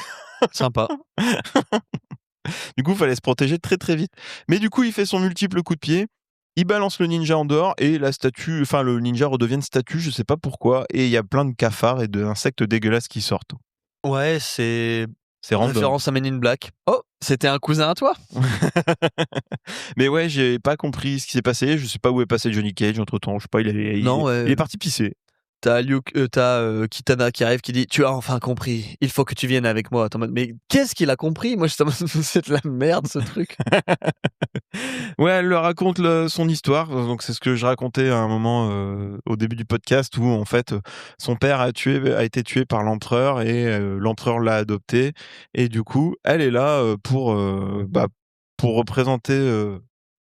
Speaker 1: Sympa.
Speaker 7: Du coup, il fallait se protéger très très vite. Mais du coup, il fait son multiple coup de pied, il balance le ninja en dehors et le ninja redevient une statue, je sais pas pourquoi, et il y a plein de cafards et d'insectes dégueulasses qui sortent.
Speaker 1: Ouais, c'est
Speaker 7: random.
Speaker 1: Référence à Men in Black. Oh, c'était un cousin à toi.
Speaker 7: Mais ouais, j'ai pas compris ce qui s'est passé, je sais pas où est passé Johnny Cage entre-temps, je sais pas, il est parti pisser.
Speaker 1: T'as Kitana qui arrive qui dit tu as enfin compris, il faut que tu viennes avec moi. Mais qu'est-ce qu'il a compris? Moi c'est de la merde ce truc.
Speaker 7: Ouais, elle leur raconte son histoire, donc c'est ce que je racontais à un moment au début du podcast où en fait son père a été tué par l'empereur et l'empereur l'a adopté et du coup elle est là pour représenter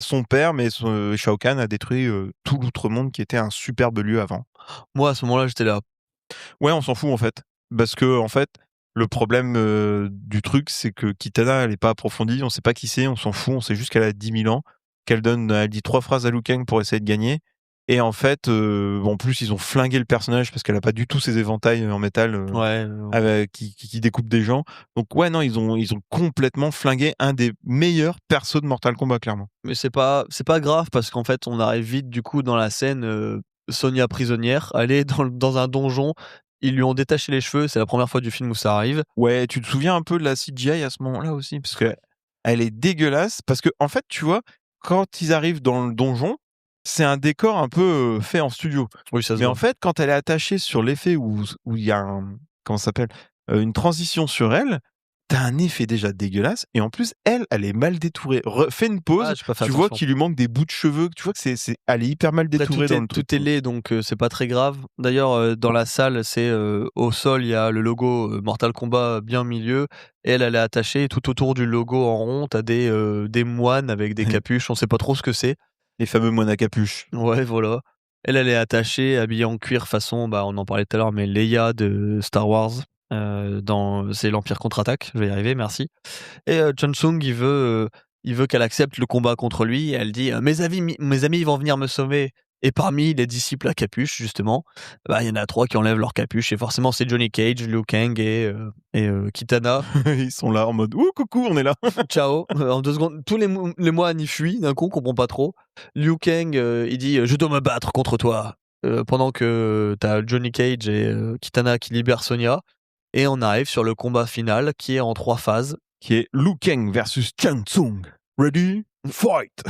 Speaker 7: son père, mais Shao Kahn a détruit tout l'outre-monde qui était un superbe lieu avant.
Speaker 1: Moi, à ce moment-là, j'étais là.
Speaker 7: Ouais, on s'en fout en fait. Parce que, en fait, le problème du truc, c'est que Kitana, elle est pas approfondie, on sait pas qui c'est, on s'en fout, on sait juste qu'elle a 10 000 ans, elle dit 3 phrases à Liu Kang pour essayer de gagner. Et en fait, en plus, ils ont flingué le personnage parce qu'elle a pas du tout ces éventails en métal qui découpent des gens. Donc ouais, non, ils ont complètement flingué un des meilleurs persos de Mortal Kombat, clairement.
Speaker 1: Mais c'est pas grave parce qu'en fait, on arrive vite du coup dans la scène Sonya prisonnière, elle est dans un donjon, ils lui ont détaché les cheveux, c'est la première fois du film où ça arrive.
Speaker 7: Ouais, tu te souviens un peu de la CGI à ce moment-là aussi, parce que elle est dégueulasse. Parce que en fait, tu vois, quand ils arrivent dans le donjon, c'est un décor un peu fait en studio.
Speaker 1: Oui, ça se
Speaker 7: Mais
Speaker 1: voit.
Speaker 7: en fait, quand elle est attachée sur l'effet où il y a comment ça s'appelle, une transition sur elle, t'as un effet déjà dégueulasse. Et en plus, elle est mal détourée. Fais une pause,
Speaker 1: Ah, j'ai pas fait
Speaker 7: tu vois
Speaker 1: attention.
Speaker 7: qu'il lui manque des bouts de cheveux. Tu vois que elle est hyper mal
Speaker 1: Après,
Speaker 7: détourée dans le truc.
Speaker 1: tout est laid, donc c'est pas très grave. D'ailleurs, dans la salle, c'est au sol, il y a le logo Mortal Kombat bien au milieu. Et elle est attachée. Tout autour du logo en rond, t'as des moines avec des capuches. On sait pas trop ce que c'est.
Speaker 7: Les fameux moines à capuche.
Speaker 1: Ouais, voilà. Elle est attachée, habillée en cuir façon, on en parlait tout à l'heure, mais Leia de Star Wars. C'est l'Empire contre-attaque. Je vais y arriver, merci. Et Chun Sung, il veut qu'elle accepte le combat contre lui. Elle dit mes amis, ils vont venir me sauver. Et parmi les disciples à capuche, justement, il y en a 3 qui enlèvent leur capuche. Et forcément, c'est Johnny Cage, Liu Kang et Kitana.
Speaker 7: Ils sont là en mode ouh, coucou, on est là.
Speaker 1: Ciao. En 2 secondes, tous les moines y fuient. D'un coup, on comprend pas trop. Liu Kang, il dit je dois me battre contre toi. Pendant que t'as Johnny Cage et Kitana qui libèrent Sonya. Et on arrive sur le combat final qui est en 3 phases.
Speaker 7: Qui est Liu Kang versus Chun Sung. Ready? Fight!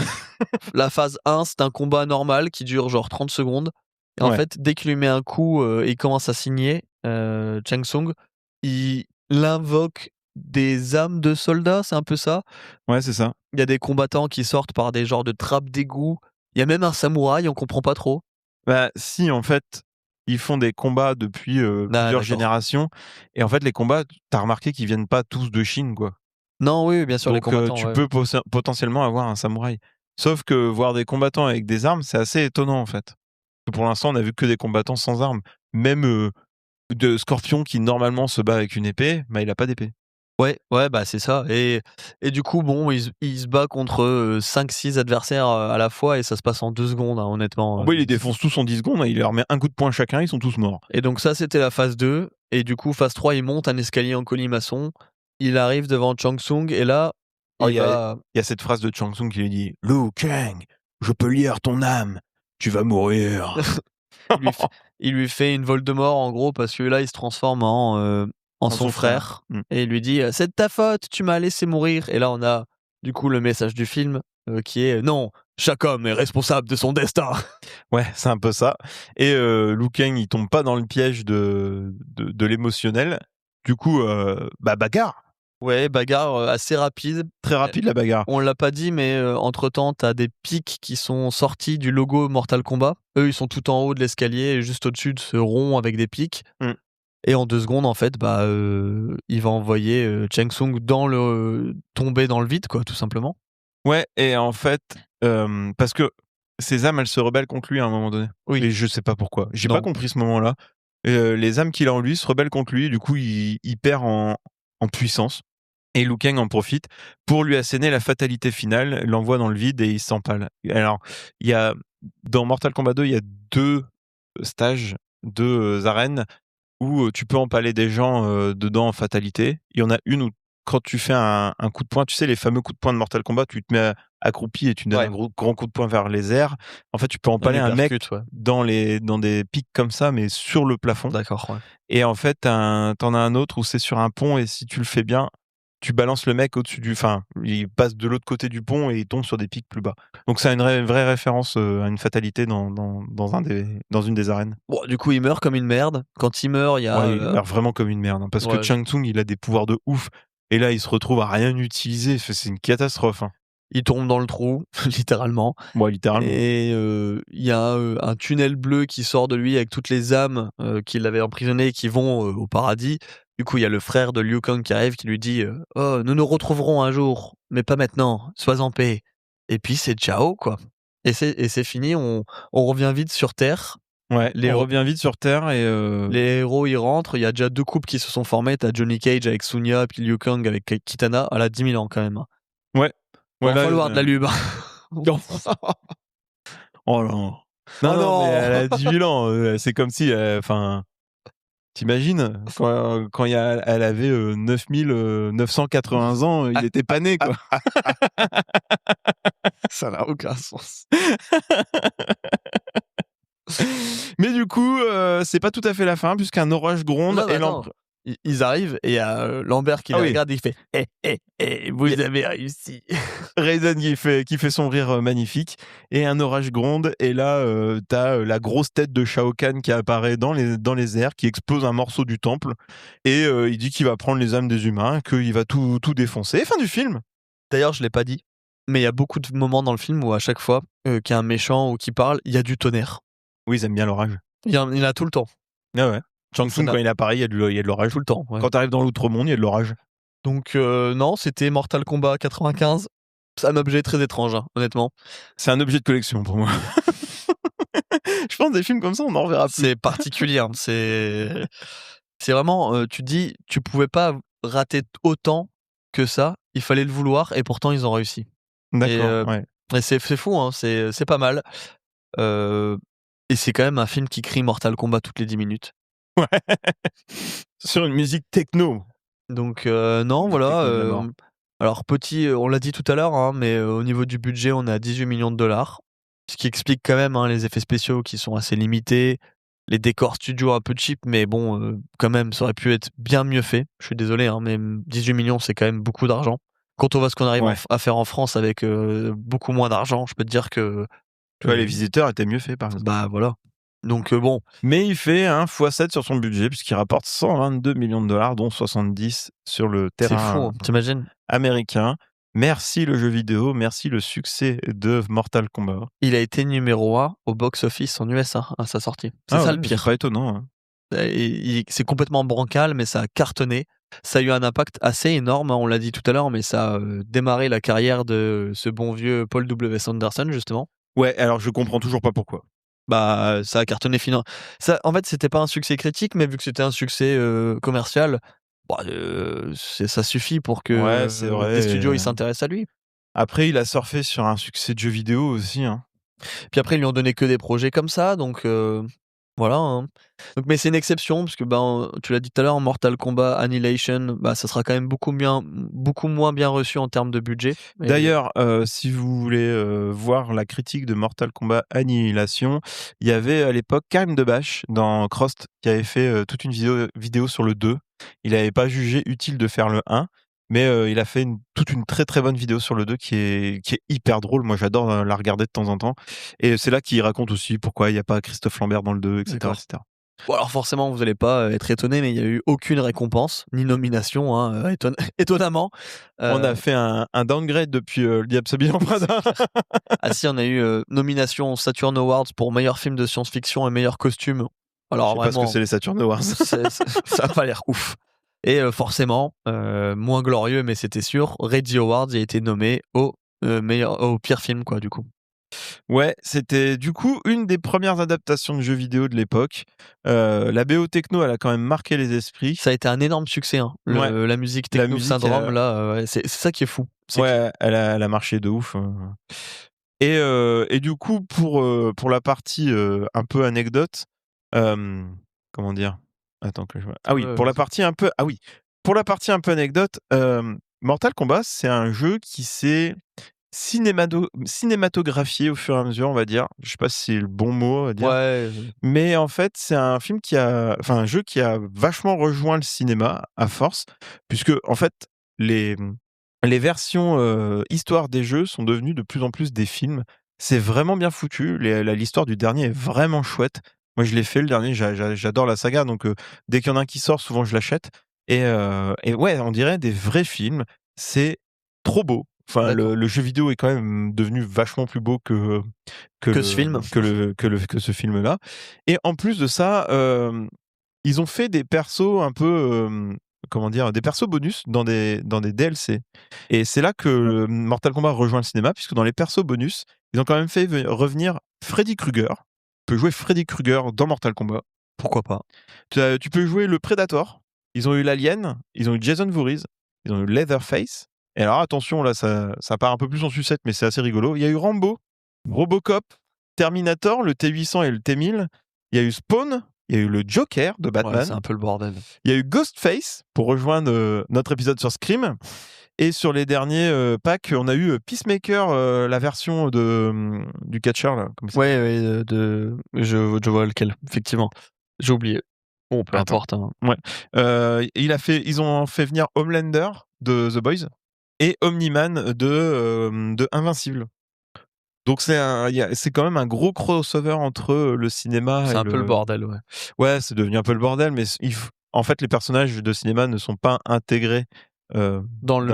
Speaker 1: La phase 1, c'est un combat normal qui dure genre 30 secondes. Et en fait, dès qu'il lui met un coup et il commence à signer, Chang Sung, il invoque des âmes de soldats, c'est un peu ça.
Speaker 7: Ouais, c'est ça.
Speaker 1: Il y a des combattants qui sortent par des genres de trappes d'égout. Il y a même un samouraï, on comprend pas trop.
Speaker 7: Bah si, en fait, ils font des combats depuis plusieurs générations. Et en fait, les combats, t'as remarqué qu'ils viennent pas tous de Chine, quoi.
Speaker 1: Non, oui, bien sûr, les
Speaker 7: Donc
Speaker 1: combattants.
Speaker 7: tu
Speaker 1: ouais.
Speaker 7: peux potentiellement avoir un samouraï. Sauf que voir des combattants avec des armes, c'est assez étonnant, en fait. Pour l'instant, on a vu que des combattants sans armes. Même de Scorpion qui normalement se bat avec une épée, il a pas d'épée.
Speaker 1: Ouais, c'est ça. Et du coup, bon, il se bat contre 5-6 adversaires à la fois et ça se passe en 2 secondes, hein, honnêtement.
Speaker 7: Il les défonce tous en 10 secondes, il leur met un coup de poing chacun, ils sont tous morts.
Speaker 1: Et donc ça, c'était la phase 2. Et du coup, phase 3, il monte un escalier en colimaçon. Il arrive devant Chang Sung et là,
Speaker 7: il y a cette phrase de Chang Sung qui lui dit « Liu Kang, je peux lire ton âme, tu vas mourir. »
Speaker 1: il lui fait une Voldemort en gros parce que là, il se transforme en son frère. Et il lui dit « C'est de ta faute, tu m'as laissé mourir. » Et là, on a du coup le message du film qui est « Non, chaque homme est responsable de son destin. »
Speaker 7: Ouais, c'est un peu ça. Et Liu Kang, il tombe pas dans le piège de l'émotionnel. Du coup, bagarre.
Speaker 1: Ouais, bagarre assez rapide.
Speaker 7: Très rapide la bagarre.
Speaker 1: On l'a pas dit, mais entre-temps, t'as des pics qui sont sortis du logo Mortal Kombat. Eux, ils sont tout en haut de l'escalier et juste au-dessus de ce rond avec des pics. Et en 2 secondes, en fait, il va envoyer Chang Sung tomber dans le vide, quoi, tout simplement.
Speaker 7: Ouais, et en fait, parce que ces âmes, elles se rebellent contre lui à un moment donné.
Speaker 1: Oui.
Speaker 7: Et je sais pas pourquoi. J'ai pas compris ce moment-là. Les âmes qu'il a en lui se rebellent contre lui, et du coup, il perd en puissance. Et Liu Kang en profite pour lui asséner la fatalité finale, l'envoie dans le vide et il s'empale. Alors, dans Mortal Kombat 2, il y a 2 stages, 2 arènes où tu peux empaler des gens dedans en fatalité. Il y en a une où quand tu fais un coup de poing, tu sais, les fameux coups de poing de Mortal Kombat, tu te mets accroupi et tu donnes un grand coup de poing vers les airs. En fait, tu peux empaler un mec dans des pics comme ça, mais sur le plafond.
Speaker 1: D'accord, ouais.
Speaker 7: Et en fait, t'en as un autre où c'est sur un pont et si tu le fais bien, tu balances le mec au-dessus il passe de l'autre côté du pont et il tombe sur des pics plus bas. Donc c'est une vraie référence à une fatalité dans une des arènes.
Speaker 1: Bon, du coup, il meurt comme une merde. Quand il meurt, il y a...
Speaker 7: il meurt vraiment comme une merde. Parce que Chang Sung, il a des pouvoirs de ouf. Et là, il se retrouve à rien utiliser. C'est une catastrophe.
Speaker 1: Il tombe dans le trou, littéralement.
Speaker 7: Ouais, littéralement.
Speaker 1: Et il y a un tunnel bleu qui sort de lui avec toutes les âmes qui l'avaient emprisonné et qui vont au paradis. Du coup, il y a le frère de Liu Kang qui arrive qui lui dit « Oh, nous nous retrouverons un jour, mais pas maintenant, sois en paix. » et puis c'est ciao, quoi. Et c'est fini, on revient vite sur Terre.
Speaker 7: Ouais, on revient vite sur Terre et
Speaker 1: les héros ils rentrent, il y a déjà 2 couples qui se sont formés, t'as Johnny Cage avec Sunya, puis Liu Kang avec Kitana, elle a 10 000 ans quand même.
Speaker 7: Ouais.
Speaker 1: Il va falloir de la lube.
Speaker 7: Oh non. Non, mais elle a 18 ans, c'est comme si, enfin, t'imagines quand elle avait 9980 ans, il était pas né, quoi.
Speaker 1: Ça n'a aucun sens.
Speaker 7: Mais du coup, c'est pas tout à fait la fin, puisqu'un orage gronde
Speaker 1: Non,
Speaker 7: et
Speaker 1: ils arrivent et il y a Lambert qui les regarde et il fait vous avez réussi.
Speaker 7: Raiden qui fait son rire magnifique et un orage gronde et là t'as la grosse tête de Shao Kahn qui apparaît dans les airs, qui explose un morceau du temple et il dit qu'il va prendre les âmes des humains, qu'il va tout défoncer. Fin du film.
Speaker 1: D'ailleurs, je l'ai pas dit, mais il y a beaucoup de moments dans le film où à chaque fois qu'il y a un méchant ou qui parle, il y a du tonnerre.
Speaker 7: Oui, ils aiment bien l'orage.
Speaker 1: Il y en a tout le temps.
Speaker 7: Ah ouais. Shang Tsung, quand il apparaît, il y a de l'orage.
Speaker 1: Tout le temps. Ouais.
Speaker 7: Quand t'arrives dans l'outre-monde, il y a de l'orage.
Speaker 1: Donc non, c'était Mortal Kombat 95. C'est un objet très étrange, hein, honnêtement.
Speaker 7: C'est un objet de collection pour moi. Je pense des films comme ça, on en reverra plus.
Speaker 1: C'est particulier. Hein. C'est vraiment, tu dis, tu pouvais pas rater autant que ça. Il fallait le vouloir et pourtant ils ont réussi.
Speaker 7: D'accord. Ouais.
Speaker 1: Et c'est fou, hein, c'est pas mal. Et c'est quand même un film qui crie Mortal Kombat toutes les 10 minutes.
Speaker 7: Ouais. Sur une musique techno.
Speaker 1: Donc non, voilà. Alors petit, on l'a dit tout à l'heure, hein, mais au niveau du budget, on est à 18 millions de dollars. Ce qui explique quand même les effets spéciaux qui sont assez limités, les décors studio un peu cheap, mais bon, quand même, ça aurait pu être bien mieux fait. Je suis désolé, hein, mais 18 millions, c'est quand même beaucoup d'argent. Quand on voit ce qu'on arrive à faire en France avec beaucoup moins d'argent, je peux te dire que...
Speaker 7: Tu vois, les visiteurs étaient mieux faits, par exemple.
Speaker 1: Bah voilà. Donc bon.
Speaker 7: Mais il fait un x7 sur son budget, puisqu'il rapporte 122 millions de dollars, dont 70 sur le terrain
Speaker 1: c'est fou, t'imagines
Speaker 7: américain. Merci le jeu vidéo, merci le succès de Mortal Kombat.
Speaker 1: Il a été numéro 1 au box-office en USA à sa sortie. C'est ça le pire.
Speaker 7: C'est pas étonnant. Hein.
Speaker 1: C'est complètement bancal, mais ça a cartonné. Ça a eu un impact assez énorme, hein, on l'a dit tout à l'heure, mais ça a démarré la carrière de ce bon vieux Paul W. Sanderson, justement.
Speaker 7: Ouais, alors je comprends toujours pas pourquoi.
Speaker 1: Bah, ça a cartonné ça, en fait, c'était pas un succès critique, mais vu que c'était un succès commercial, bah, ça suffit pour que
Speaker 7: c'est vrai,
Speaker 1: les studios ils s'intéressent à lui.
Speaker 7: Après, il a surfé sur un succès de jeux vidéo aussi. Hein.
Speaker 1: Puis après, ils lui ont donné que des projets comme ça, donc voilà. Hein. Donc, mais c'est une exception, parce que tu l'as dit tout à l'heure, Mortal Kombat Annihilation, ça sera quand même beaucoup moins bien reçu en termes de budget.
Speaker 7: D'ailleurs, si vous voulez voir la critique de Mortal Kombat Annihilation, il y avait à l'époque Karim Debache dans Crost qui avait fait toute une vidéo sur le 2. Il n'avait pas jugé utile de faire le 1. Mais il a fait toute une très très bonne vidéo sur le 2 qui est hyper drôle. Moi, j'adore la regarder de temps en temps. Et c'est là qu'il raconte aussi pourquoi il n'y a pas Christophe Lambert dans le 2, etc. etc.
Speaker 1: Bon, alors forcément, vous n'allez pas être étonné, mais il n'y a eu aucune récompense, ni nomination, hein, étonnamment.
Speaker 7: On a fait un downgrade depuis le Diable s'habille en Prada.
Speaker 1: Ah si, on a eu nomination Saturn Awards pour meilleur film de science-fiction et meilleur costume. Alors,
Speaker 7: je sais pas ce que c'est les Saturn Awards.
Speaker 1: Ça n'a pas l'air ouf. Et forcément, moins glorieux, mais c'était sûr, Reggie Awards a été nommé au pire film, quoi, du coup.
Speaker 7: Ouais, c'était du coup une des premières adaptations de jeux vidéo de l'époque. La BO techno, elle a quand même marqué les esprits.
Speaker 1: Ça a été un énorme succès, hein. La musique techno syndrome, là, c'est ça qui est fou.
Speaker 7: Elle a marché de ouf. Et du coup, pour la partie un peu anecdote, comment dire? Attends que je vois. Ah oui, pour la partie un peu anecdote, Mortal Kombat, c'est un jeu qui s'est cinématographié au fur et à mesure, on va dire. Je sais pas si c'est le bon mot à dire.
Speaker 1: Ouais.
Speaker 7: Mais en fait, c'est un jeu qui a vachement rejoint le cinéma à force, puisque en fait, les versions histoire des jeux sont devenues de plus en plus des films. C'est vraiment bien foutu. L'histoire du dernier est vraiment chouette. Moi, je l'ai fait le dernier, j'adore la saga, donc dès qu'il y en a un qui sort, souvent je l'achète. Et ouais, on dirait des vrais films. C'est trop beau. Enfin, le jeu vidéo est quand même devenu vachement plus beau que
Speaker 1: ce film,
Speaker 7: que ce film-là. Et en plus de ça, ils ont fait des persos un peu comment dire, des persos bonus dans des DLC. Et c'est là que Mortal Kombat rejoint le cinéma, puisque dans les persos bonus, ils ont quand même fait revenir Freddy Krueger. Tu peux jouer Freddy Krueger dans Mortal Kombat.
Speaker 1: Pourquoi pas.
Speaker 7: Tu peux jouer le Predator. Ils ont eu l'Alien, ils ont eu Jason Voorhees, ils ont eu Leatherface. Et alors attention, là, ça part un peu plus en sucette, mais c'est assez rigolo. Il y a eu Rambo, Robocop, Terminator, le T-800 et le T-1000. Il y a eu Spawn, il y a eu le Joker de Batman.
Speaker 1: Ouais, c'est un peu le bordel.
Speaker 7: Il y a eu Ghostface, pour rejoindre notre épisode sur Scream. Et sur les derniers packs, on a eu Peacemaker, la version du catcheur. Là, comme ça.
Speaker 1: Ouais, je vois lequel, effectivement. J'ai oublié. Bon, peu importe. Hein.
Speaker 7: Ouais. Ils ont fait venir Homelander de The Boys et Omni-Man de Invincible. Donc c'est quand même un gros crossover entre le cinéma
Speaker 1: c'est
Speaker 7: et
Speaker 1: un peu le bordel, ouais.
Speaker 7: Ouais, c'est devenu un peu le bordel, mais en fait, les personnages de cinéma ne sont pas intégrés
Speaker 1: dans le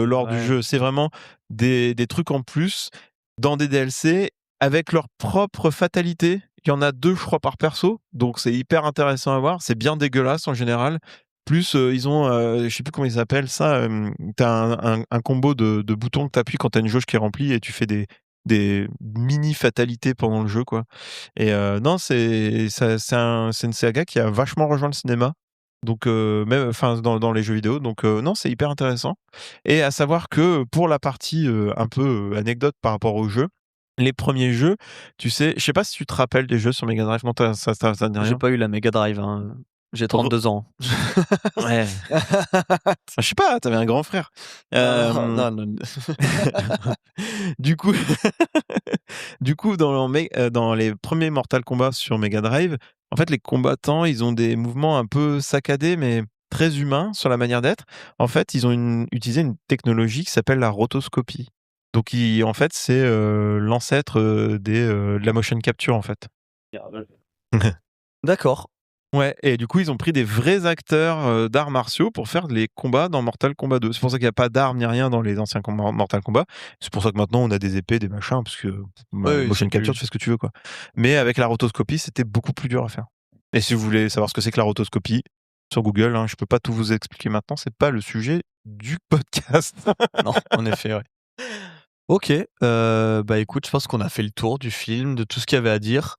Speaker 1: lore
Speaker 7: du jeu. C'est vraiment des trucs en plus dans des DLC avec leur propre fatalité. Il y en a 2, je crois, par perso, donc c'est hyper intéressant à voir. C'est bien dégueulasse en général. Plus, ils ont, je sais plus comment ils appellent ça, t'as un combo de boutons que t'appuies quand t'as une jauge qui est remplie et tu fais des mini fatalités pendant le jeu, quoi. Et non, c'est une saga qui a vachement rejoint le cinéma. Donc même dans les jeux vidéo, donc non, c'est hyper intéressant. Et à savoir que pour la partie un peu anecdote par rapport aux jeux, les premiers jeux, tu sais, je sais pas si tu te rappelles des jeux sur Mega Drive. Non, ça dit rien.
Speaker 1: J'ai pas eu la Mega Drive. Hein. J'ai 32 ans.
Speaker 7: Ouais. Je sais pas, t'avais un grand frère.
Speaker 1: Non.
Speaker 7: Du coup, dans les premiers Mortal Kombat sur Mega Drive, en fait, les combattants, ils ont des mouvements un peu saccadés, mais très humains sur la manière d'être. En fait, ils ont utilisé une technologie qui s'appelle la rotoscopie. Donc, en fait, c'est l'ancêtre de la motion capture, en fait.
Speaker 1: D'accord.
Speaker 7: Ouais, et du coup, ils ont pris des vrais acteurs d'arts martiaux pour faire les combats dans Mortal Kombat 2. C'est pour ça qu'il n'y a pas d'armes ni rien dans les anciens Mortal Kombat. C'est pour ça que maintenant, on a des épées, des machins, parce que motion capture, tu fais ce que tu veux, quoi. Mais avec la rotoscopie, c'était beaucoup plus dur à faire. Et si vous voulez savoir ce que c'est que la rotoscopie, sur Google, hein, je peux pas tout vous expliquer maintenant, c'est pas le sujet du podcast.
Speaker 1: Non, en effet, ouais. Ok, bah écoute, je pense qu'on a fait le tour du film, de tout ce qu'il y avait à dire.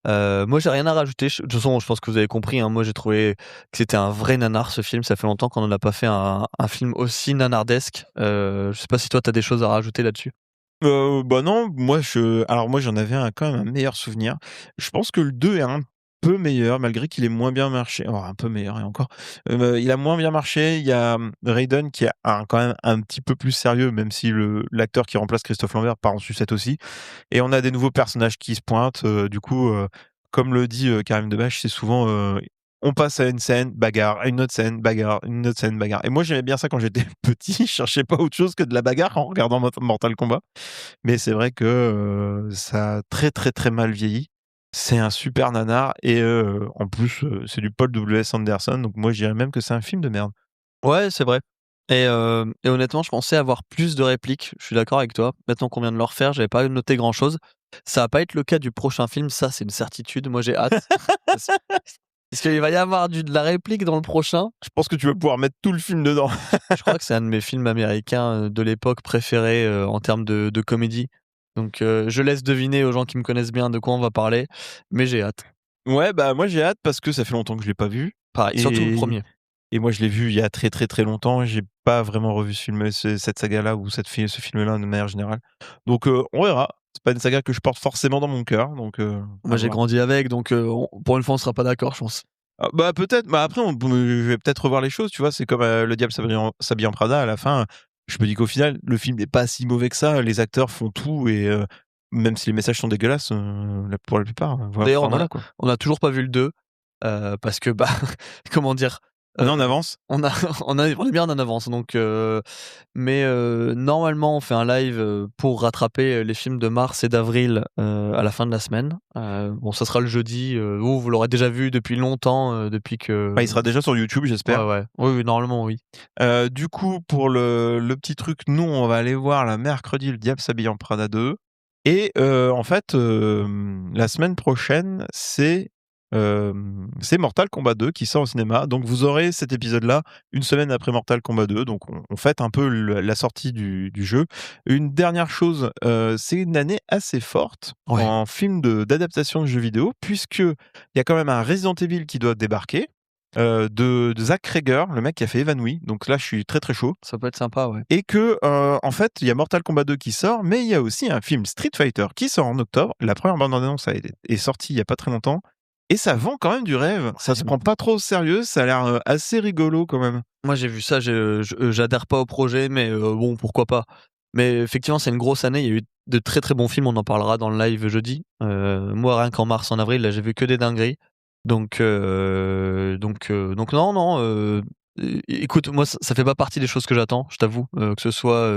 Speaker 1: Moi, j'ai rien à rajouter. De toute façon, je pense que vous avez compris. Hein, moi, j'ai trouvé que c'était un vrai nanar, ce film. Ça fait longtemps qu'on n'en a pas fait un film aussi nanardesque. Je sais pas si toi, t'as des choses à rajouter là-dessus.
Speaker 7: Bah non, moi j'en avais quand même un meilleur souvenir. Je pense que le 2 est un peu meilleur, malgré qu'il ait moins bien marché. Oh, un peu meilleur et encore. Il a moins bien marché. Il y a Raiden qui est quand même un petit peu plus sérieux, même si l'acteur qui remplace Christophe Lambert part en sucette aussi. Et on a des nouveaux personnages qui se pointent. Du coup, comme le dit Karim Debache, c'est souvent on passe à une scène, bagarre, à une autre scène, bagarre, une autre scène, bagarre. Et moi, j'aimais bien ça quand j'étais petit. Je cherchais pas autre chose que de la bagarre en regardant Mortal Kombat. Mais c'est vrai que ça a très, très, très mal vieilli. C'est un super nanar. Et en plus, c'est du Paul W.S. Anderson. Donc moi, je dirais même que c'est un film de merde.
Speaker 1: Ouais, c'est vrai. Et honnêtement, je pensais avoir plus de répliques. Je suis d'accord avec toi. Maintenant qu'on vient de le refaire, j'avais pas noté grand-chose. Ça va pas être le cas du prochain film. Ça, c'est une certitude. Moi, j'ai hâte. Est-ce qu'il va y avoir de la réplique dans le prochain?
Speaker 7: Je pense que tu vas pouvoir mettre tout le film dedans.
Speaker 1: Je crois que c'est un de mes films américains de l'époque préférés en termes de comédie. Donc je laisse deviner aux gens qui me connaissent bien de quoi on va parler, mais j'ai hâte.
Speaker 7: Ouais, bah moi j'ai hâte parce que ça fait longtemps que je l'ai pas vu.
Speaker 1: Pareil, surtout le premier.
Speaker 7: Et moi je l'ai vu il y a très très très longtemps. J'ai pas vraiment revu cette saga-là ou ce film-là de manière générale. Donc on verra. C'est pas une saga que je porte forcément dans mon cœur. Donc
Speaker 1: moi j'ai grandi avec, donc pour une fois on sera pas d'accord, je pense.
Speaker 7: Bah peut-être. Bah après je vais peut-être revoir les choses. Tu vois, c'est comme Le Diable s'habille en Prada. À la fin, je me dis qu'au final le film n'est pas si mauvais que ça. Les acteurs font tout et même si les messages sont dégueulasses pour la plupart.
Speaker 1: D'ailleurs on a toujours pas vu le 2 parce que comment dire.
Speaker 7: On est en avance.
Speaker 1: On est bien en avance, donc mais normalement on fait un live pour rattraper les films de mars et d'avril à la fin de la semaine. Bon, ça sera le jeudi. Vous l'aurez déjà vu depuis longtemps, depuis que.
Speaker 7: Il sera déjà sur YouTube, j'espère.
Speaker 1: Ouais. Oui, normalement oui.
Speaker 7: Du coup, pour le petit truc, nous on va aller voir la mercredi Le Diable s'habille en Prada 2. Et en fait, la semaine prochaine, c'est c'est Mortal Kombat 2 qui sort au cinéma. Donc vous aurez cet épisode-là une semaine après Mortal Kombat 2. Donc on fête un peu la sortie du jeu. Une dernière chose, c'est une année assez forte en film d'adaptation de jeux vidéo, puisque il y a quand même un Resident Evil qui doit débarquer. De Zach Cregger, le mec qui a fait Evanouie. Donc là, je suis très très chaud.
Speaker 1: Ça peut être sympa, ouais.
Speaker 7: Et que, en fait, il y a Mortal Kombat 2 qui sort, mais il y a aussi un film Street Fighter qui sort en octobre. La première bande-annonce est sortie il y a pas très longtemps. Et ça vend quand même du rêve. Ça se prend pas trop au sérieux. Ça a l'air assez rigolo quand même.
Speaker 1: Moi, j'ai vu ça, j'adhère pas au projet, mais bon, pourquoi pas. Mais effectivement, c'est une grosse année. Il y a eu de très très bons films. On en parlera dans le live jeudi. Moi, rien qu'en mars, en avril, là, j'ai vu que des dingueries. Donc non. Écoute, moi, ça fait pas partie des choses que j'attends, je t'avoue, que ce soit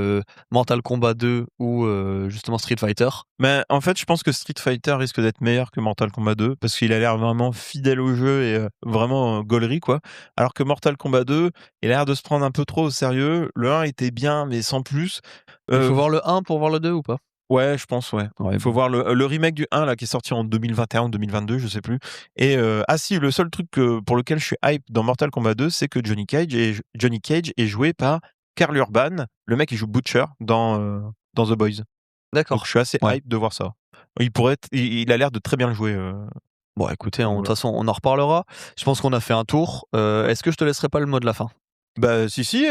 Speaker 1: Mortal Kombat 2 ou justement Street Fighter.
Speaker 7: Mais en fait, je pense que Street Fighter risque d'être meilleur que Mortal Kombat 2 parce qu'il a l'air vraiment fidèle au jeu et vraiment gaulerie, quoi. Alors que Mortal Kombat 2, il a l'air de se prendre un peu trop au sérieux. Le 1 était bien, mais sans plus.
Speaker 1: Il faut voir le 1 pour voir le 2 ou pas?
Speaker 7: Ouais, je pense, ouais. Il faut voir le remake du 1 là, qui est sorti en 2021 ou 2022, je sais plus. Et ah si, le seul truc pour lequel je suis hype dans Mortal Kombat 2, c'est que Johnny Cage est joué par Karl Urban, le mec qui joue Butcher dans The Boys.
Speaker 1: D'accord.
Speaker 7: Donc je suis assez hype de voir ça. Il a l'air de très bien le jouer.
Speaker 1: Bon, écoutez, de toute façon, on en reparlera. Je pense qu'on a fait un tour. Est-ce que je te laisserai pas le mot de la fin?
Speaker 7: Bah si,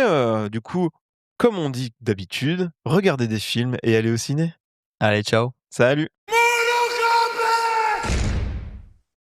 Speaker 7: du coup, comme on dit d'habitude, regardez des films et allez au ciné.
Speaker 1: Allez, ciao.
Speaker 7: Salut.